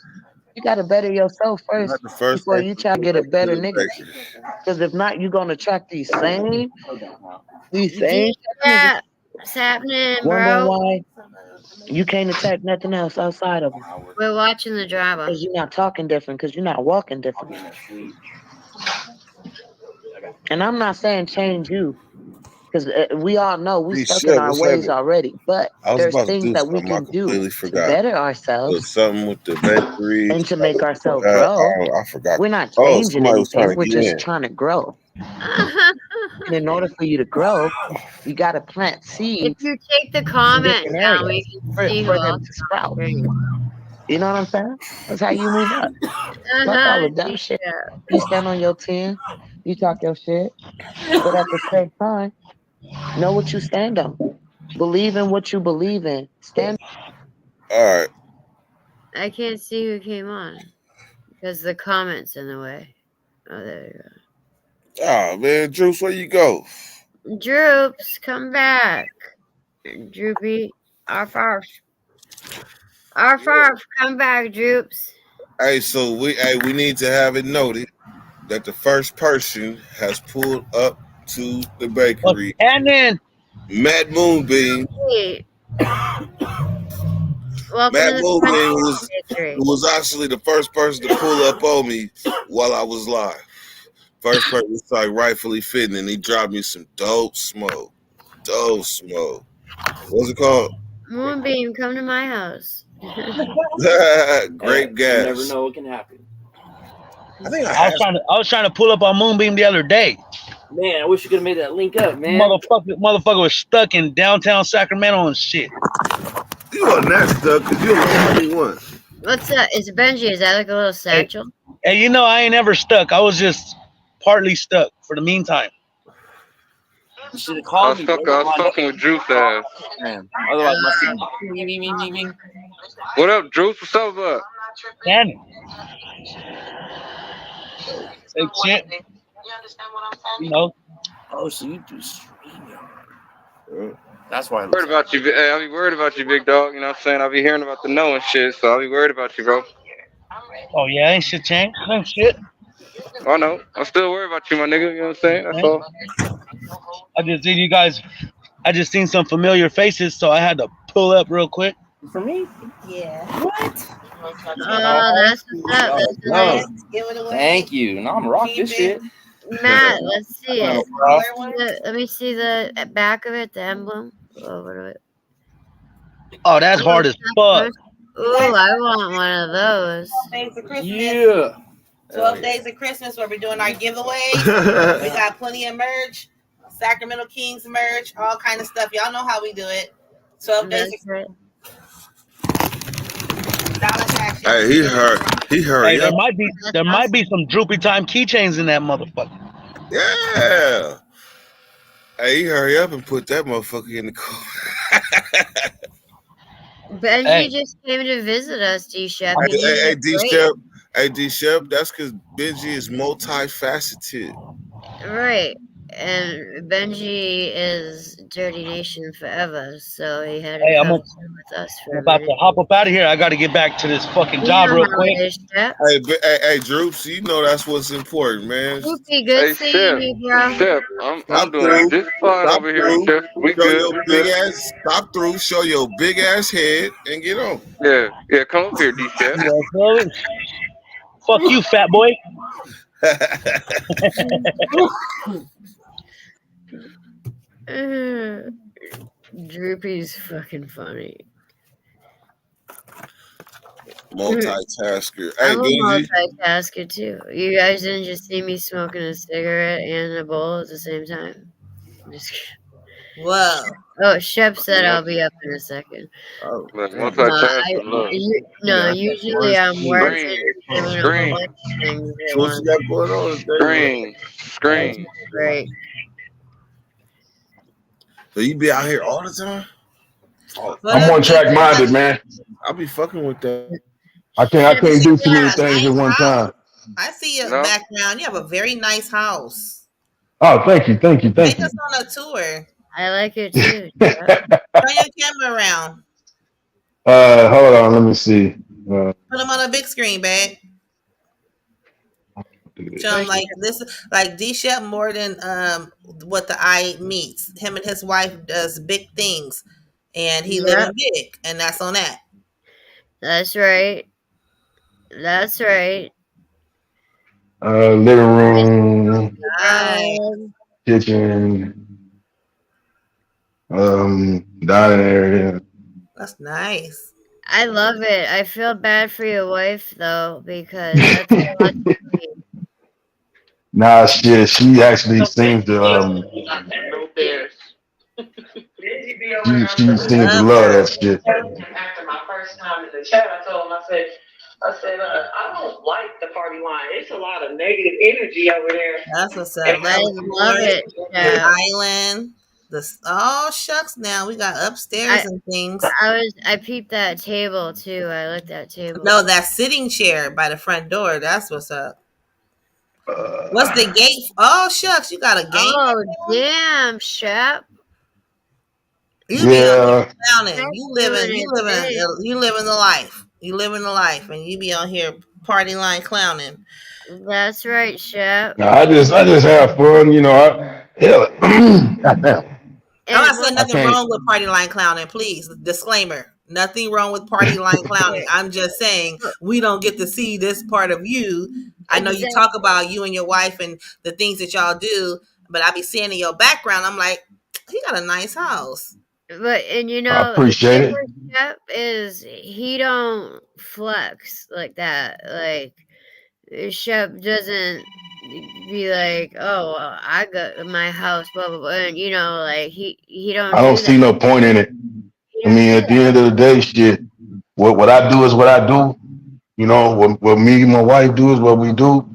You gotta better yourself first before you try to get a better nigga. Because if not, you're gonna attract these same. Yeah, what's happening, bro? Why you can't attack nothing else outside of them. We're watching the drama. Because you're not talking different. Because you're not walking different. And I'm not saying change you. Because we all know we stuck in our ways already. But there's things that we can do to better ourselves. Something with the bakery. And to make ourselves grow. I forgot. We're not changing anything. We're just trying to grow. And in order for you to grow, you got to plant seeds. If you take the comment down, we can see for them to sprout. You know what I'm saying? That's how you move up. Fuck all the dumb shit. You stand on your 10, you talk your shit, but at the same time, know what you stand on. Believe in what you believe in. Stand. All right. I can't see who came on because the comments in the way. Oh, there you go. Oh man, Juice, where you go? Droops, come back. Droopy, arf. Arf, come back, Droops. Hey, so we need to have it noted that the first person has pulled up to the bakery. And then Matt Moonbeam. Matt Moonbeam was actually the first person to pull up on me while I was live. First person was like rightfully fitting, and he dropped me some dope smoke. What's it called? Moonbeam, come to my house. Grape gas. You never know what can happen. I was trying to pull up on Moonbeam the other day. Man, I wish you could have made that link up, man. Motherfucker was stuck in downtown Sacramento and shit. You wasn't that stuck because you're the only one. What's that? It's Benji. Is that like a little satchel? Hey, you know I ain't ever stuck. I was just partly stuck for the meantime. You should have called me. I was fucking with Drew fast. Otherwise, my What up, Drew? What's up? Danny. Say shit. You know, Oh, so you do StreamYard. That's why I Worried about you. Hey, I'll be worried about you, big dog. You know what I'm saying? I'll be hearing about the no and shit, so I'll be worried about you, bro. oh yeah, ain't shit changed. Ain't shit. I know. I'm still worried about you, my nigga. You know what I'm saying? That's all. I just seen you guys. I just seen some familiar faces, so I had to pull up real quick. For me? Yeah. What? Oh, that's what's up. That's nice. Give it away. Thank you. No, I'm rock this shit. Matt, let's see No it. problem. Let me see the back of it, the emblem. Oh, what do it? Oh, that's hard as fuck. Ooh, I want one of those. 12 days of Christmas. Yeah. 12 days of Christmas where we're doing our giveaways. We got plenty of merch, Sacramento Kings merch, all kind of stuff. Y'all know how we do it. 12 days of Right. Hey, he hurry Hey, up. there might be some droopy time keychains in that motherfucker. Yeah. Hey, he hurry up and put that motherfucker in the car. Benji Hey. just came to visit us, D-Shep. Hey, D-Shep. Hey, D-Shep, that's because Benji is multifaceted. Right. And Benji is Dirty Nation forever, so he had to Hey, come I'm with us for a about minute. to hop up out of here. I got to get back to this fucking You job know real how quick. it is, Shep. Hey, Droops, you know that's what's important, man. Droopy, good Hey, seeing Chef. you, bro. Chef, I'm Stop doing through. just fine Stop over here, through. Chef. We Show good. your We big good. ass. Stop through. Show your big ass head and get on. Yeah, come up here, D-Chef. Yeah, so- fuck you, fat boy. Droopy's fucking funny. Multitasker. Hey, I'm a Benji. multitasker too. You guys didn't just see me smoking a cigarette and a bowl at the same time. Just kidding. Whoa. Oh, Shep said I'll be up in a second. Oh, Look, damn. multitasker, look. No, usually I'm working doing a whole Screen. bunch of things at So what once. you got going on today, Screen. Great. So you be out here all the time? Oh, I'm one track minded, man. I'll be fucking with that. I can't do too many things at one time. I see your No. background. You have a very nice house. Oh, thank you. Take us on a tour. I like it too. Turn your camera around. Hold on, let me see. Put them on a big screen, babe. Show them like this, like D-Shep more than what the eye meets. Him and his wife does big things, and he living big, and that's on that. That's right. That's right. Living room, Nice. kitchen, dining area. That's nice. I love it. I feel bad for your wife though, because that's a lot to do. Nah, shit. She actually seems to she seems to love that shit. After my first time in the chat, I told him, I said, I don't like the party line. It's a lot of negative energy over there. That's what's up. I love it. The island. Oh shucks! Now we got upstairs and things. I peeped that table too. I looked at table. No, that sitting chair by the front door. That's what's up. What's the gate? Oh shucks! You got a gate. Oh damn, Shep. You Yeah. You living the life. You living the life, and you be on here party line clowning. That's right, Shep. Nah, I just have fun, you know. Goddamn. I'm not saying nothing I can't- wrong with party line clowning. Please, disclaimer: nothing wrong with party line clowning. I'm just saying we don't get to see this part of you. I know you talk about you and your wife and the things that y'all do, but I be seeing in your background. I'm like, he got a nice house. But and you know, I appreciate the it. thing with Shep is he don't flex like that. Like Shep doesn't be like, oh, I got my house, blah blah blah. And you know, like he don't. I don't see no point in it. I mean, at the end of the day, shit. What I do is what I do. You know, what me and my wife do is what we do.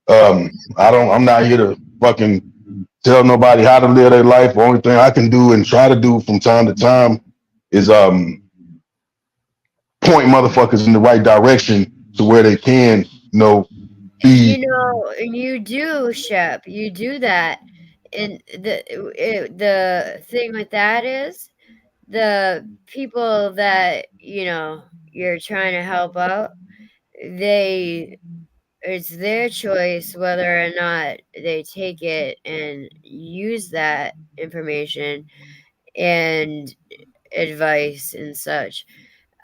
I'm not here to fucking tell nobody how to live their life. The only thing I can do and try to do from time to time is point motherfuckers in the right direction to where they can, you know, You know, you do, Shep. You do that, and the thing with that is the people that you're trying to help out. It's their choice whether or not they take it and use that information and advice and such.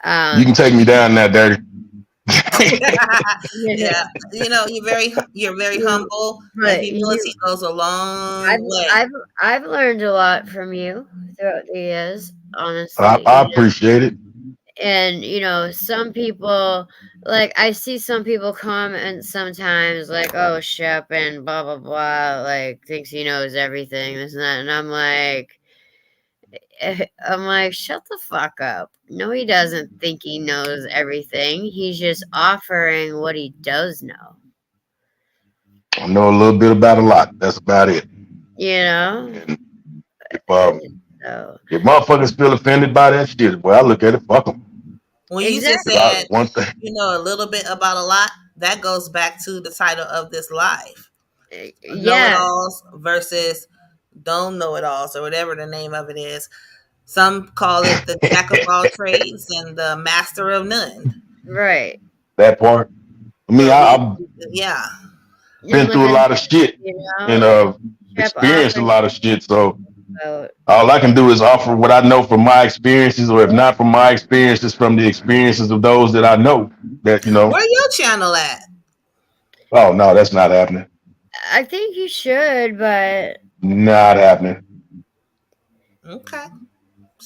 You can take me down now, Dirty. Yeah, you're very humble, and But humility goes a long way. I've learned a lot from you throughout the years, honestly. I appreciate it. And some people, like, I see some people comment sometimes like, "Oh, Shep and blah blah blah, like, thinks he knows everything, this and that," and I'm like, shut the fuck up. No, he doesn't think he knows everything. He's just offering what he does know. I know a little bit about a lot. That's about it. And If motherfuckers feel offended by that shit, well, I look at it, fuck them. When you just said you know a little bit about a lot, that goes back to the title of this live. Know-it-alls versus don't know-it-alls, or whatever the name of it is. Some call it the jack of all trades and the master of none. Right. That part. I mean, I've been through a lot of shit and experienced a lot of shit. So all I can do is offer what I know from my experiences, or if not from my experiences, from the experiences of those that I know. Where your channel at? Oh no, that's not happening. I think you should, but not happening. Okay.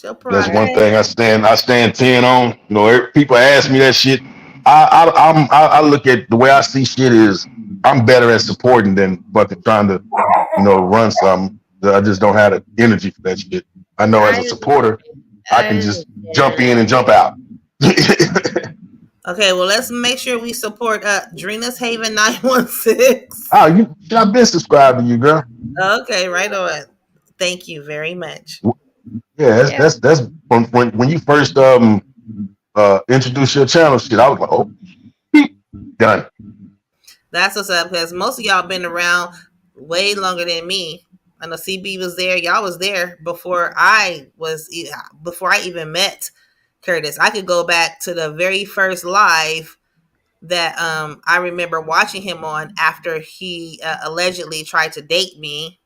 That's one thing I stand 10 on. People ask me that shit. I look at the way I see shit is I'm better at supporting than fucking trying to, run something. I just don't have the energy for that shit. I know as a supporter, I can just jump in and jump out. Okay, well, let's make sure we support Drina's Haven 916. Oh, I've been subscribed to you, girl. Okay, right on. Thank you very much. Yeah, that's when you first introduced your channel shit. I was like, oh, done. That's what's up, because most of y'all been around way longer than me. I know CB was there. Y'all was there before I even met Curtis. I could go back to the very first live that I remember watching him on after he allegedly tried to date me.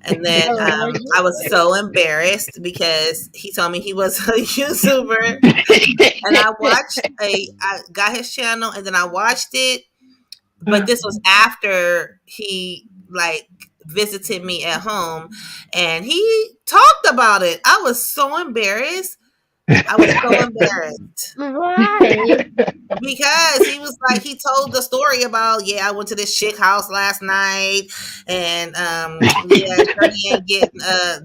And then I was so embarrassed because he told me he was a YouTuber. And I got his channel and then I watched it. But this was after he visited me at home and he talked about it. I was so embarrassed. Why? Because he was like, he told the story about, I went to this chick house last night and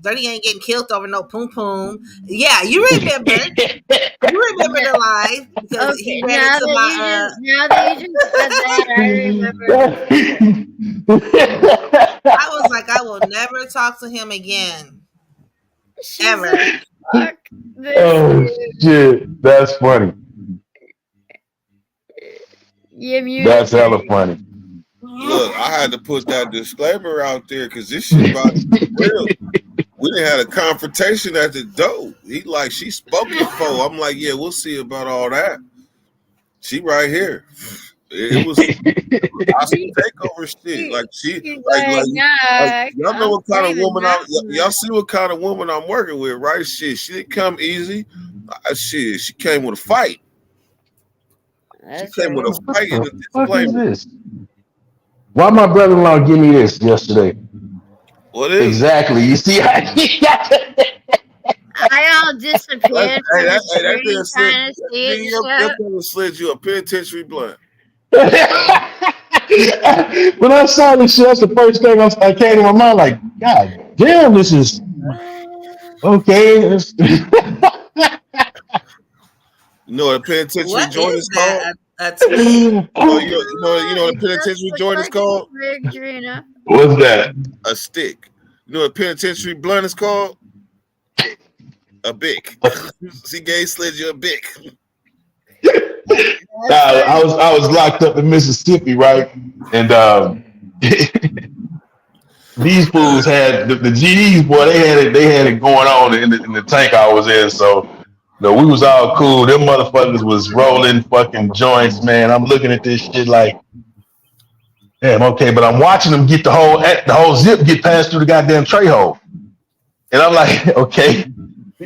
Dirty ain't getting killed over no poom poom. Yeah, you remember the live because he read it to my now that you just said that, I remember. I was like, I will never talk to him again. Ever. Fuck oh shit, that's funny. That's hella funny. Look, I had to put that disclaimer out there because this shit about to be real. We done had a confrontation at the door. She spoke before. I'm like, yeah, we'll see about all that. She right here. It was awesome takeover shit. Y'all know what kind of woman y'all see what kind of woman I'm working with, right? Shit, she didn't come easy. Shit, she came with a fight. She came with a fight and a disclaimer. This? Why my brother-in-law give me this yesterday? What is exactly? You see, I all disappeared. That slid you a penitentiary blunt. When I saw this shit, that's the first thing I came to my mind. Like, God damn, this is okay. You know what a penitentiary joint is called? You know what a penitentiary joint is called? What's that? A stick. You know what a penitentiary blunt is called? A bic. See, gay slid you a bic. I was locked up in Mississippi, right? And these fools had the GDs, boy. They had it going on in the tank I was in. So, we was all cool. Them motherfuckers was rolling fucking joints, man. I'm looking at this shit like, damn, okay. But I'm watching them get the whole zip get passed through the goddamn tray hole, and I'm like, okay,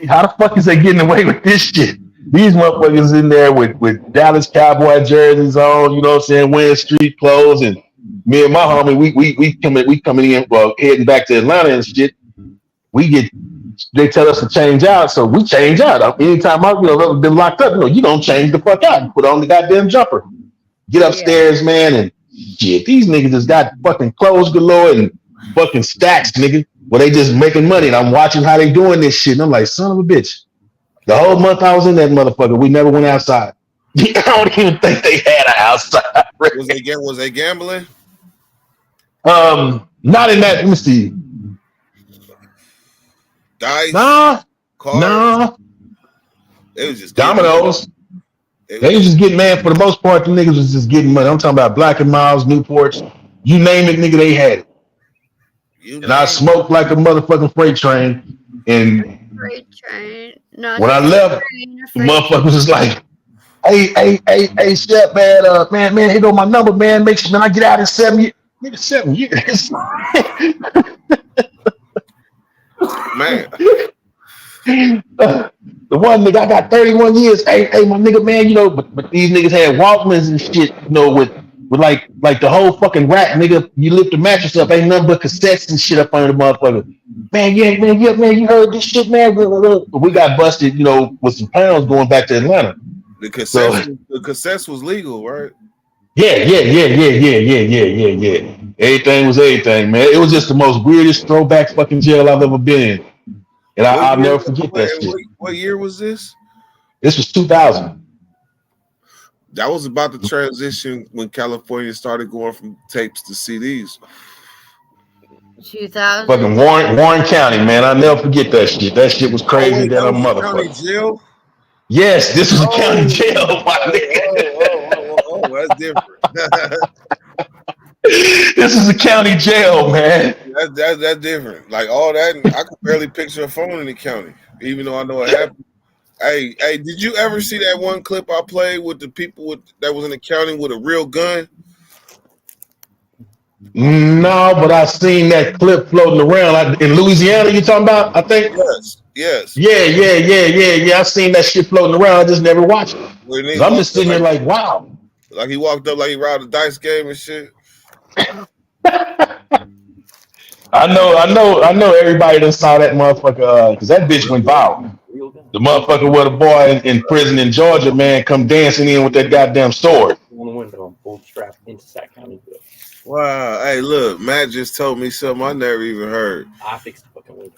how the fuck is they getting away with this shit? These motherfuckers in there with Dallas Cowboy jerseys on, you know what I'm saying, wearing street clothes, and me and my homie, we coming in, well, heading back to Atlanta and shit. They tell us to change out, so we change out. Anytime I've been locked up, you don't change the fuck out. You put on the goddamn jumper, get upstairs, man, and shit. These niggas just got fucking clothes galore and fucking stacks, nigga, where they just making money. And I'm watching how they doing this shit, and I'm like, son of a bitch. The whole month I was in that motherfucker, we never went outside. I don't even think they had an outside. Was they gambling? Not in that. Let me see. Dice? Nah. Cards? Nah. It was just dominoes. They was just getting, man, for the most part, the niggas was just getting money. I'm talking about Black and Miles, Newports, you name it, nigga, they had it. And I smoked like a motherfucking freight train. And Freight train. When I left, the motherfucker was just like, hey, Shep, man, here go my number, man. Make sure, man, I get out in 7 years. Nigga, 7 years. Man. The one nigga, I got 31 years. Hey, my nigga, man, but these niggas had Walkmans and shit, with like the whole fucking rack, nigga. You lift the mattress up, ain't nothing but cassettes and shit up under the motherfucker. Man, you heard this shit, man. We got busted, with some pounds going back to Atlanta. The cassettes was legal, right? Yeah. Everything was everything, man. It was just the most weirdest throwback fucking jail I've ever been in. And I'll never forget that shit. What year was this? This was 2000. That was about the transition when California started going from tapes to CDs. 2000. Fucking Warren County, man. I'll never forget that shit. That shit was crazy. That county jail? Yes, this was a county jail, my nigga. Oh, that's different. This is a county jail, man. That's different. Like all that, I could barely picture a phone in the county, even though I know it happened. Hey, did you ever see that one clip I played with the people that was in the county with a real gun? No, but I seen that clip floating around in Louisiana. You talking about? I think. Yes. Yeah. I seen that shit floating around. I just never watched it. I'm just sitting there like, wow. Like he walked up like he robbed a dice game and shit. I know. Everybody that saw that motherfucker because that bitch went viral. The motherfucker with a boy in prison in Georgia, man, come dancing in with that goddamn sword. On the window, I'm bootstrapped into Sac County. Wow. Hey, look, Matt just told me something I never even heard. I fixed the fucking window.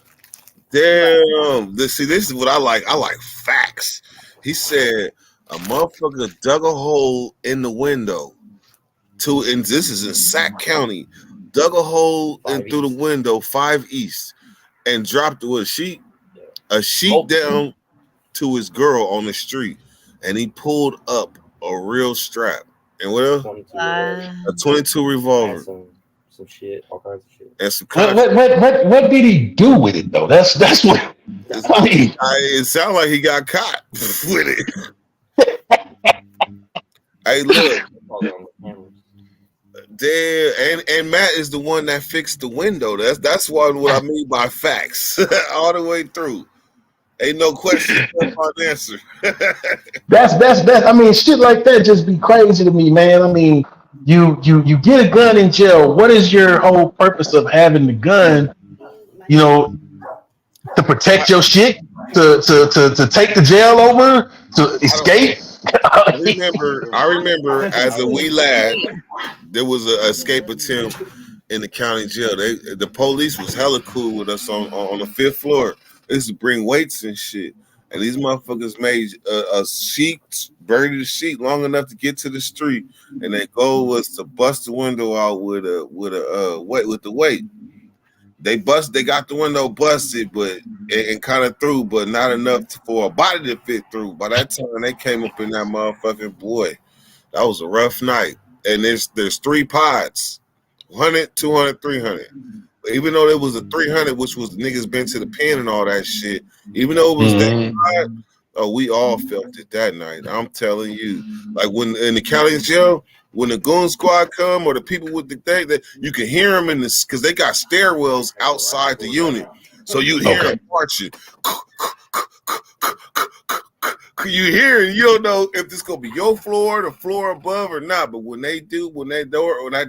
Damn. This is what I like. I like facts. He said a motherfucker dug a hole in the window. And this is in Sac County. Dug a hole in through the window, 5 East, and dropped a sheet down to his girl on the street, and he pulled up a real strap. And what else? A 22 revolver. Some shit, all kinds of shit. And some what did he do with it though? That's what I mean. It sounds like he got caught with it. Hey, look. There and Matt is the one that fixed the window. That's what I mean by facts all the way through. Ain't no question about answer. That's I mean, shit like that just be crazy to me, man. I mean, you get a gun in jail. What is your whole purpose of having the gun? To protect your shit, to take the jail over, to escape. I remember as a wee lad, there was an escape attempt in the county jail. The police was hella cool with us on the 5th floor. They used to bring weights and shit, and these motherfuckers made a sheet, buried the sheet long enough to get to the street, and their goal was to bust the window out with the weight. They got the window busted, but and kind of through, but not enough for a body to fit through. By that time, they came up in that motherfucking boy. That was a rough night. And there's 3 pods, 100, 200, 300. Even though there was a 300, which was the niggas been to the pen and all that shit. Even though it was that pod, we all felt it that night. I'm telling you, like when in the county jail. When the goon squad come or the people with the thing, that you can hear them in this because they got stairwells outside the unit, so you hear them marching. You hear it, you don't know if this gonna be your floor, the floor above, or not. But when that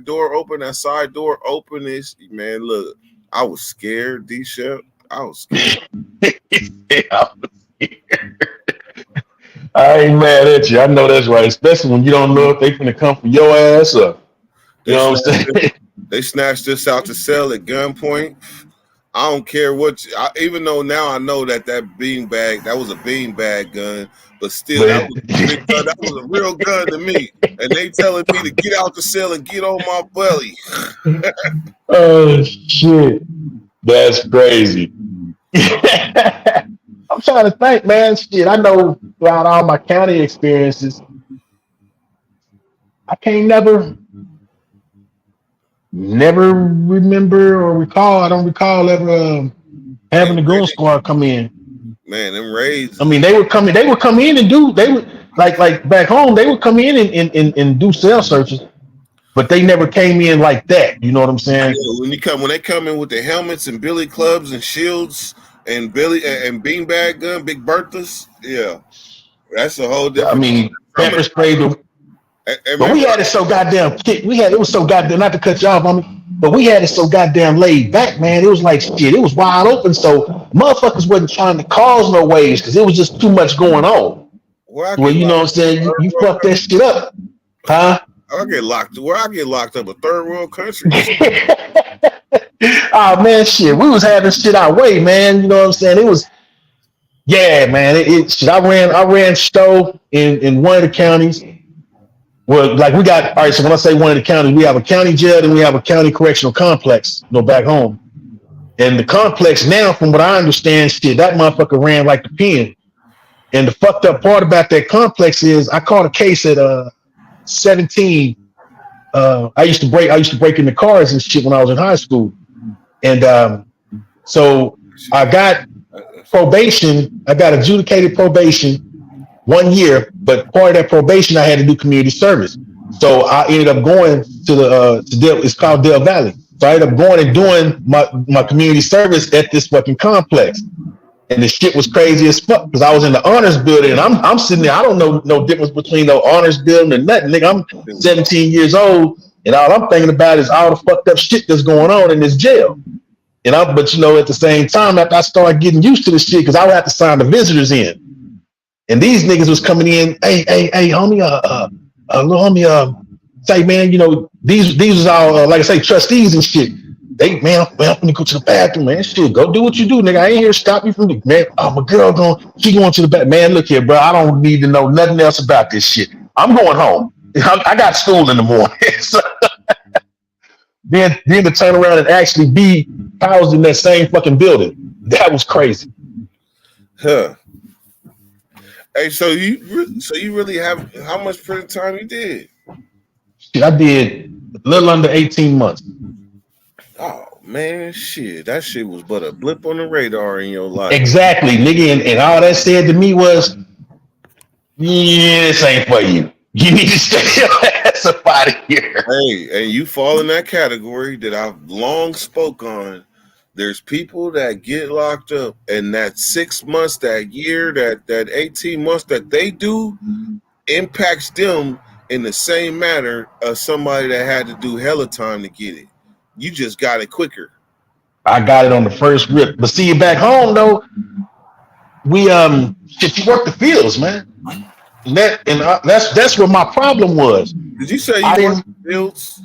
door open, that side door open, is man, look, I was scared, D-Shep. I was scared. I ain't mad at you. I know that's right, especially when you don't know if they finna come for your ass up. You know what I'm saying? They snatched us out the cell at gunpoint. I don't care what. Even though now I know that beanbag, that was a beanbag gun, but still, that was a big gun. That was a real gun to me. And they telling me to get out the cell and get on my belly. Oh shit, that's crazy. I'm trying to think, man. Shit, I know throughout all my county experiences, I can't never remember or recall. I don't recall ever having the goon squad come in. Man, them raids. I mean, they would come in and do. They would like back home. They would come in and do cell searches, but they never came in like that. You know what I'm saying? Yeah, when they come in with the helmets and billy clubs and shields. And Billy and beanbag gun, Big Berthas, yeah, that's a whole different. I mean, pepper spray. But we had it so goddamn. It was so goddamn. Not to cut you off on me, but we had it so goddamn laid back, man. It was like shit. It was wide open, so motherfuckers wasn't trying to cause no waves because it was just too much going on. Well, you know what I'm saying? You fucked that shit up, huh? I get locked up a third world country. Oh man, shit. We was having shit our way, man. You know what I'm saying? It was, yeah, man. Shit. I ran Stowe in one of the counties. Well, like we got, all right, so when I say one of the counties, we have a county jail and we have a county correctional complex, back home. And the complex now, from what I understand, shit, that motherfucker ran like the pen. And the fucked up part about that complex is I caught a case at 17. I used to break into cars and shit when I was in high school. And so I got probation. I got adjudicated probation 1 year, but part of that probation I had to do community service. So I ended up going to it's called Del Valley. So I ended up going and doing my community service at this fucking complex. And the shit was crazy as fuck because I was in the honors building and I'm sitting there. I don't know no difference between no honors building and nothing. Nigga, I'm 17 years old and all I'm thinking about is all the fucked up shit that's going on in this jail. But you know, at the same time, after I started getting used to this shit, because I would have to sign the visitors in. And these niggas was coming in, hey, homie, little homie, say, man, you know, these was all, like I say, trustees and shit. I'm gonna go to the bathroom, man. Shit, go do what you do, nigga. I ain't here to stop you from the, man. Oh, my girl she going to the bathroom. Man, look here, bro. I don't need to know nothing else about this shit. I'm going home. I got school in the morning. So, then to turn around and actually be housed in that same fucking building. That was crazy. Huh. Hey, so you really have how much prison time you did? Shit, I did a little under 18 months. Oh man, shit. That shit was but a blip on the radar in your life. Exactly, nigga. And all that said to me was, yeah, this ain't for you. You need to stay your ass up out of here. Hey, and you fall in that category that I've long spoke on. There's people that get locked up, and that 6 months, that year, that 18 months that they do impacts them in the same manner as somebody that had to do hella time to get it. You just got it quicker. I got it on the first rip. But see, back home though, we shit, you work the fields, man. And that's what my problem was. Did you say you worked the fields?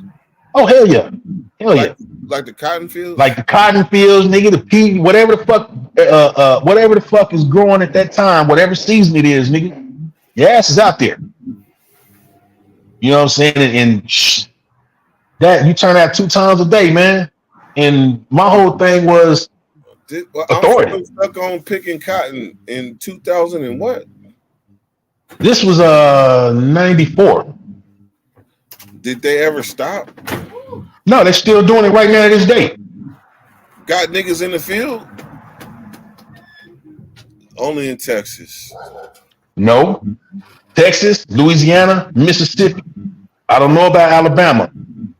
Oh hell yeah, Like the cotton fields? Like the cotton fields, nigga, the pea, whatever the fuck is growing at that time, whatever season it is, nigga, your ass is out there. You know what I'm saying? And that you turn out 2 times a day, man. And my whole thing was I'm authority. still stuck on picking cotton in 2000 and what? This was 94. Did they ever stop? No, they're still doing it right now to this day. Got niggas in the field? Only in Texas. No. Texas, Louisiana, Mississippi. I don't know about Alabama,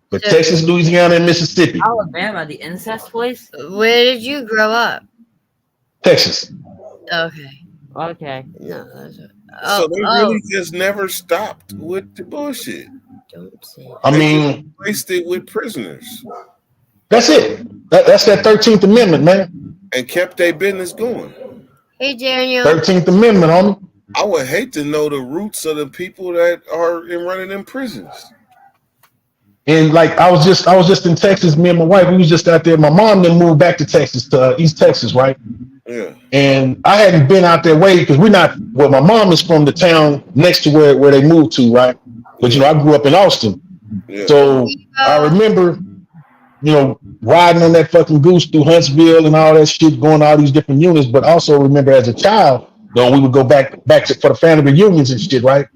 but Texas, Louisiana, and Mississippi. Alabama, the incest place? Where did you grow up? Texas. Okay. Okay. No, that's So they really just never stopped with the bullshit. Don't say. I mean, replaced it with prisoners. That's it. That's that 13th Amendment, man. And kept their business going. Hey, Daniel. 13th Amendment, homie. I would hate to know the roots of the people that are in running them prisons. And like I was just in Texas. Me and my wife, we was just out there. My mom then moved back to Texas, to East Texas, right? Yeah. And I hadn't been out that way because we're not. Well, my mom is from the town next to where they moved to, right? But you know, I grew up in Austin, so I remember, you know, riding on that fucking goose through Huntsville and all that shit, going to all these different units. But also remember as a child, you know, we would go back to for the family reunions and shit, right?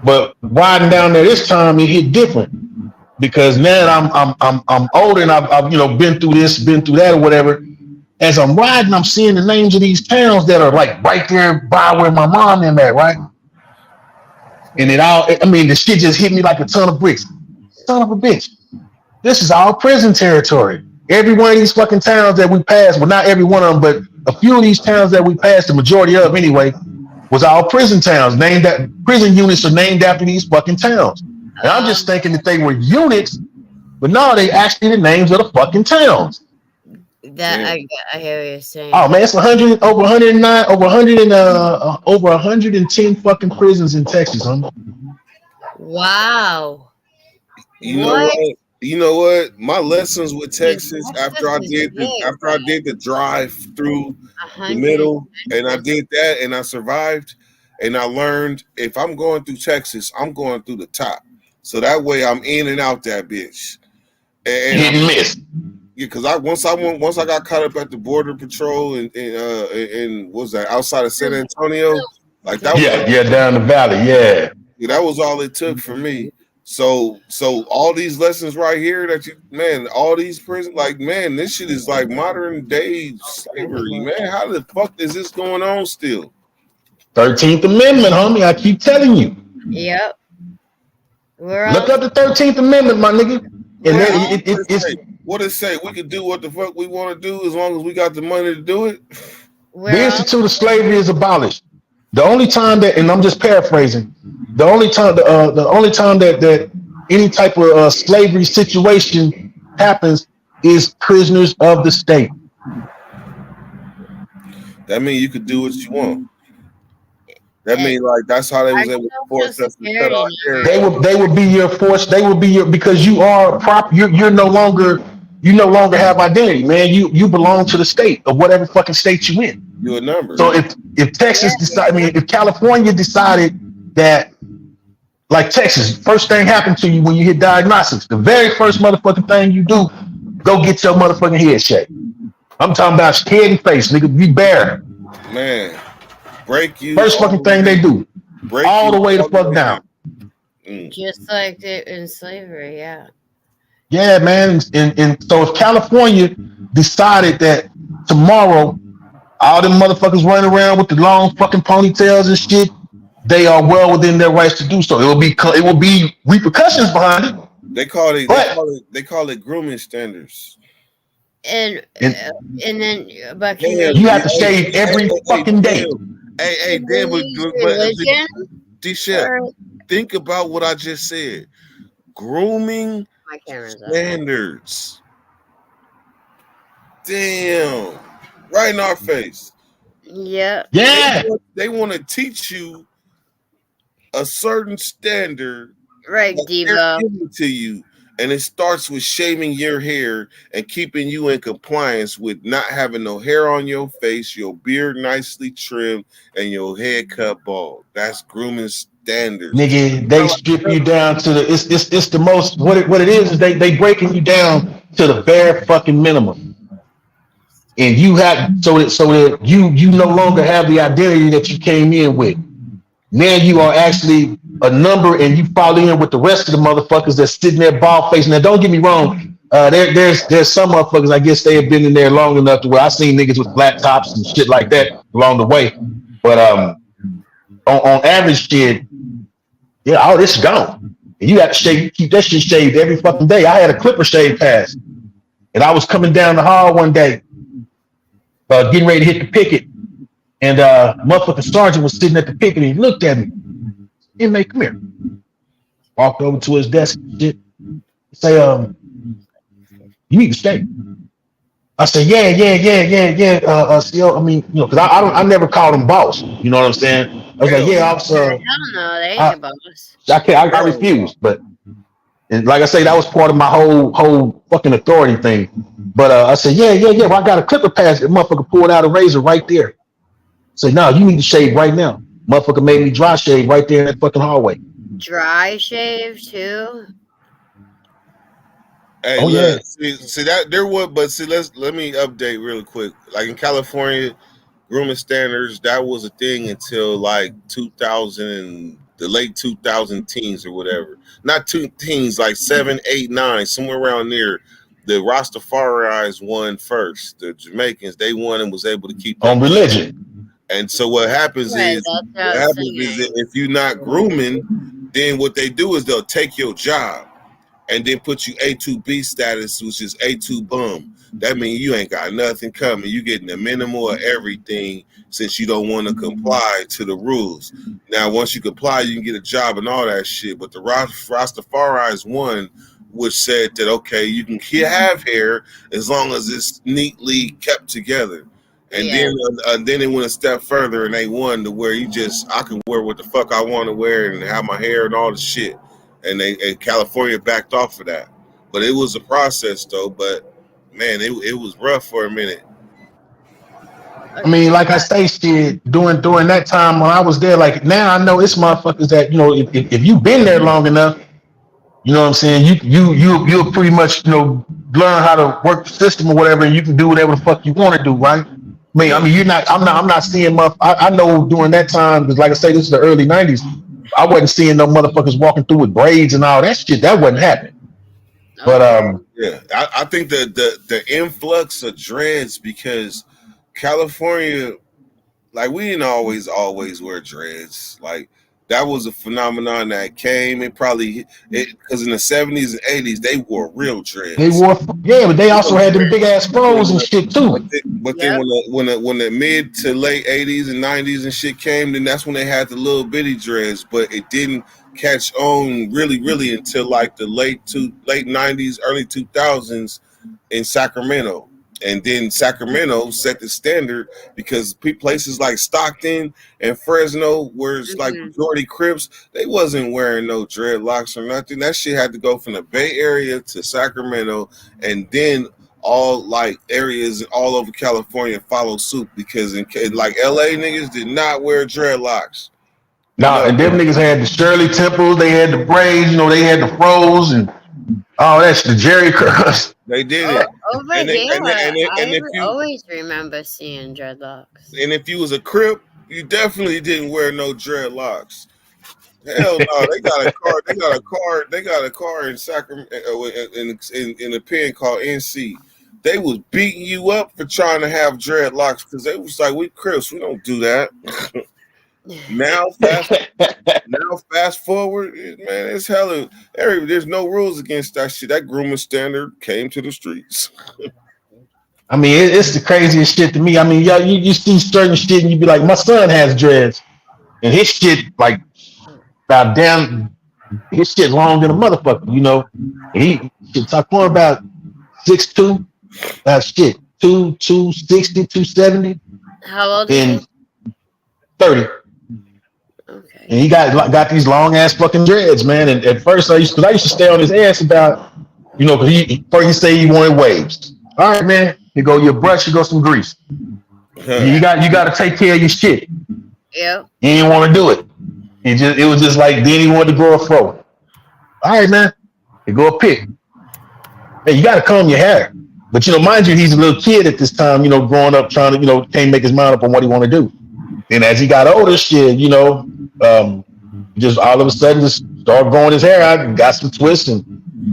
But riding down there this time, it hit different because now I'm older and I've you know been through this, been through that, or whatever. As I'm riding, I'm seeing the names of these towns that are like right there by where my mom and at, right? And I mean, the shit just hit me like a ton of bricks. Son of a bitch. This is all prison territory. Every one of these fucking towns that we passed, well, not every one of them, but a few of these towns that we passed, the majority of anyway, was all prison towns. Prison units are named after these fucking towns. And I'm just thinking that they were units, but no, they actually the names of the fucking towns. That I hear what you're saying. Oh man, it's 100 over 109 over 100 and over 110 fucking prisons in Texas, huh? Wow. You know what? My lessons with Texas after I did the drive through the middle, and I did that, and I survived, and I learned if I'm going through Texas, I'm going through the top, so that way I'm in and out that bitch. And hit and miss. Yeah, because once I got caught up at the border patrol and what was that outside of San Antonio, like that. Yeah, down the valley, yeah. That was all it took for me. So all these lessons right here all these prisons, like, man, this shit is like modern day slavery, man. How the fuck is this going on still? 13th Amendment, homie. I keep telling you. Yep. Look up the 13th Amendment, my nigga. And it's what it say? We can do what the fuck we want to do as long as we got the money to do it. The institute of slavery is abolished. The only time that, and I'm just paraphrasing, the only time that any type of slavery situation happens is prisoners of the state. That means you could do what you want. That means like that's how they was able to force us to cut our hair. They would be your force. They would be your, because you are you're no longer have identity, man. You belong to the state of whatever fucking state you in. You're a number. So if Texas if California decided that, like Texas, first thing happened to you when you hit diagnostics, the very first motherfucking thing you do, go get your motherfucking head checked. I'm talking about head and face, nigga. Be bare. Man, break you. First fucking thing they do. Break all the way the fuck down. Just like in slavery, yeah. Yeah, man. And so if California decided that tomorrow all them motherfuckers running around with the long fucking ponytails and shit, they are well within their rights to do so. It will be repercussions behind it. They call it grooming standards. And then, but you have to shave every fucking day. Hey, Dan, D-Chef, think about what I just said. Grooming standards. Damn. Right in our face. Yeah. Yeah. They want to teach you a certain standard. Right, Devo. To you. And it starts with shaving your hair and keeping you in compliance with not having no hair on your face, your beard nicely trimmed, and your head cut bald. That's grooming standards. Nigga, they strip you down to the it's the most what it is they breaking you down to the bare fucking minimum. And you have so that you no longer have the identity that you came in with. Now you are actually a number and you fall in with the rest of the motherfuckers that's sitting there bald faced. Now don't get me wrong, there's some motherfuckers I guess they have been in there long enough to where I seen niggas with flat tops and shit like that along the way. But on average shit, yeah, all this is gone. And you have to keep that shit shaved every fucking day. I had a clipper shave pass. And I was coming down the hall one day, getting ready to hit the picket. And motherfucking sergeant was sitting at the picket and he looked at me. Inmate, come here. Walked over to his desk and shit. Say, you need to stay. I said, yeah. CO, I mean, you know, because I never called him boss. You know what I'm saying? I was like, yeah, officer. Hell no, they ain't your boss. I refused, but and like I say, that was part of my whole fucking authority thing. But I said, yeah. Well, I got a clipper pass. The motherfucker pulled out a razor right there. Said, no, you need to shave right now. Motherfucker made me dry shave right there in that fucking hallway. Dry shave too? Hey, Oh, look, yeah. see that there was, but see, let me update real quick. Like in California, grooming standards, that was a thing until like 2000 and the late 2000 teens or whatever. Not two teens, like 7, 8, 9, somewhere around there. The Rastafari's won first. The Jamaicans, they won and was able to keep On religion. And so what happens Right, is, that's that if you're not grooming, then what they do is they'll take your job and then put you A2B status, which is A2 bum. That means you ain't got nothing coming. You getting the minimal of everything since you don't want to comply to the rules. Now, once you comply, you can get a job and all that shit. But the Rastafari's one, which said that, okay, you can have hair as long as it's neatly kept together. And then it went a step further and they won to where I can wear what the fuck I want to wear and have my hair and all the shit. And California backed off of that. But it was a process though. But man, it was rough for a minute. I mean, like I say, shit, during that time when I was there, like now I know it's motherfuckers that, you know, if you've been there long enough, you know what I'm saying, you'll pretty much, you know, learn how to work the system or whatever, and you can do whatever the fuck you want to do, right? I mean, I'm not seeing I know during that time, because like I say, this is the early 90s, I wasn't seeing no motherfuckers walking through with braids and all that shit. That wasn't happening. But yeah, I think the influx of dreads, because California, like we didn't always wear dreads. Like that was a phenomenon that came. Because in the 70s and 80s they wore real dreads. But they also had them big ass froze and shit too. But then when the mid to late 80s and 90s and shit came, then that's when they had the little bitty dreads. But it didn't catch on really until like the late 90s, early 2000s in Sacramento. And then Sacramento set the standard because places like Stockton and Fresno, where it's like majority Crips, they wasn't wearing no dreadlocks or nothing. That shit had to go from the Bay Area to Sacramento, and then all like areas all over California follow suit, because in like LA niggas did not wear dreadlocks. No, and them niggas had the Shirley Temple, they had the braids, you know, they had the froze and all that's the Jerry curls. They did it. Over here, I always remember seeing dreadlocks. And if you was a Crip, you definitely didn't wear no dreadlocks. Hell no, they got a car. They got a car in Sacramento in a pen called NC. They was beating you up for trying to have dreadlocks because they was like, we Crips, we don't do that. Now fast forward, man, it's hella. There's no rules against that shit. That grooming standard came to the streets. I mean, it's the craziest shit to me. I mean, you see certain shit and you be like, my son has dreads, and his shit like about damn, his shit long than a motherfucker, you know. And he talking about 6'2", shit 260, 270. How old is he? 30. Okay. And he got these long ass fucking dreads, man. And at first I used to stay on his ass about, you know, because he said he wanted waves. All right, man. Here go your brush. Here go some grease. You got to take care of your shit. Yeah. You didn't want to do it. It was just like then he wanted to grow a fro. All right, man. You go a pick. Hey, you got to comb your hair. But, mind you, he's a little kid at this time, growing up, trying to, can't make his mind up on what he want to do. And as he got older, shit, just all of a sudden just started growing his hair out and got some twists and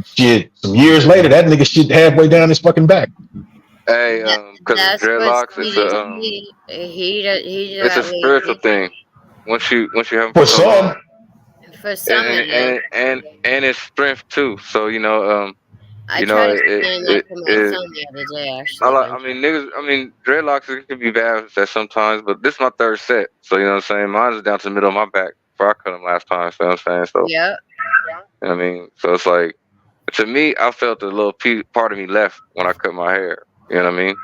shit. Some years later, that nigga shit halfway down his fucking back. Hey, because of dreadlocks, it's a spiritual thing. Once you have for some, and it's strength too. So I tried to explain that to my son the other day, actually. Dreadlocks it can be bad sometimes, but this is my third set. So you know what I'm saying? Mine's down to the middle of my back before I cut them last time. So you know what I'm saying? So yeah. So it's like, to me, I felt a little part of me left when I cut my hair. You know what I mean?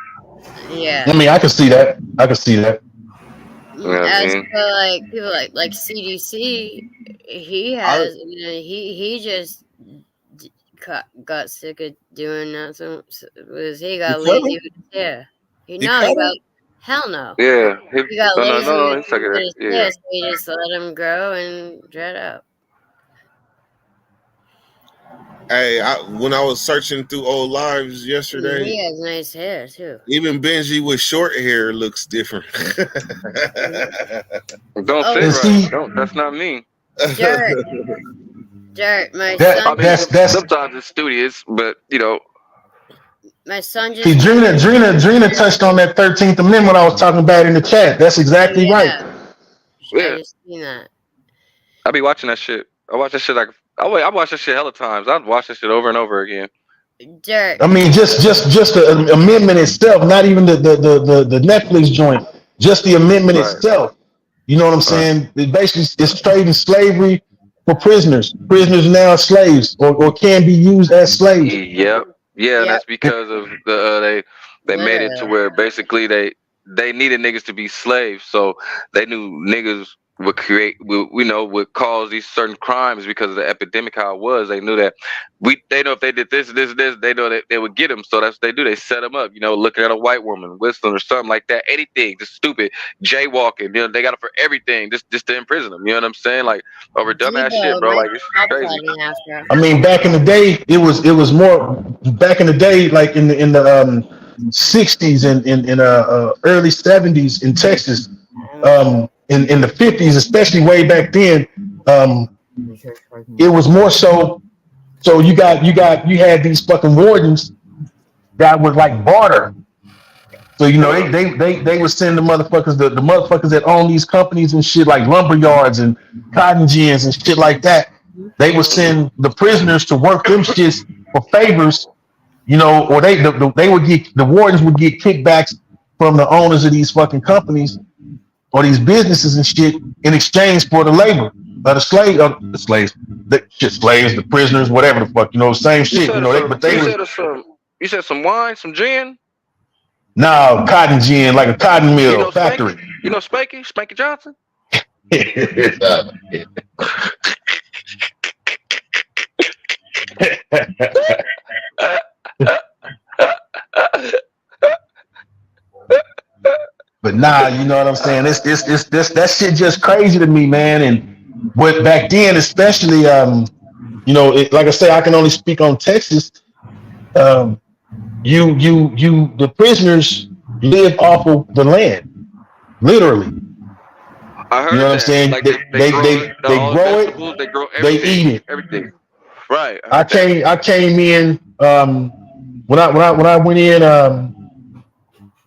Yeah. I can see that. You know what I mean? For like people like CDC, he has he just got sick of doing that. So because he got lazy with his hair. Hell no. Yeah. He got lazy with his Yeah. hair, so he just let him grow and dread out. Hey, when I was searching through old lives yesterday, He has nice hair too. even Benji with short hair looks different. Don't say right. Don't. That's not me. Dirt. My son. Sometimes it's studious, but My son just. See, Drina touched on that 13th Amendment I was talking about in the chat. That's exactly right. Yeah. I just seen that. I be watching that shit. I watch that shit I watch that shit hella times. I'd watch that shit over and over again. Dirt. Just the amendment itself, not even the Netflix joint, just the amendment itself. You know what I'm saying? It basically it's trading slavery for prisoners. Prisoners now are slaves or can be used as slaves. Yep. Yeah, and that's because of they made it to where basically they needed niggas to be slaves, so they knew niggas would cause these certain crimes because of the epidemic how it was. They knew that they know if they did this, they know that they would get them. So that's what they do. They set them up, looking at a white woman, whistling or something like that. Anything, just stupid, jaywalking. They got it for everything, just to imprison them. You know what I'm saying? Like over dumbass shit, bro. Like it's crazy. Back in the day, it was more. Back in the day, like in the 60s and in early 70s in Texas. In the 50s, especially way back then, it was more so. So you had these fucking wardens that would like barter. So they would send the motherfuckers, the motherfuckers that own these companies and shit like lumber yards and cotton gins and shit like that. They would send the prisoners to work them shits for favors, or they would get, the wardens would get kickbacks from the owners of these fucking companies or these businesses and shit in exchange for the labor, the slaves, the prisoners, whatever the fuck, same shit. You said some wine, some gin. No, cotton gin, like a cotton mill factory. Spanky Johnson. But nah, you know what I'm saying? It's that shit just crazy to me, man. And but back then, especially, like I say, I can only speak on Texas. The prisoners live off of the land, literally. I heard you know what I'm saying? Like they grow it, they grow they eat it. Everything. Right. I came in when I went in.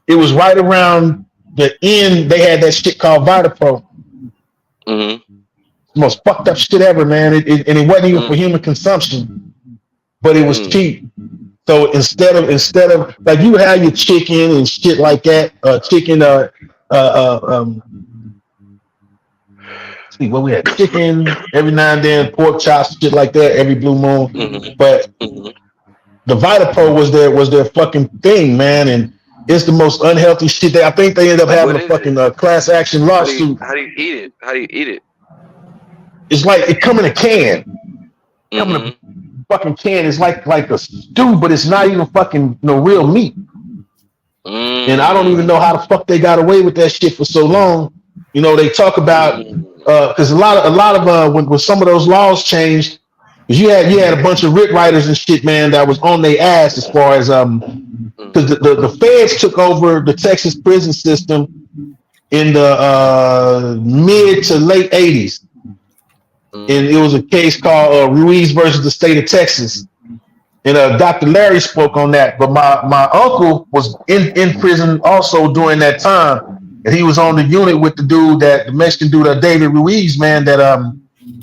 It was right around the end. They had that shit called VitaPro. Most fucked up shit ever, man. And it wasn't even for human consumption, but it was cheap. So instead of like you have your chicken and shit like that, see what we had, chicken every now and then, pork chops, shit like that every blue moon. But the VitaPro was their fucking thing, man, and it's the most unhealthy shit. I think they ended up having a fucking class action lawsuit. How do you eat it? It's like it come in a can. Come in a fucking can. It's like a stew, but it's not even fucking real meat. And I don't even know how the fuck they got away with that shit for so long. They talk about because a lot of when some of those laws changed, because you had a bunch of writ writers and shit, man, that was on their ass as far as because the feds took over the Texas prison system in the mid to late 80s. And it was a case called Ruiz versus the state of Texas. And Dr. Larry spoke on that. But my uncle was in prison also during that time. And he was on the unit with the Mexican dude, David Ruiz, man, that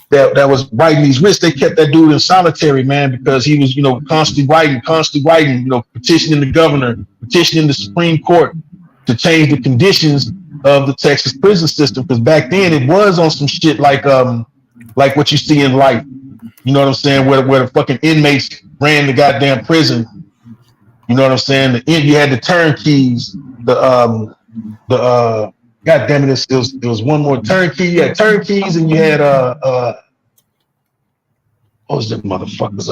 was writing these writs. They kept that dude in solitary, man, because he was, constantly writing, petitioning the governor, petitioning the Supreme Court to change the conditions of the Texas prison system. Because back then it was on some shit like what you see in Life. You know what I'm saying? Where the fucking inmates ran the goddamn prison. You know what I'm saying? You had the turnkeys, God damn it, it was one more turnkey. You had turnkeys and you had what was the motherfuckers?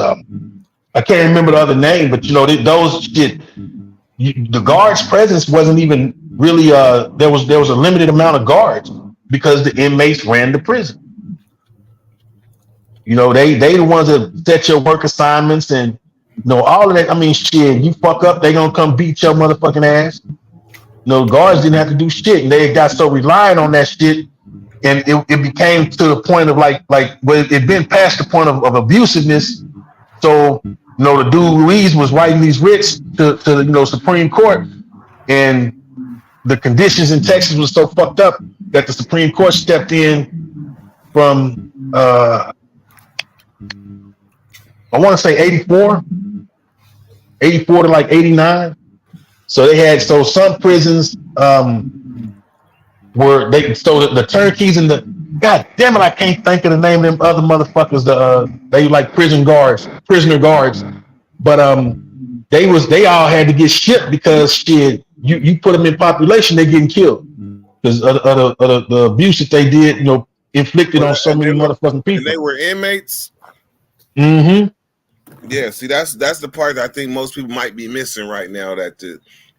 I can't remember the other name, but those shit. The guards' presence wasn't even really. There was a limited amount of guards because the inmates ran the prison. They the ones that set your work assignments and all of that. I mean, shit. You fuck up, they gonna come beat your motherfucking ass. Guards didn't have to do shit, and they got so reliant on that shit, and it became to the point of like it been past the point of abusiveness. So the dude Ruiz was writing these writs to the Supreme Court, and the conditions in Texas was so fucked up that the Supreme Court stepped in from I want to say 84 to like 89. So they had some prisons were the turnkeys and the God damn it, I can't think of the name of them other motherfuckers. They like prisoner guards, but they all had to get shipped because shit, you put them in population, they getting killed because of the abuse that they did, inflicted on so many motherfucking people. And they were inmates. Mm-hmm. Yeah, see, that's the part that I think most people might be missing right now. That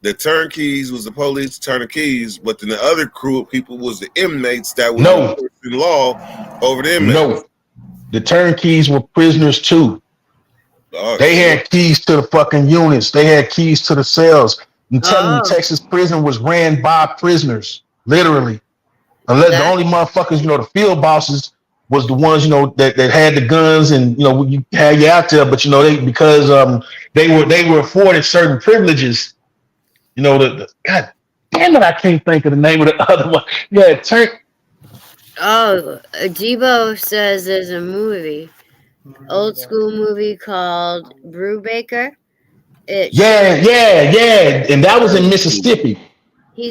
the turnkeys was the police turnkeys, but then the other crew of people was the inmates that were enforcing law over the inmates. No, the turnkeys were prisoners too. Oh, they had keys to the fucking units. They had keys to the cells. I'm telling you, Texas prison was ran by prisoners, literally. Unless the only motherfuckers, the field bosses was the ones, that had the guns and you had you out there, but because they were afforded certain privileges. God damn it, I can't think of the name of the other one. Yeah, Debo says there's a movie, old school movie called Brubaker. Yeah, and that was in Mississippi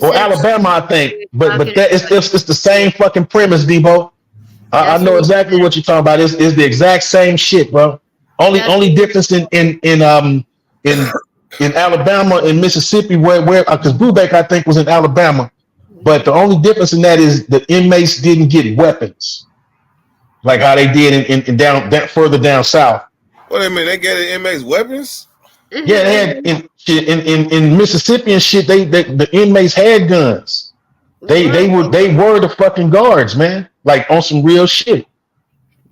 or Alabama, I think. But that it's the same fucking premise, Debo. I know exactly what you're talking about. It's the exact same shit, bro. Only difference in Alabama and Mississippi, where because Brubaker I think was in Alabama, but the only difference in that is the inmates didn't get weapons like how they did in down further down south. What do you mean? They gave the inmates weapons? Yeah, they had in Mississippi and shit. The inmates had guns. They were the fucking guards, man. Like on some real shit.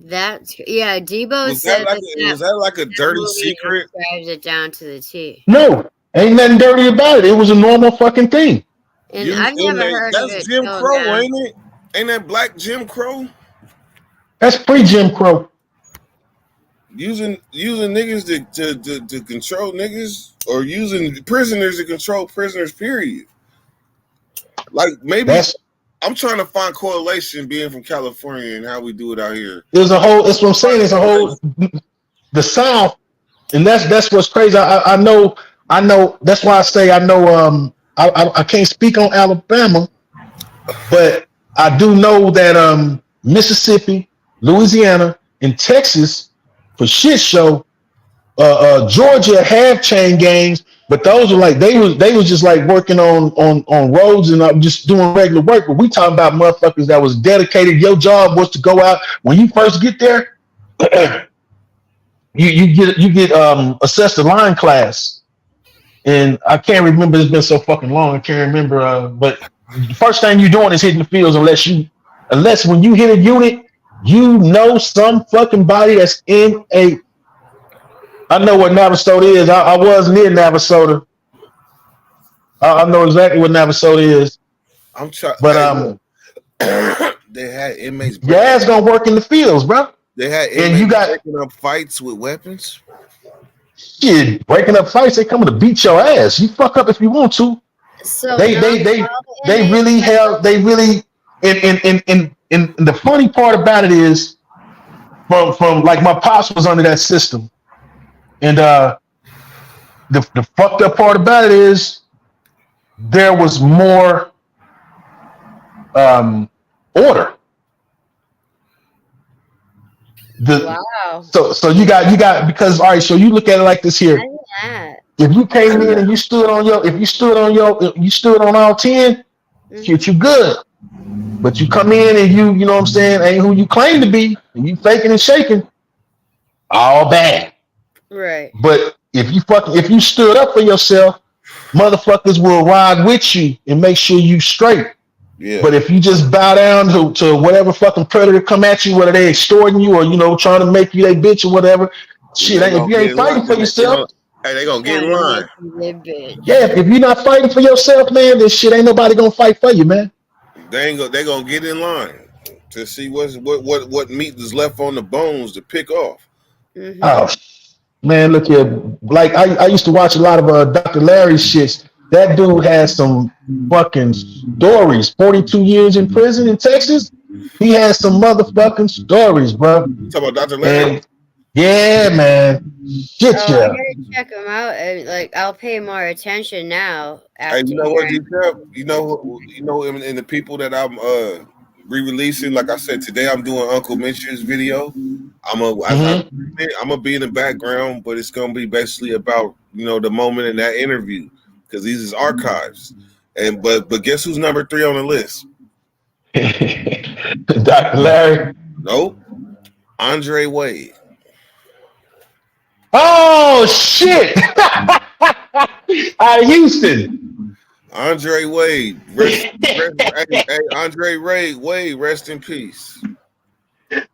Debo said was that like a dirty secret? Describes it down to the T. No, ain't nothing dirty about it. It was a normal fucking thing. And I've never heard of it. That's Jim Crow, ain't it? Ain't that black Jim Crow? That's pre-Jim Crow. Using niggas to control niggas, or using prisoners to control prisoners, period. Like maybe I'm trying to find correlation being from California and how we do it out here. That's what I'm saying. There's a whole the South, and that's what's crazy. I know. That's why I say I know. I can't speak on Alabama, but I do know that Mississippi, Louisiana, and Texas for shit show. Georgia have chain gangs, but those are like they was just like working on roads and just doing regular work. But we talking about motherfuckers that was dedicated. Your job was to go out when you first get there. you get assessed a line class, and I can't remember. It's been so fucking long. I can't remember. But the first thing you're doing is hitting the fields unless you unless when you hit a unit, you know some fucking body that's in a. I know what Navasota is. I was near Navasota. I know exactly what Navasota is. I'm trying, but they had inmates. Your ass gonna work in the fields, bro. They had inmates and you got breaking up fights with weapons. Shit, breaking up fights. They coming to beat your ass. You fuck up if you want to. So They really held. They really. And the funny part about it is, from like my pops was under that system, and the fucked up part about it is there was more order. Wow. So you got because all right. So you look at it like this here. If you came in and you stood on all 10, shit, you good. But you come in and you know what I'm saying, ain't who you claim to be, and you faking and shaking, all bad. Right. But if you stood up for yourself, motherfuckers will ride with you and make sure you straight. Yeah. But if you just bow down to whatever fucking predator come at you, whether they extorting you or trying to make you their bitch or whatever, shit, if you ain't fighting for yourself, hey, they gonna get in line. yeah, if you're not fighting for yourself, man, this shit ain't nobody gonna fight for you, man. They gonna get in line to see what meat is left on the bones to pick off. Mm-hmm. Oh man, look here. Like I used to watch a lot of Dr. Larry's shits. That dude has some fucking stories. 42 years in prison in Texas. He has some motherfucking stories, bro. You talking about Dr. Larry? Yeah, man. Shit, I yeah. gotta check them out. And, like, I'll pay more attention now. Hey, you know what, D-Trap? You know, in the people that I'm re-releasing, like I said today, I'm doing Uncle Mitch's video. I'm gonna be in the background, but it's gonna be basically about the moment in that interview because these is archives. And but guess who's number 3 on the list? Dr. Larry. Nope. Andre Wade. Oh shit! Houston. Andre Wade. Andre Wade, rest in peace.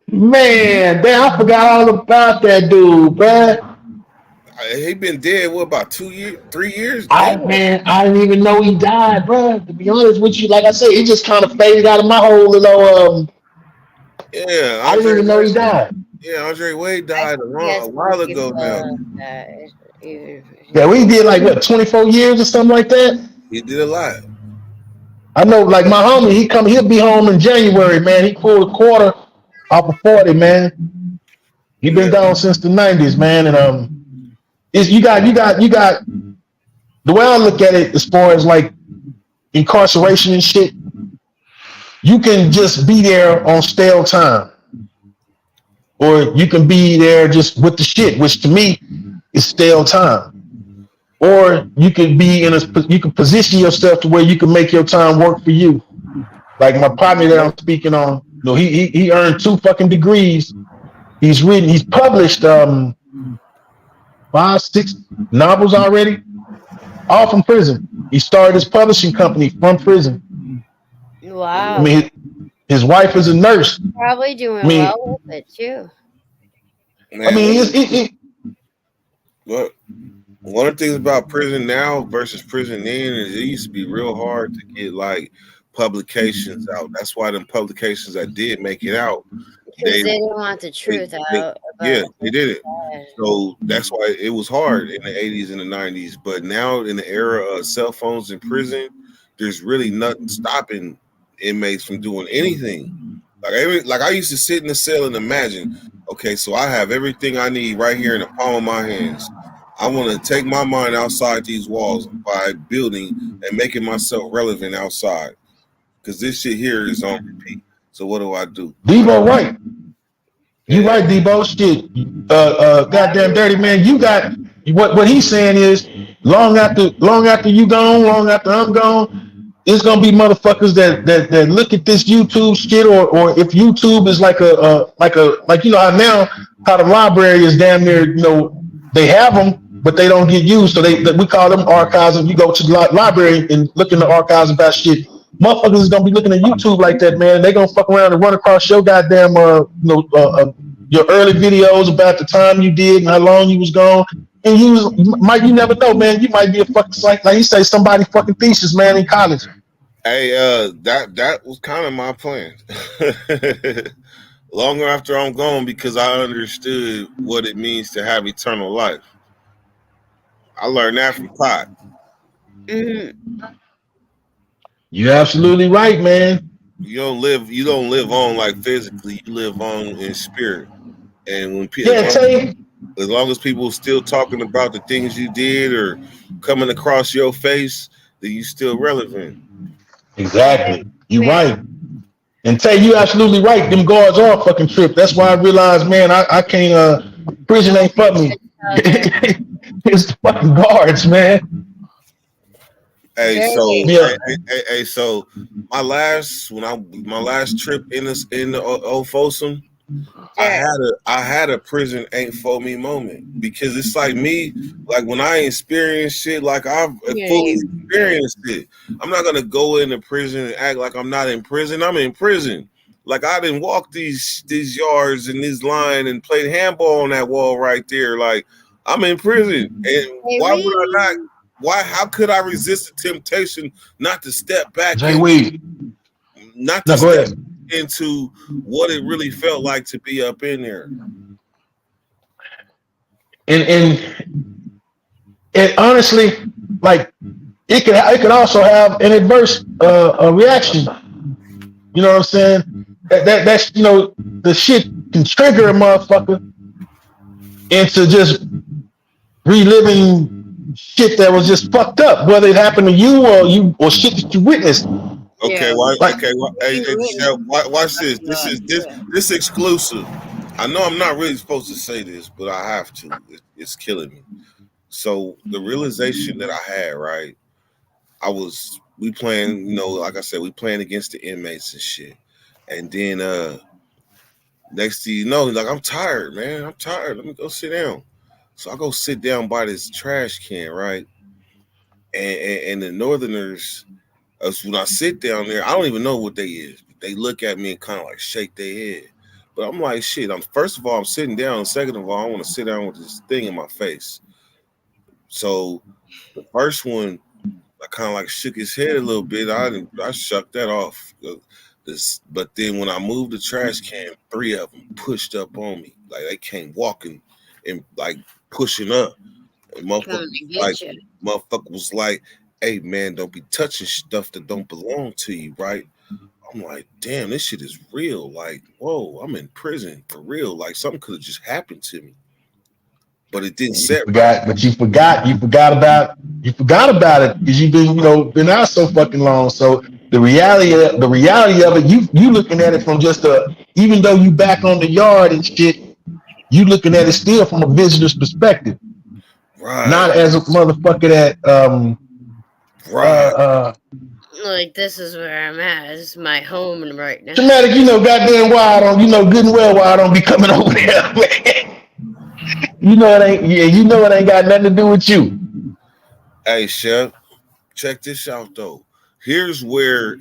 Man, damn, I forgot all about that dude, man. He been dead, what, about 2 years, 3 years? I didn't even know he died, bro. To be honest with you, like I said, he just kind of faded out of my whole little Yeah, I didn't even know he died. Yeah, Andre Wade died a while ago now. Yeah, we did like what 24 years or something like that. He did a lot. I know, like my homie, he'll be home in January, man. He pulled a quarter off of 40, man. He been gone since the 90s, man. And you got the way I look at it as far as like incarceration and shit, you can just be there on stale time. Or you can be there just with the shit, which to me is stale time. Or you can be you can position yourself to where you can make your time work for you. Like my partner that I'm speaking on, he earned 2 fucking degrees. He's published 5, 6 novels already, all from prison. He started his publishing company from prison. Wow. I mean, his wife is a nurse. Probably doing well with it too. Man, I mean, look, one of the things about prison now versus prison then is it used to be real hard to get like publications out. That's why them publications that did make it out, they didn't want the truth out. Yeah, they did it. So that's why it was hard in the 80s and the 90s. But now in the era of cell phones in prison, there's really nothing stopping inmates from doing anything. Like I used to sit in the cell and imagine, okay, so I have everything I need right here in the palm of my hands. I want to take my mind outside these walls by building and making myself relevant outside. Because this shit here is on repeat. So what do I do? Debo, right? You right, Debo. Shit, goddamn dirty man. You got what he's saying is long after you gone, long after I'm gone, it's gonna be motherfuckers that look at this YouTube shit, or if YouTube is like like how now how the library is damn near, they have them, but they don't get used. So we call them archives. And you go to the library and look in the archives about shit motherfuckers is gonna be looking at YouTube like that, man. They gonna fuck around and run across your goddamn, your early videos about the time you did and how long you was gone. And you never know, man. You might be a fucking, like you say, somebody fucking thesis, man, in college. Hey, that was kind of my plan. Longer after I'm gone, because I understood what it means to have eternal life. I learned that from Pot. You're absolutely right, man. You don't live on like physically, you live on in spirit. And when people, as long as people still talking about the things you did or coming across your face, then you still relevant. Exactly. You're right. And Tay, you absolutely right. Them guards are fucking tripped. That's why I realized, man, I can't, prison ain't for me. It's the fucking guards, man. Hey, so my last trip in the old Folsom, I had a prison ain't for me moment, because it's like me, like when I experience shit, like I've fully experienced it. I'm not gonna go into prison and act like I'm not in prison. I'm in prison. Like I didn't walk these yards and this line and played handball on that wall right there. Like I'm in prison, and why would I not? Why? How could I resist the temptation not to step back? Not to step into what it really felt like to be up in there. And honestly, like it could also have an adverse reaction. You know what I'm saying? That's the shit can trigger a motherfucker into just reliving shit that was just fucked up, whether it happened to you or shit that you witnessed. Okay, watch this. This exclusive. I know I'm not really supposed to say this, but I have to. It's killing me. So the realization that I had, right? We playing, like I said, we playing against the inmates and shit. And then next thing you know, like, I'm tired, man. I'm tired. Let me go sit down. So I go sit down by this trash can, right? And the Northerners, when I sit down there, I don't even know what they is. They look at me and kind of like shake their head. But I'm like, shit, first of all, I'm sitting down. And second of all, I want to sit down with this thing in my face. So the first one, I kind of like shook his head a little bit. I shucked that off. But then when I moved the trash can, 3 of them pushed up on me. Like they came walking and like pushing up. And motherfucker was like, hey man, don't be touching stuff that don't belong to you, right? I'm like, damn, this shit is real. Like, whoa, I'm in prison for real. Like something could have just happened to me. But it didn't set right. But you forgot about it because you've been out so fucking long. So the reality of it, you looking at it from just even though you back on the yard and shit, you looking at it still from a visitor's perspective. Right. Not as a motherfucker that like this is where I'm at. This is my home right now. Dramatic, goddamn why I don't, good and well why I don't be coming over there, man. It ain't got nothing to do with you. Hey, Chef, check this out though. Here's where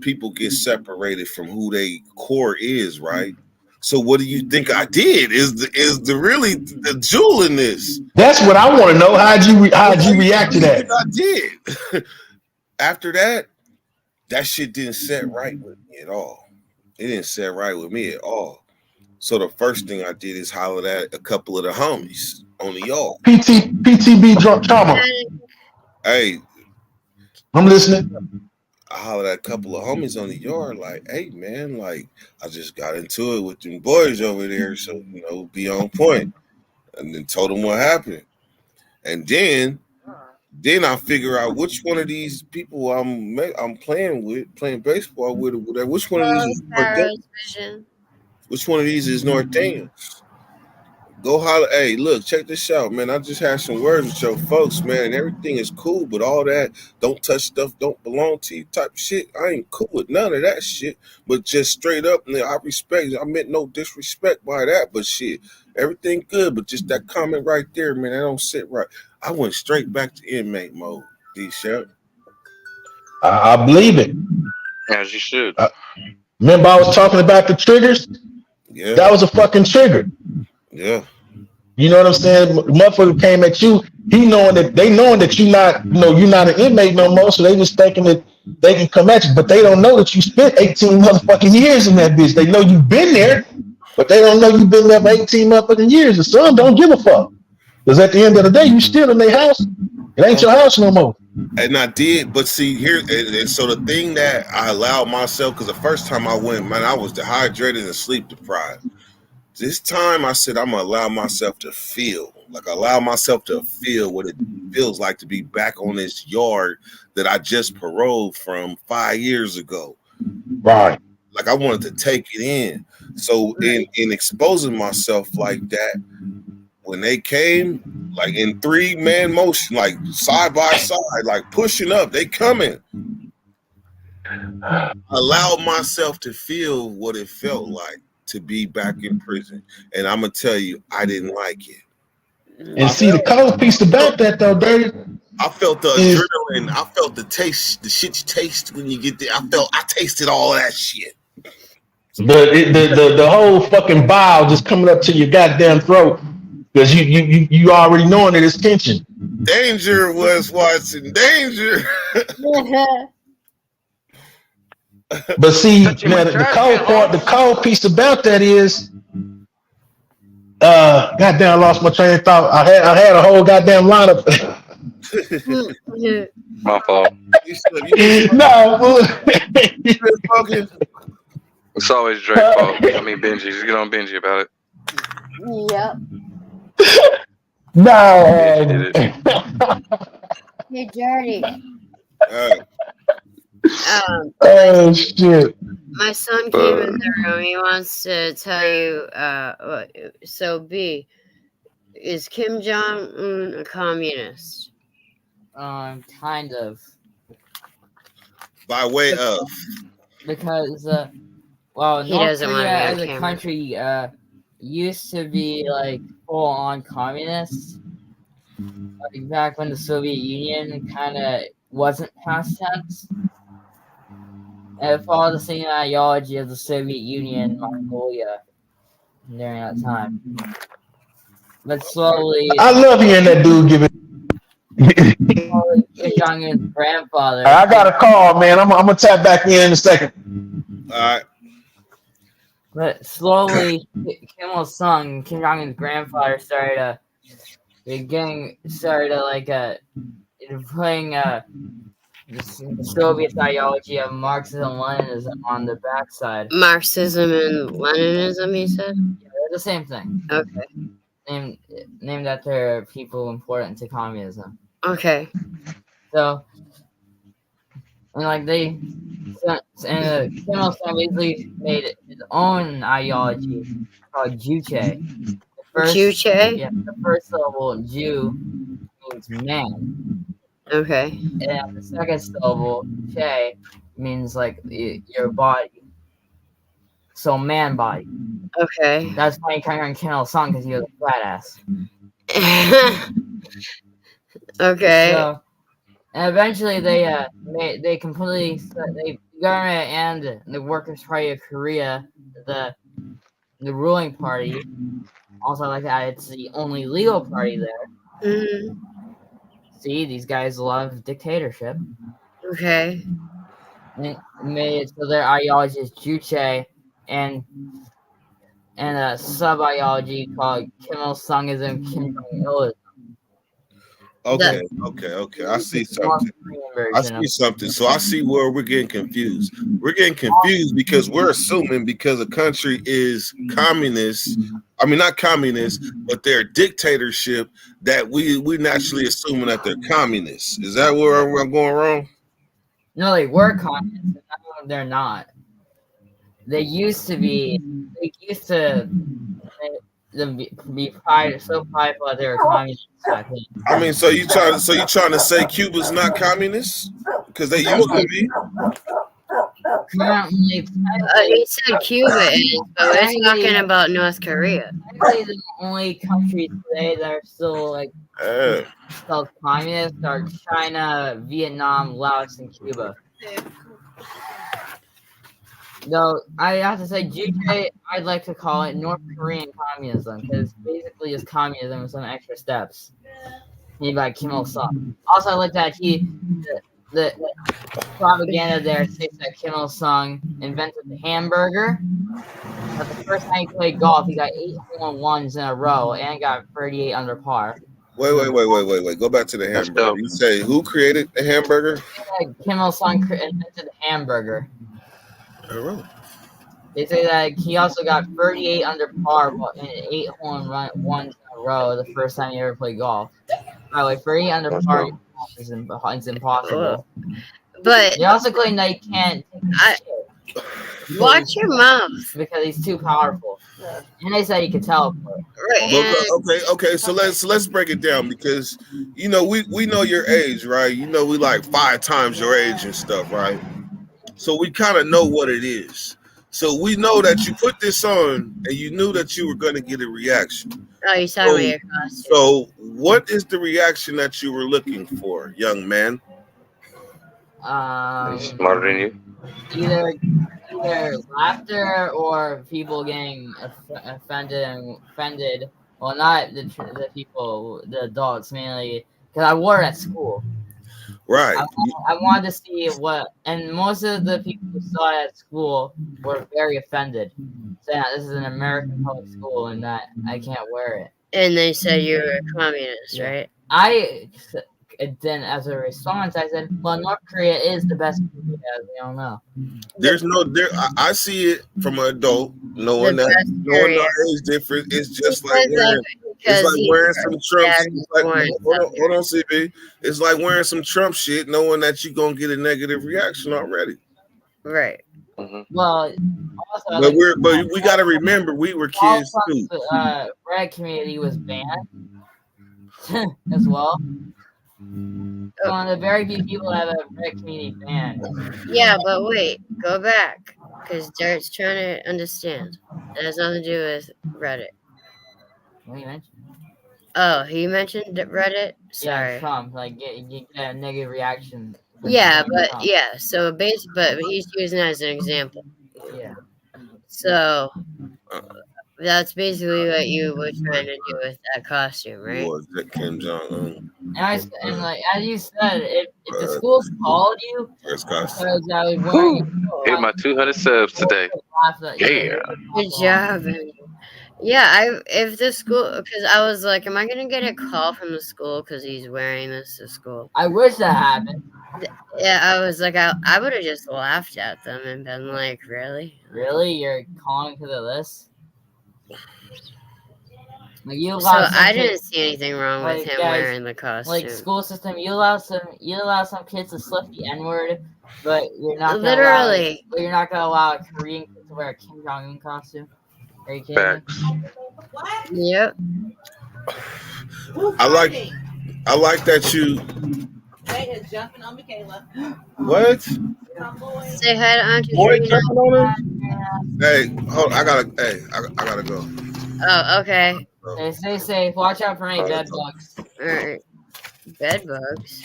people get separated from who they core is, right? So what do you think I did? Is the really the jewel in this? That's what I want to know. How'd you react to that? I did. After that shit didn't set right with me at all. It didn't set right with me at all. So the first thing I did is holler at a couple of the homies on the yard. PTB trauma. Hey, I'm listening. I hollered at a couple of homies on the yard, like, hey man, like I just got into it with them boys over there, so be on point. And then told them what happened. And then I figure out which one of these people I'm playing baseball with, or whatever. Which one of these is North Daniels? Go holler. Hey, look, check this out, man. I just had some words with your folks, man. And everything is cool, but all that don't touch stuff don't belong to you type of shit, I ain't cool with none of that shit. But just straight up, I respect. I meant no disrespect by that, but shit, everything good. But just that comment right there, man, that don't sit right. I went straight back to inmate mode, D-Shep. I believe it. As you should. Remember, I was talking about the triggers. Yeah. That was a fucking trigger. Yeah. You know what I'm saying? Motherfucker came at you. He knowing that you're not, you're not an inmate no more. So they just thinking that they can come at you, but they don't know that you spent 18 motherfucking years in that bitch. They know you've been there, but they don't know you've been there for 18 motherfucking years. And some don't give a fuck. Because at the end of the day, you still in their house. It ain't your house no more. And I did, but see here, and so the thing that I allowed myself, because the first time I went, man, I was dehydrated and sleep deprived. This time I said I'm gonna allow myself to feel, what it feels like to be back on this yard that I just paroled from 5 years ago. Right. Like I wanted to take it in. So in exposing myself like that, when they came, like in 3-man motion, like side by side, like pushing up, they coming. Allowed myself to feel what it felt like to be back in prison. And I'm gonna tell you, I didn't like it. And see, the cold piece about that though, Dave, I felt the adrenaline. I felt the taste, the shit you taste when you get there. I tasted all that shit. the whole fucking bile just coming up to your goddamn throat because you already knowing that it's tension. Danger was watching danger. But see, now the cold piece about that is, goddamn, I lost my train of thought. I had a whole goddamn lineup. My fault. No, it's always Drake's fault. I mean Benji. Just get on Benji about it. Yep. No. You're dirty. Oh shit. My son came in the room. He wants to tell you. So B, is Kim Jong-un a communist? Kind of. By way of. Because He North doesn't want to Korea be on as a camera. country used to be like full on communist. Like back when the Soviet Union kind of wasn't past tense. And it followed the same ideology of the Soviet Union and Mongolia during that time. But slowly, I love hearing that dude give it. Kim Jong-un's grandfather. I got a call, man. I'm gonna tap back in a second. All right. But slowly, Kim Il-sung, Kim Jong-un's grandfather, started putting the Soviet ideology of Marxism Leninism on the backside. Marxism and Leninism, he said? Yeah, they're the same thing. Okay. Named after people important to communism. Okay. So, and Kim Il-sung basically made his own ideology called Juche. Juche? Yeah, the first syllable, Jew, means man. Okay. And the second syllable, Che, means like your body. So man body. Okay. That's why he kind of Kim Il-sung, because he was a fat ass. Okay. So, and eventually the government and the Workers' Party of Korea, the ruling party, also like that, it's the only legal party there. Mm-hmm. See, these guys love dictatorship. Okay. And made it so their ideology is Juche, and a sub-ideology called Kim Il-sungism, Kim Jong-ilism. Okay. I see something. So I see where we're getting confused. We're getting confused because we're assuming because a country is communist, I mean not communist, but they're a dictatorship, that we're naturally assuming that they're communists. Is that where I'm going wrong? No, they were communists. No, they're not. They used to be. They used to be so prideful that they were communists. I mean, so you trying to say Cuba's not communist because they used to be? He said Cuba is, but we're talking about North Korea. Actually, the only countries today that are still called communist are China, Vietnam, Laos, and Cuba. No, I have to say, GK, I'd like to call it North Korean communism because basically it's communism with some extra steps. Made by Kim Il Sung. Also, I like that the propaganda there states that Kim Il Sung invented the hamburger. But the first time he played golf, he got 8 hole-in-ones in a row and got 38 under par. Wait. Go back to the hamburger. You say who created the hamburger? Kim Il Sung invented the hamburger. Oh, really? They say that he also got 38 under par in 8 hole-in-ones in a row the first time he ever played golf. By the way, 38 under par is impossible. But they also claim that he can't watch your mouth because he's too powerful. And they said he could teleport. Right. Okay. So let's break it down because we know your age, right? We like 5 times your age and stuff, right? So we kind of know what it is. So we know that you put this on and you knew that you were going to get a reaction. Oh, you saw me your costume. So what is the reaction that you were looking for, young man? He's smarter than you. Either laughter or people getting offended. Well, not the people, the adults mainly, because I wore it at school. Right. I wanted to see what, and most of the people who saw it at school were very offended, saying this is an American public school and that I can't wear it. And they said you were a communist, right? Then as a response, I said, well, North Korea is the best country, as we all know. I see it from an adult, knowing our age difference. It's just like wearing some Trump shit. Hold on, CB. It's like wearing some Trump shit, knowing that you're going to get a negative reaction already. Right. Well, also, but we got to remember we were kids too. The red community was banned as well. So one of the very few people that have a red community banned. Yeah, but wait, go back because Derek's trying to understand. It has nothing to do with Reddit. What do you mention? Oh, he mentioned Reddit. Sorry. Yeah, Trump. Like get a negative reaction. Yeah, but yeah. So but he's using it as an example. Yeah. So that's basically what you were trying to do with that costume, right? Was that Kim Jong-un? And like as you said, if the schools called you because I was wearing, hit my 200 subs today. Yeah. Good job. Yeah, if the school, because I was like, am I gonna get a call from the school because he's wearing this to school? I wish that happened. Yeah, I was like, I would have just laughed at them and been like, really? Really, you're calling to the list? Like so I didn't see anything wrong with him wearing the costume. Like school system, you allow some kids to slip the N-word, but you're not you're not gonna allow a Korean kid to wear a Kim Jong-un costume. Are you kidding me? What? Yep. I like that you. Hey, is jumping on Michaela. What? Say hi to Auntie Boy, Trina. jumping on him? Hey, hold. I gotta go. Oh, okay. Hey, stay safe. Watch out for any bed bugs. All right. Bed bugs.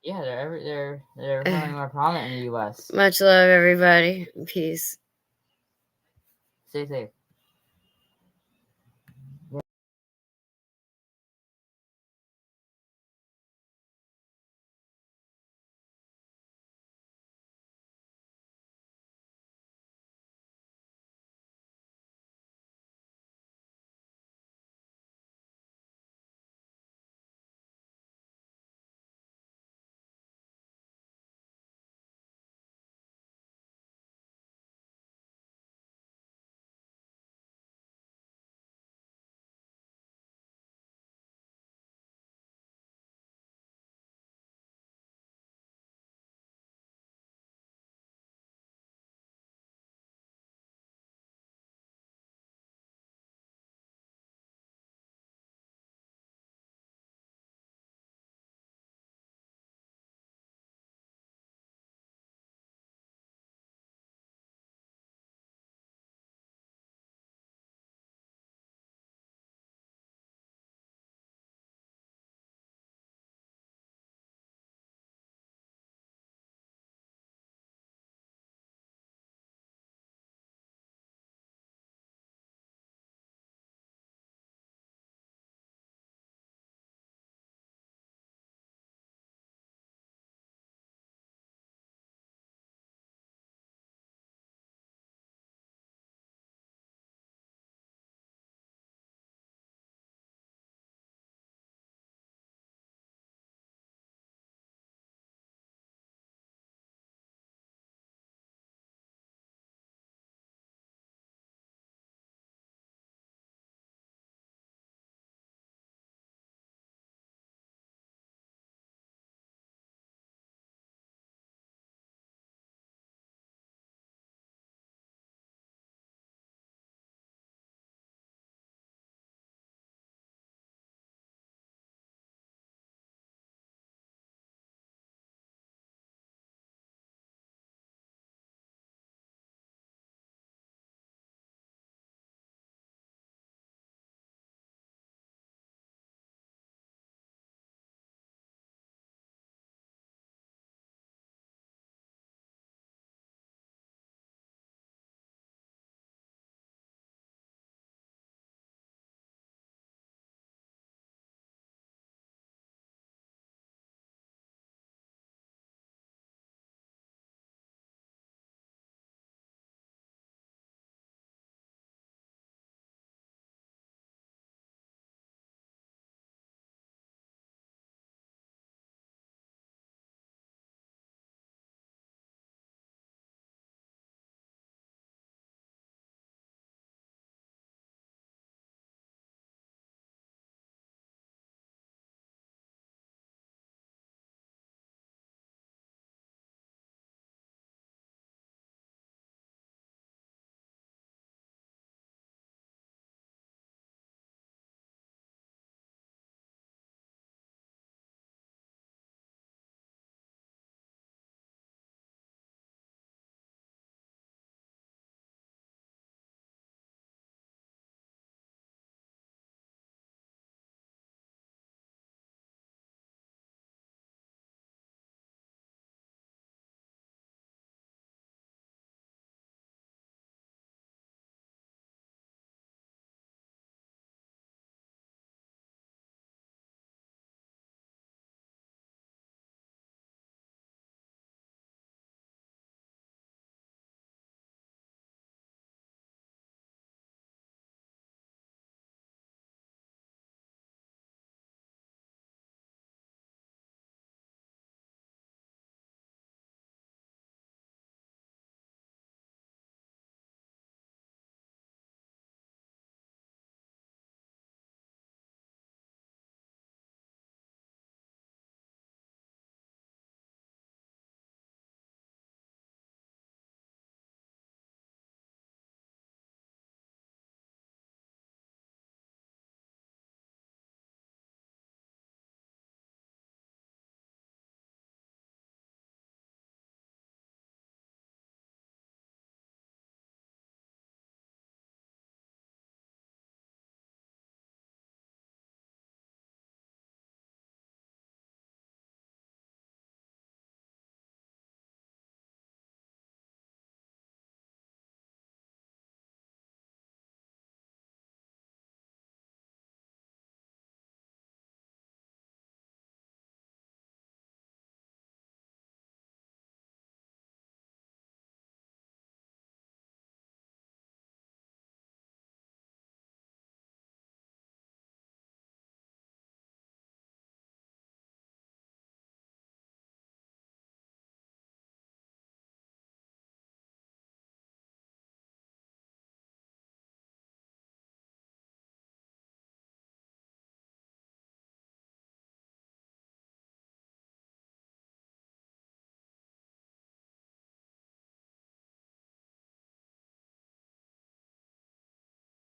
Yeah, they're becoming more prominent in the U.S. Much love, everybody. Peace. Stay safe.